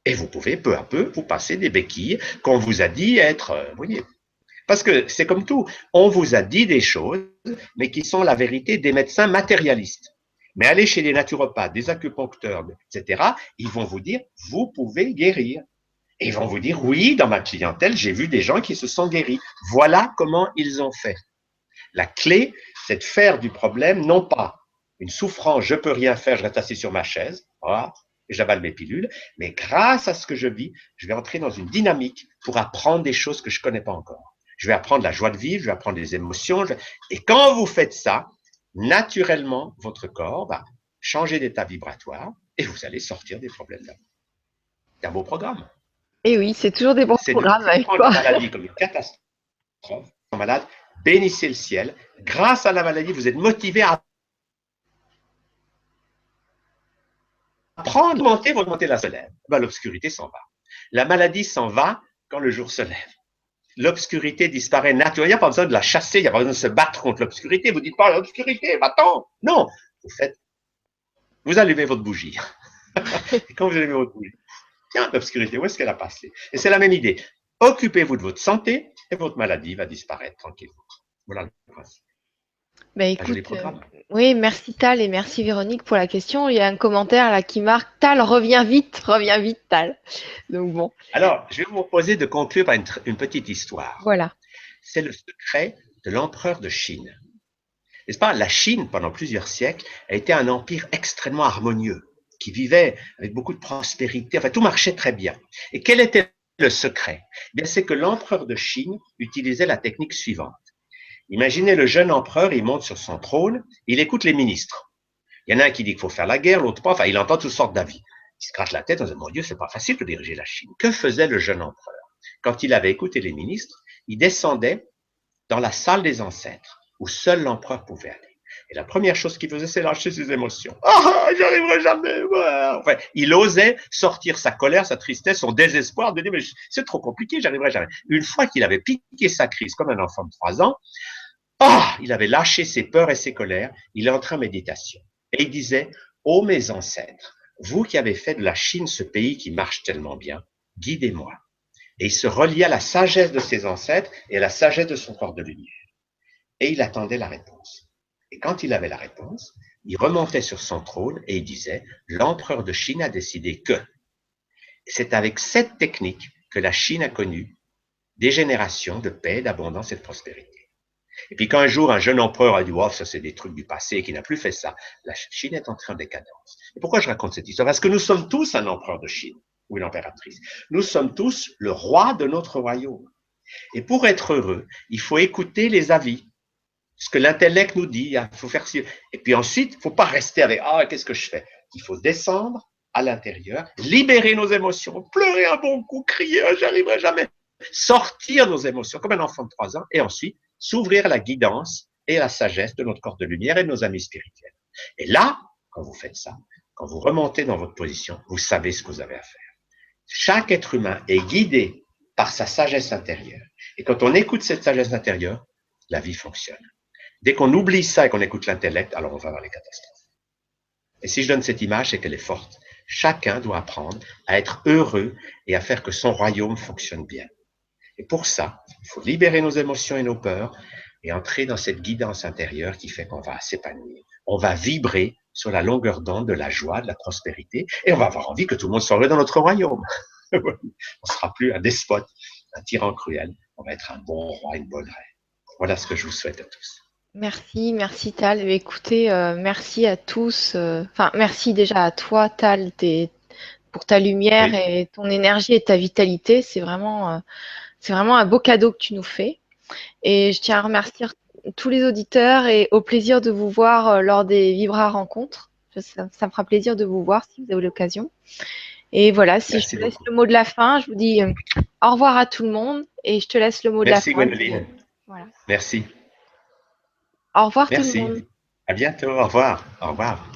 Et vous pouvez peu à peu vous passer des béquilles qu'on vous a dit être, vous voyez. Parce que c'est comme tout, on vous a dit des choses, mais qui sont la vérité des médecins matérialistes. Mais allez chez les naturopathes, des acupuncteurs, etc., ils vont vous dire, vous pouvez guérir. Et ils vont vous dire, oui, dans ma clientèle, j'ai vu des gens qui se sont guéris. Voilà comment ils ont fait. La clé, c'est de faire du problème, non pas une souffrance, je peux rien faire, je reste assis sur ma chaise, voilà, et j'avale mes pilules, mais grâce à ce que je vis, je vais entrer dans une dynamique pour apprendre des choses que je ne connais pas encore. Je vais apprendre la joie de vivre, je vais apprendre les émotions, et quand vous faites ça, naturellement, votre corps va changer d'état vibratoire et vous allez sortir des problèmes d'amour. C'est un beau programme. Et oui, c'est toujours des bons C'est de programmes avec prendre toi. la maladie comme une catastrophe. Malade, bénissez le ciel. Grâce à la maladie, vous êtes motivé à apprendre, vous augmentez la soleil. Ben, l'obscurité s'en va. La maladie s'en va quand le jour se lève. L'obscurité disparaît naturellement. Il n'y a pas besoin de la chasser, il n'y a pas besoin de se battre contre l'obscurité. Vous ne dites pas l'obscurité, va-t'en. Non, vous allumez votre bougie. Et quand vous allumez votre bougie, tiens, l'obscurité, où est-ce qu'elle a passé? Et c'est la même idée. Occupez-vous de votre santé et votre maladie va disparaître tranquillement. Voilà le principe. Ben, Un joli écoute, programme. oui, merci Tal et merci Véronique pour la question. Il y a un commentaire là qui marque Tal, reviens vite, Tal. Donc bon, Alors, je vais vous proposer de conclure par une petite histoire. voilà. C'est le secret de l'empereur de Chine. N'est-ce pas? La Chine, pendant plusieurs siècles, a été un empire extrêmement harmonieux, qui vivait avec beaucoup de prospérité. Enfin, tout marchait très bien. Et quel était le secret? Eh bien, c'est que l'empereur de Chine utilisait la technique suivante. Imaginez le jeune empereur, il monte sur son trône, il écoute les ministres. Il y en a un qui dit qu'il faut faire la guerre, l'autre pas, enfin, il entend toutes sortes d'avis. Il se gratte la tête en disant, mon Dieu, c'est pas facile de diriger la Chine. Que faisait le jeune empereur? Quand il avait écouté les ministres, il descendait dans la salle des ancêtres, où seul l'empereur pouvait aller. Et la première chose qu'il faisait, c'est lâcher ses émotions. Ah, j'y arriverai jamais. Ouais. Enfin, il osait sortir sa colère, sa tristesse, son désespoir, de dire, mais c'est trop compliqué, j'y arriverai jamais. Une fois qu'il avait piqué sa crise comme un enfant de 3 ans, il avait lâché ses peurs et ses colères, il est entré en méditation. Et il disait, ô mes ancêtres, vous qui avez fait de la Chine ce pays qui marche tellement bien, guidez-moi. Et il se reliait à la sagesse de ses ancêtres et à la sagesse de son corps de lumière. Et il attendait la réponse. Et quand il avait la réponse, il remontait sur son trône et il disait, l'empereur de Chine a décidé que. C'est avec cette technique que la Chine a connu des générations de paix, d'abondance et de prospérité. Et puis quand un jour un jeune empereur a dit, wow, ça c'est des trucs du passé et qui n'a plus fait ça, la Chine est entrée en décadence. Et pourquoi je raconte cette histoire? Parce que nous sommes tous un empereur de Chine ou une impératrice. Nous sommes tous le roi de notre royaume. Et pour être heureux, il faut écouter les avis. Ce que l'intellect nous dit, il faut faire ci. Et puis ensuite, il ne faut pas rester avec, qu'est-ce que je fais? Il faut descendre à l'intérieur, libérer nos émotions, pleurer un bon coup, crier, j'y arriverai jamais. Sortir nos émotions comme un enfant de 3 ans et ensuite s'ouvrir à la guidance et à la sagesse de notre corps de lumière et de nos amis spirituels. Et là, quand vous faites ça, quand vous remontez dans votre position, vous savez ce que vous avez à faire. Chaque être humain est guidé par sa sagesse intérieure. Et quand on écoute cette sagesse intérieure, la vie fonctionne. Dès qu'on oublie ça et qu'on écoute l'intellect, alors on va avoir les catastrophes. Et si je donne cette image, c'est qu'elle est forte. Chacun doit apprendre à être heureux et à faire que son royaume fonctionne bien. Et pour ça, il faut libérer nos émotions et nos peurs et entrer dans cette guidance intérieure qui fait qu'on va s'épanouir. On va vibrer sur la longueur d'onde de la joie, de la prospérité, et on va avoir envie que tout le monde soit heureux dans notre royaume. On ne sera plus un despote, un tyran cruel. On va être un bon roi, une bonne reine. Voilà ce que je vous souhaite à tous. Merci Tal. Écoutez, merci à tous. Merci déjà à toi, Tal, pour ta lumière et ton énergie et ta vitalité. C'est vraiment un beau cadeau que tu nous fais. Et je tiens à remercier tous les auditeurs et au plaisir de vous voir lors des Vibra rencontres. Ça me fera plaisir de vous voir si vous avez l'occasion. Et voilà, si je te laisse le mot de la fin, je vous dis au revoir à tout le monde et je te laisse le mot de la fin. Merci Gwénoline. Voilà. Merci. Au revoir tout le monde. À bientôt. Au revoir. Au revoir.